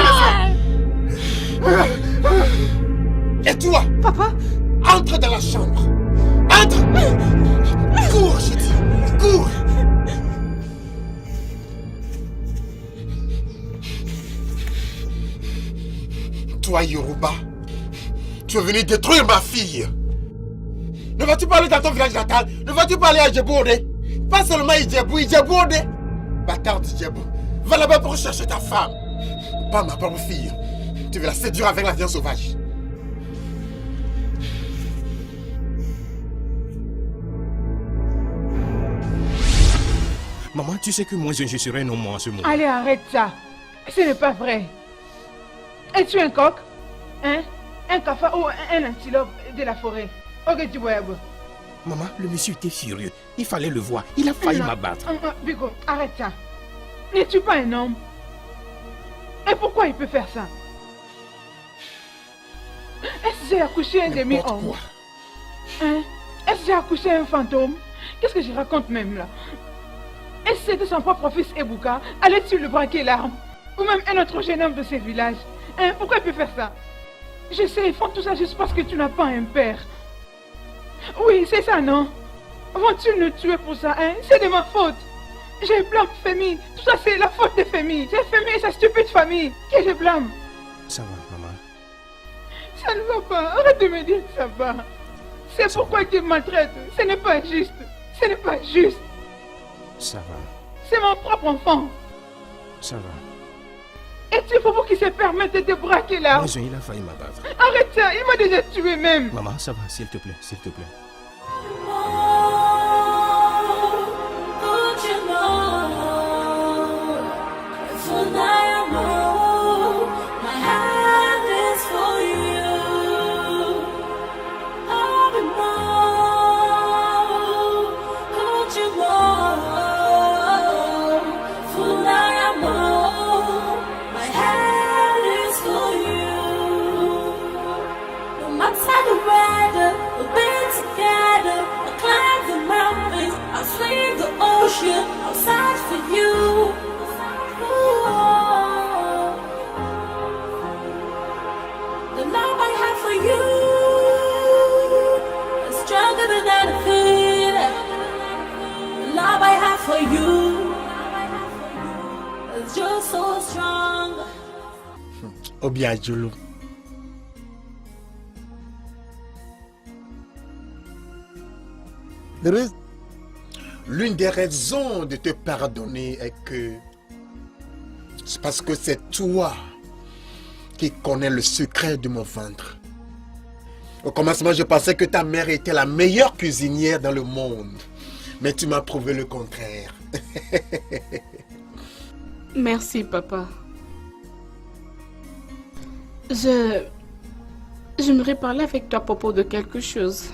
Speaker 2: maison. Et toi?
Speaker 11: Papa?
Speaker 2: Entre dans la chambre. Entre. Cours, je dis. Cours. Toi, Yoruba, tu es venu détruire ma fille. Ne vas-tu pas aller dans ton village natal? Ne vas-tu pas aller à Djebouodé? Pas seulement Djebouodé. Bâtard de Djebou. Va là-bas pour chercher ta femme. Pas ma propre fille. Tu veux la séduire avec la viande sauvage.
Speaker 5: Maman, tu sais que moi, je serai non moi à ce moment.
Speaker 9: Allez, arrête ça. Ce n'est pas vrai. Es-tu un coq? Hein? Un cafard ou un antilope de la forêt? Ok, tu vois.
Speaker 5: Maman, le monsieur était furieux. Il fallait le voir. Il a failli m'abattre.
Speaker 9: Bigo, arrête ça. N'es-tu pas un homme? Et pourquoi il peut faire ça? Est-ce que j'ai accouché un demi-homme? Hein? Est-ce que j'ai accouché un fantôme? Qu'est-ce que je raconte même là? Est-ce que c'était son propre fils Ebouka? Allais-tu le braquer l'arme? Ou même un autre jeune homme de ce village? Hein? Pourquoi il peut faire ça? Je sais, ils font tout ça juste parce que tu n'as pas un père. Oui, c'est ça, non? Vont-ils nous tuer pour ça, hein? C'est de ma faute. J'ai blâme Femi. Tout ça, c'est la faute de Femi. C'est Femi et sa stupide famille que je blâme.
Speaker 5: Ça va, maman.
Speaker 9: Ça ne va pas. Arrête de me dire que ça va. C'est pourquoi tu me maltraites. Ce n'est pas juste. Ce n'est pas juste.
Speaker 5: Ça va,
Speaker 9: C'est mon propre enfant.
Speaker 5: ça va.
Speaker 9: Et tu faut qui se permettre de te braquer là.
Speaker 5: Mais il a failli m'abattre.
Speaker 9: Arrête ça. Il m'a déjà tué même.
Speaker 5: Maman, ça va, s'il te plaît, s'il te plaît.
Speaker 10: I'll search for you. Ooh. The love I have for you is stronger than anything. The love I have for you is just so strong.
Speaker 2: Obiadjulu. L'une des raisons de te pardonner est que c'est parce que c'est toi qui connais le secret de mon ventre. Au commencement, je pensais que ta mère était la meilleure cuisinière dans le monde. Mais tu m'as prouvé le contraire.
Speaker 11: Merci, papa. J'aimerais parler avec toi à propos de quelque chose.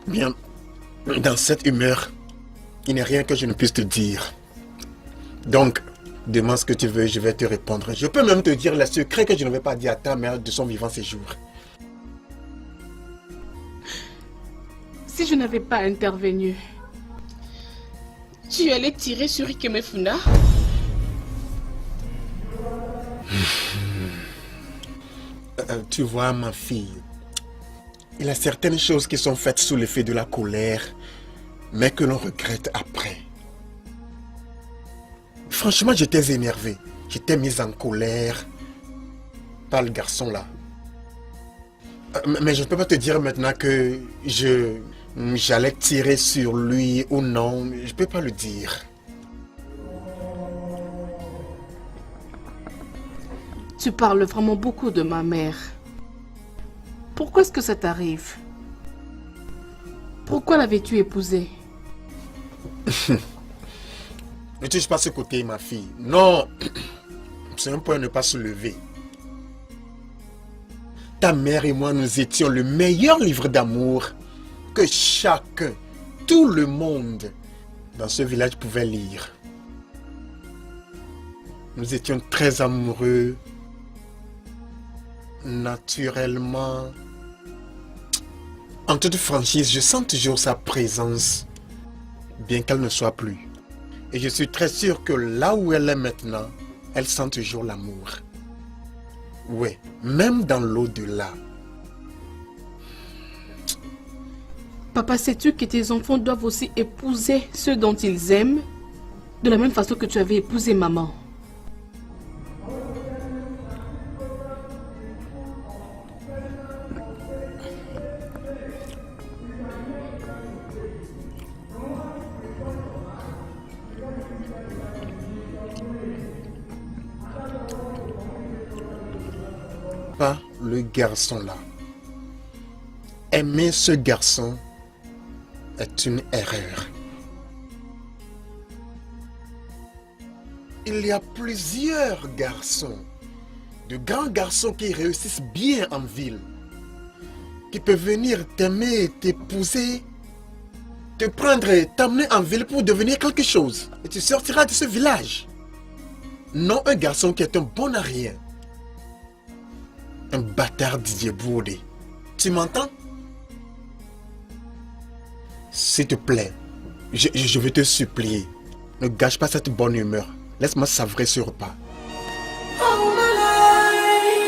Speaker 2: Bien, dans cette humeur, il n'y a rien que je ne puisse te dire. Donc, demande ce que tu veux, je vais te répondre. Je peux même te dire le secret que je ne vais pas dire à ta mère de son vivant séjour.
Speaker 11: Si je n'avais pas intervenu, tu allais tirer sur Ikemefuna?
Speaker 2: Tu vois, ma fille, il y a certaines choses qui sont faites sous l'effet de la colère, mais que l'on regrette après. Franchement, j'étais énervé. J'étais mise en colère par le garçon là. Mais je ne peux pas te dire maintenant que j'allais tirer sur lui ou non. Je ne peux pas le dire.
Speaker 11: Tu parles vraiment beaucoup de ma mère. Pourquoi est-ce que ça t'arrive? Pourquoi l'avais-tu épousée?
Speaker 2: Ne touche pas ce côté, ma fille. Non, c'est un point à ne pas se lever. Ta mère et moi, nous étions le meilleur livre d'amour que chacun, tout le monde dans ce village pouvait lire. Nous étions très amoureux, naturellement. En toute franchise, je sens toujours sa présence, bien qu'elle ne soit plus. Et je suis très sûr que là où elle est maintenant, elle sent toujours l'amour. Oui, même dans l'au-delà.
Speaker 11: Papa, sais-tu que tes enfants doivent aussi épouser ceux dont ils aiment, de la même façon que tu avais épousé maman?
Speaker 2: Pas le garçon là. Aimer ce garçon est une erreur. Il y a plusieurs garçons, de grands garçons qui réussissent bien en ville, qui peuvent venir t'aimer, t'épouser, te prendre et t'amener en ville pour devenir quelque chose. Et tu sortiras de ce village. Non un garçon qui est un bon à rien. Un bâtard Didier Bourdé. Tu m'entends? S'il te plaît, je vais te supplier. Ne gâche pas cette bonne humeur. Laisse-moi savourer ce repas.
Speaker 10: All my life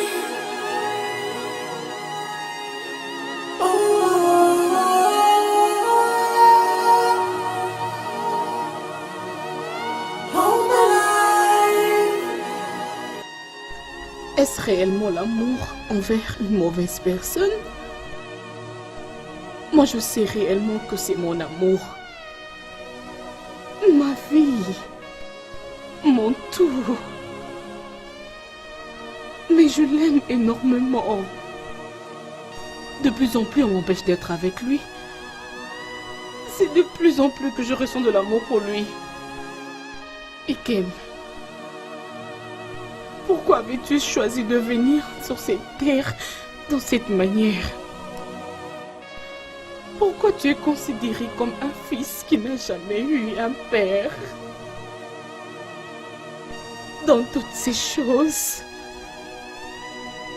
Speaker 11: Est-ce réellement l'amour envers une mauvaise personne? Moi, je sais réellement que c'est mon amour. Ma vie. Mon tout. Mais je l'aime énormément. De plus en plus, on m'empêche d'être avec lui. C'est de plus en plus que je ressens de l'amour pour lui. Ikem, pourquoi avais-tu choisi de venir sur cette terre dans cette manière? Pourquoi tu es considéré comme un fils qui n'a jamais eu un père? Dans toutes ces choses,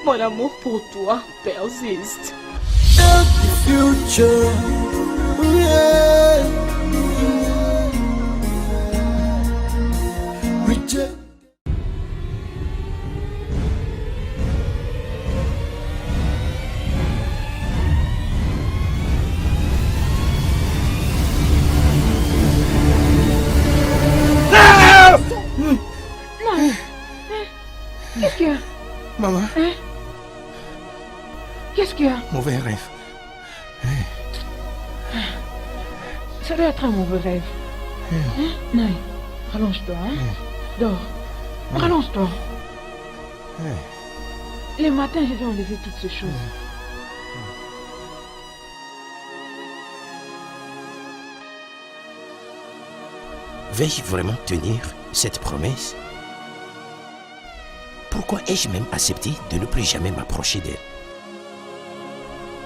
Speaker 11: mon amour pour toi persiste.
Speaker 10: Future, yeah. Reject.
Speaker 9: Qu'est-ce qu'il y a?
Speaker 5: Maman.
Speaker 9: Hein? Qu'est-ce qu'il y a?
Speaker 5: Mauvais rêve.
Speaker 9: Ça doit être un mauvais rêve. Hein? Naï, rallonge-toi, hein? Dors. Rallonge-toi. Les matins, je vais enlever toutes ces choses.
Speaker 5: Vais-je vraiment tenir cette promesse? Pourquoi ai-je même accepté de ne plus jamais m'approcher d'elle?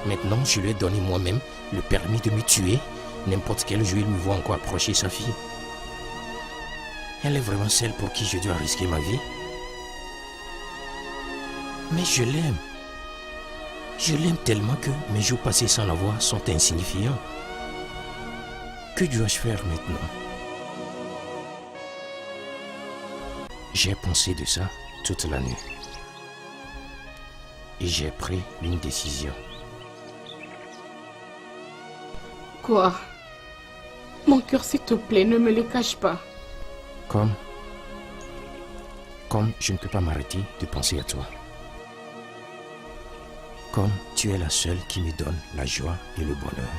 Speaker 5: Maintenant, je lui ai donné moi-même le permis de me tuer n'importe quel jour il me voit encore approcher sa fille. Elle est vraiment celle pour qui je dois risquer ma vie. Mais je l'aime. Je l'aime tellement que mes jours passés sans la voir sont insignifiants. Que dois-je faire maintenant? J'ai pensé de ça toute la nuit. Et j'ai pris une décision.
Speaker 11: Quoi? Mon cœur, s'il te plaît, ne me le cache pas.
Speaker 5: Comme je ne peux pas m'arrêter de penser à toi. Comme tu es la seule qui me donne la joie et le bonheur.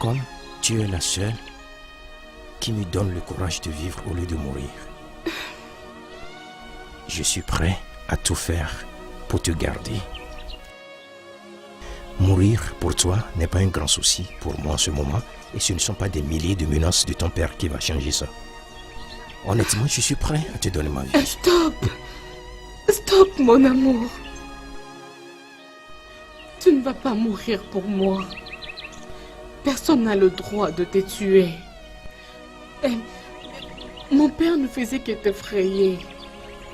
Speaker 5: Comme tu es la seule qui me donne le courage de vivre au lieu de mourir. Je suis prêt à tout faire pour te garder. Mourir pour toi n'est pas un grand souci pour moi en ce moment, et ce ne sont pas des milliers de menaces de ton père qui va changer ça. Honnêtement, je suis prêt à te donner ma vie.
Speaker 11: Stop! Stop, mon amour. Tu ne vas pas mourir pour moi. Personne n'a le droit de te tuer. Mon père ne faisait que t'effrayer.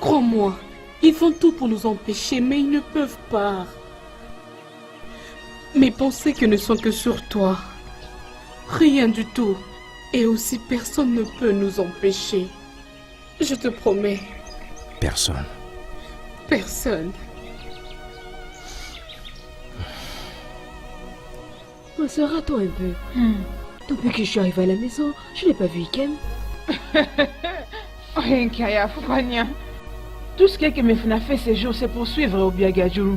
Speaker 11: Crois-moi, ils font tout pour nous empêcher, mais ils ne peuvent pas. Mes pensées ne sont que sur toi. Rien du tout. Et aussi personne ne peut nous empêcher. Je te promets.
Speaker 5: Personne.
Speaker 11: Personne.
Speaker 12: Ma soeur, attends un peu. Depuis que je suis arrivée à la maison, je n'ai pas vu Ikem.
Speaker 9: Tout ce que Mefuna fait ces jours, c'est pour suivre Obiagaju.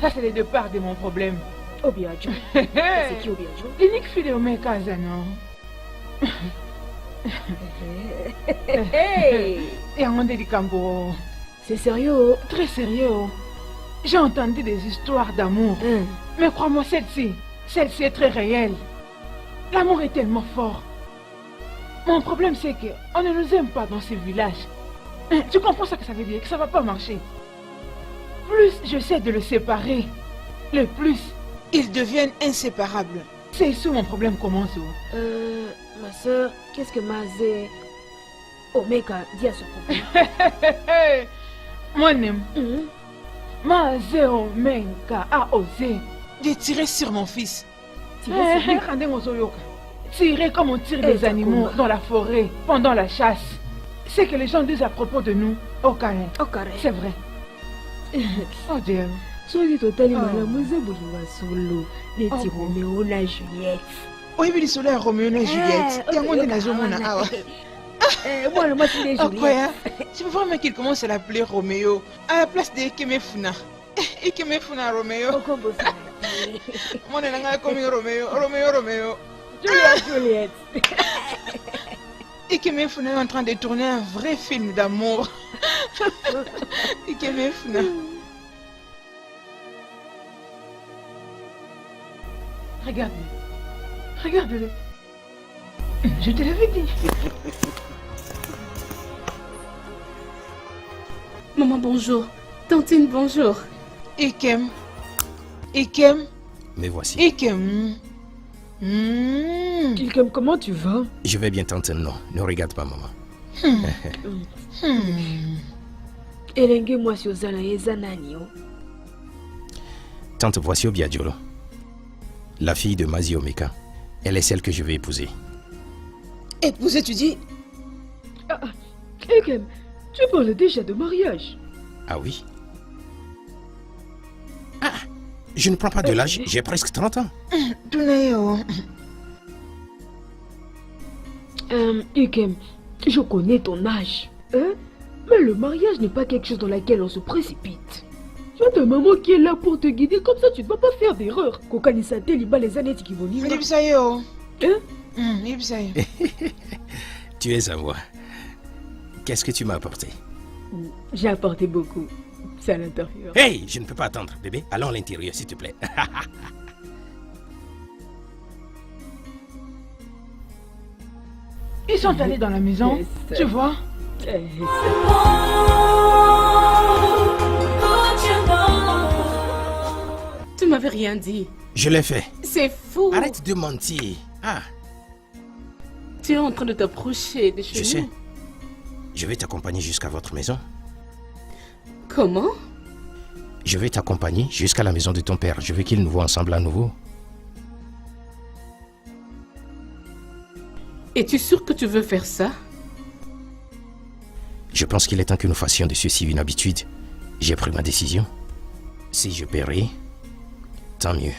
Speaker 9: Ça, c'est les deux parts de mon problème.
Speaker 12: Obiagaju? C'est qui Obiagaju?
Speaker 9: L'unique fille de Omeka, non? Et on dit Cambo.
Speaker 12: C'est sérieux?
Speaker 9: Très sérieux. J'ai entendu des histoires d'amour. Mais crois-moi, celle-ci est très réelle. L'amour est tellement fort. Mon problème, c'est qu'on ne nous aime pas dans ce village. Tu comprends ce que ça veut dire? Que ça ne va pas marcher. Plus j'essaie de le séparer, le plus ils deviennent inséparables. C'est ici où mon problème commence.
Speaker 12: Ma soeur, qu'est-ce que Mazé Omeka dit à ce propos?
Speaker 9: Mon nom, Mazé Omeka a osé de tirer sur mon fils. Tirer comme on tire les animaux dans la forêt pendant la chasse. C'est que les gens disent à propos de nous au carré. C'est vrai. Oh Dieu.
Speaker 12: Soki totali malamuze bouliwa solo neti Roméo na Juliette.
Speaker 9: Oui, mais solo Roméo na Juliette. Yango nde nazomona awa. Moi, tu es
Speaker 14: Oh, quoi, hein? Tu peux vraiment qu'il commence à l'appeler Roméo à la place de Ikemefuna. Ikemefuna Roméo. Moi, je n'ai comme Roméo. Roméo.
Speaker 9: Juliette.
Speaker 14: Ikemefuna est en train de tourner un vrai film d'amour. Ikemefuna.
Speaker 9: Regarde-le. Je te l'avais dit.
Speaker 11: Maman, bonjour. Tantine, bonjour.
Speaker 14: Ikem.
Speaker 5: Me voici.
Speaker 14: Ikem,
Speaker 12: comment tu vas?
Speaker 5: Je vais bien, tante. Non, ne regarde pas, maman.
Speaker 12: Elenge mwasi ozala eza nani o?
Speaker 5: Tante, voici Obiadiolo. La fille de Mazi Omeka. Elle est celle que je vais épouser.
Speaker 12: Épouser, tu dis?
Speaker 9: Ikem, tu parles déjà de mariage.
Speaker 5: Ah oui? Ah, je ne prends pas de l'âge, j'ai presque 30 ans.
Speaker 12: Ikem, je connais ton âge. Hein? Mais le mariage n'est pas quelque chose dans lequel on se précipite. Tu as ta maman qui est là pour te guider, comme ça tu ne vas pas faire d'erreur. Kokanisate liba les années qui vont venir.
Speaker 5: Tu es à moi. Qu'est-ce que tu m'as apporté?
Speaker 12: J'ai apporté beaucoup. C'est à l'intérieur.
Speaker 5: Hey, je ne peux pas attendre, bébé. Allons à l'intérieur, s'il te plaît.
Speaker 9: Ils sont allés dans la maison, tu vois.
Speaker 11: Tu m'avais rien dit.
Speaker 5: Je l'ai fait.
Speaker 11: C'est fou.
Speaker 5: Arrête de mentir. Ah.
Speaker 11: Tu es en train de t'approcher de chez nous.
Speaker 5: Je sais. Je vais t'accompagner jusqu'à votre maison.
Speaker 11: Comment?
Speaker 5: Je vais t'accompagner jusqu'à la maison de ton père. Je veux qu'ils nous voient ensemble à nouveau.
Speaker 11: Es-tu sûr que tu veux faire ça?
Speaker 5: Je pense qu'il est temps que nous fassions de ceci une habitude. J'ai pris ma décision. Si je paierai, tant mieux.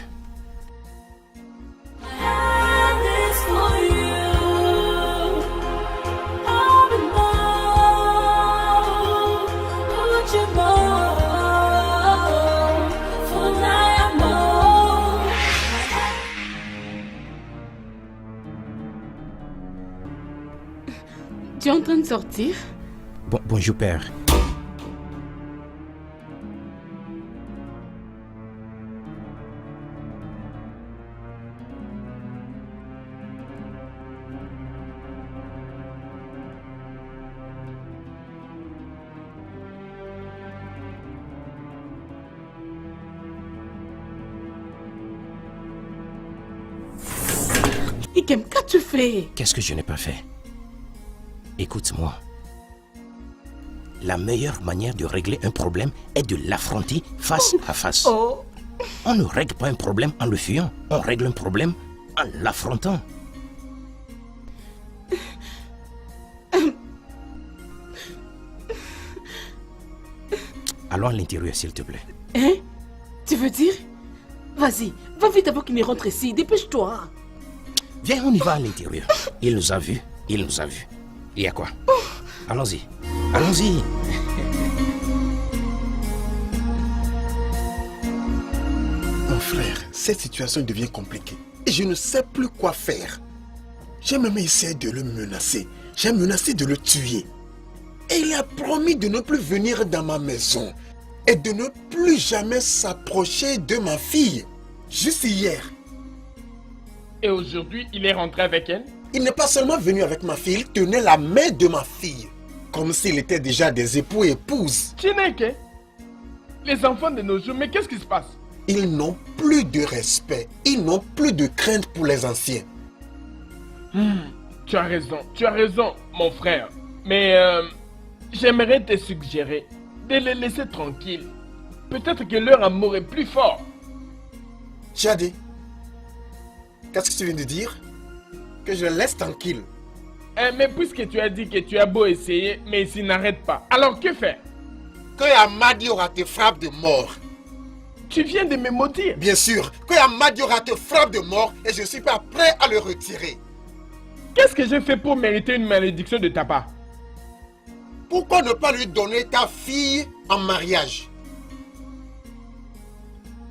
Speaker 11: Tu es en train de sortir?
Speaker 5: Bonjour, père.
Speaker 11: Ikem, qu'as-tu fait?
Speaker 5: Qu'est-ce que je n'ai pas fait? Écoute-moi. La meilleure manière de régler un problème est de l'affronter face à face. On ne règle pas un problème en le fuyant. On règle un problème en l'affrontant. Allons à l'intérieur, s'il te plaît.
Speaker 11: Hein? Tu veux dire? Vas-y, va vite avant qu'il ne rentre ici. Dépêche-toi.
Speaker 5: Viens, on y va à l'intérieur. Il nous a vus. Il nous a vus. Il y a quoi? Allons-y. Allons-y.
Speaker 2: Mon frère, cette situation devient compliquée. Et je ne sais plus quoi faire. J'ai même essayé de le menacer. J'ai menacé de le tuer. Et il a promis de ne plus venir dans ma maison. Et de ne plus jamais s'approcher de ma fille. Juste hier.
Speaker 1: Et aujourd'hui, il est rentré avec elle?
Speaker 2: Il n'est pas seulement venu avec ma fille, il tenait la main de ma fille. Comme s'il était déjà des époux et épouses.
Speaker 1: Chineke, les enfants de nos jours, mais qu'est-ce qui se passe?
Speaker 2: Ils n'ont plus de respect. Ils n'ont plus de crainte pour les anciens.
Speaker 1: Tu as raison, mon frère. Mais j'aimerais te suggérer de les laisser tranquilles. Peut-être que leur amour est plus fort.
Speaker 2: Chadi, qu'est-ce que tu viens de dire? Que je les laisse tranquille.
Speaker 1: Mais puisque tu as dit que tu as beau essayer, mais s'il n'arrête pas, alors que faire?
Speaker 2: Que Amadi aura te frappe de mort.
Speaker 1: Tu viens de me maudire.
Speaker 2: Bien sûr, que Amadi aura te frappe de mort et je suis pas prêt à le retirer.
Speaker 8: Qu'est-ce que j'ai fait pour mériter une malédiction de ta part?
Speaker 2: Pourquoi ne pas lui donner ta fille en mariage?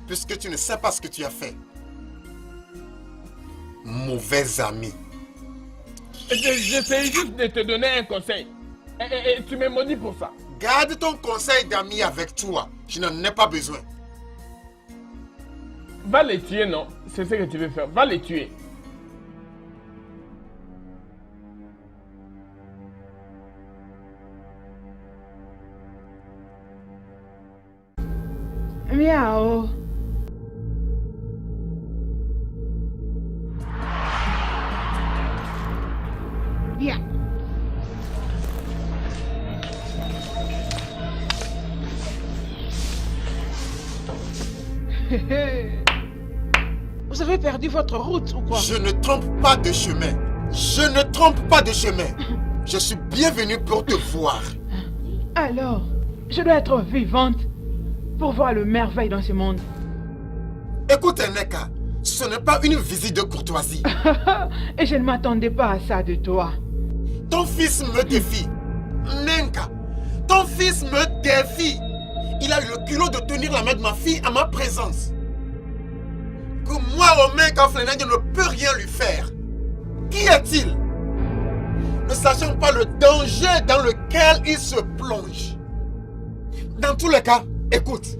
Speaker 2: Puisque tu ne sais pas ce que tu as fait. Mauvais ami.
Speaker 8: J'essaie juste de te donner un conseil. Et tu me maudis pour ça.
Speaker 2: Garde ton conseil d'ami avec toi. Je n'en ai pas besoin.
Speaker 8: Va les tuer, non? C'est ce que tu veux faire. Va les tuer.
Speaker 9: Miao. Bien. Vous avez perdu votre route ou quoi?
Speaker 2: Je ne trompe pas de chemin. Je ne trompe pas de chemin. Je suis bienvenu pour te voir.
Speaker 9: Alors, je dois être vivante pour voir le merveille dans ce monde.
Speaker 2: Écoute, Neka, ce n'est pas une visite de courtoisie.
Speaker 9: Et je ne m'attendais pas à ça de toi.
Speaker 2: Ton fils me défie. Nenka, ton fils me défie. Il a eu le culot de tenir la main de ma fille à ma présence. Que moi, Romain Kaflenan, je ne peux rien lui faire. Qui est-il? Ne sachant pas le danger dans lequel il se plonge. Dans tous les cas, écoute.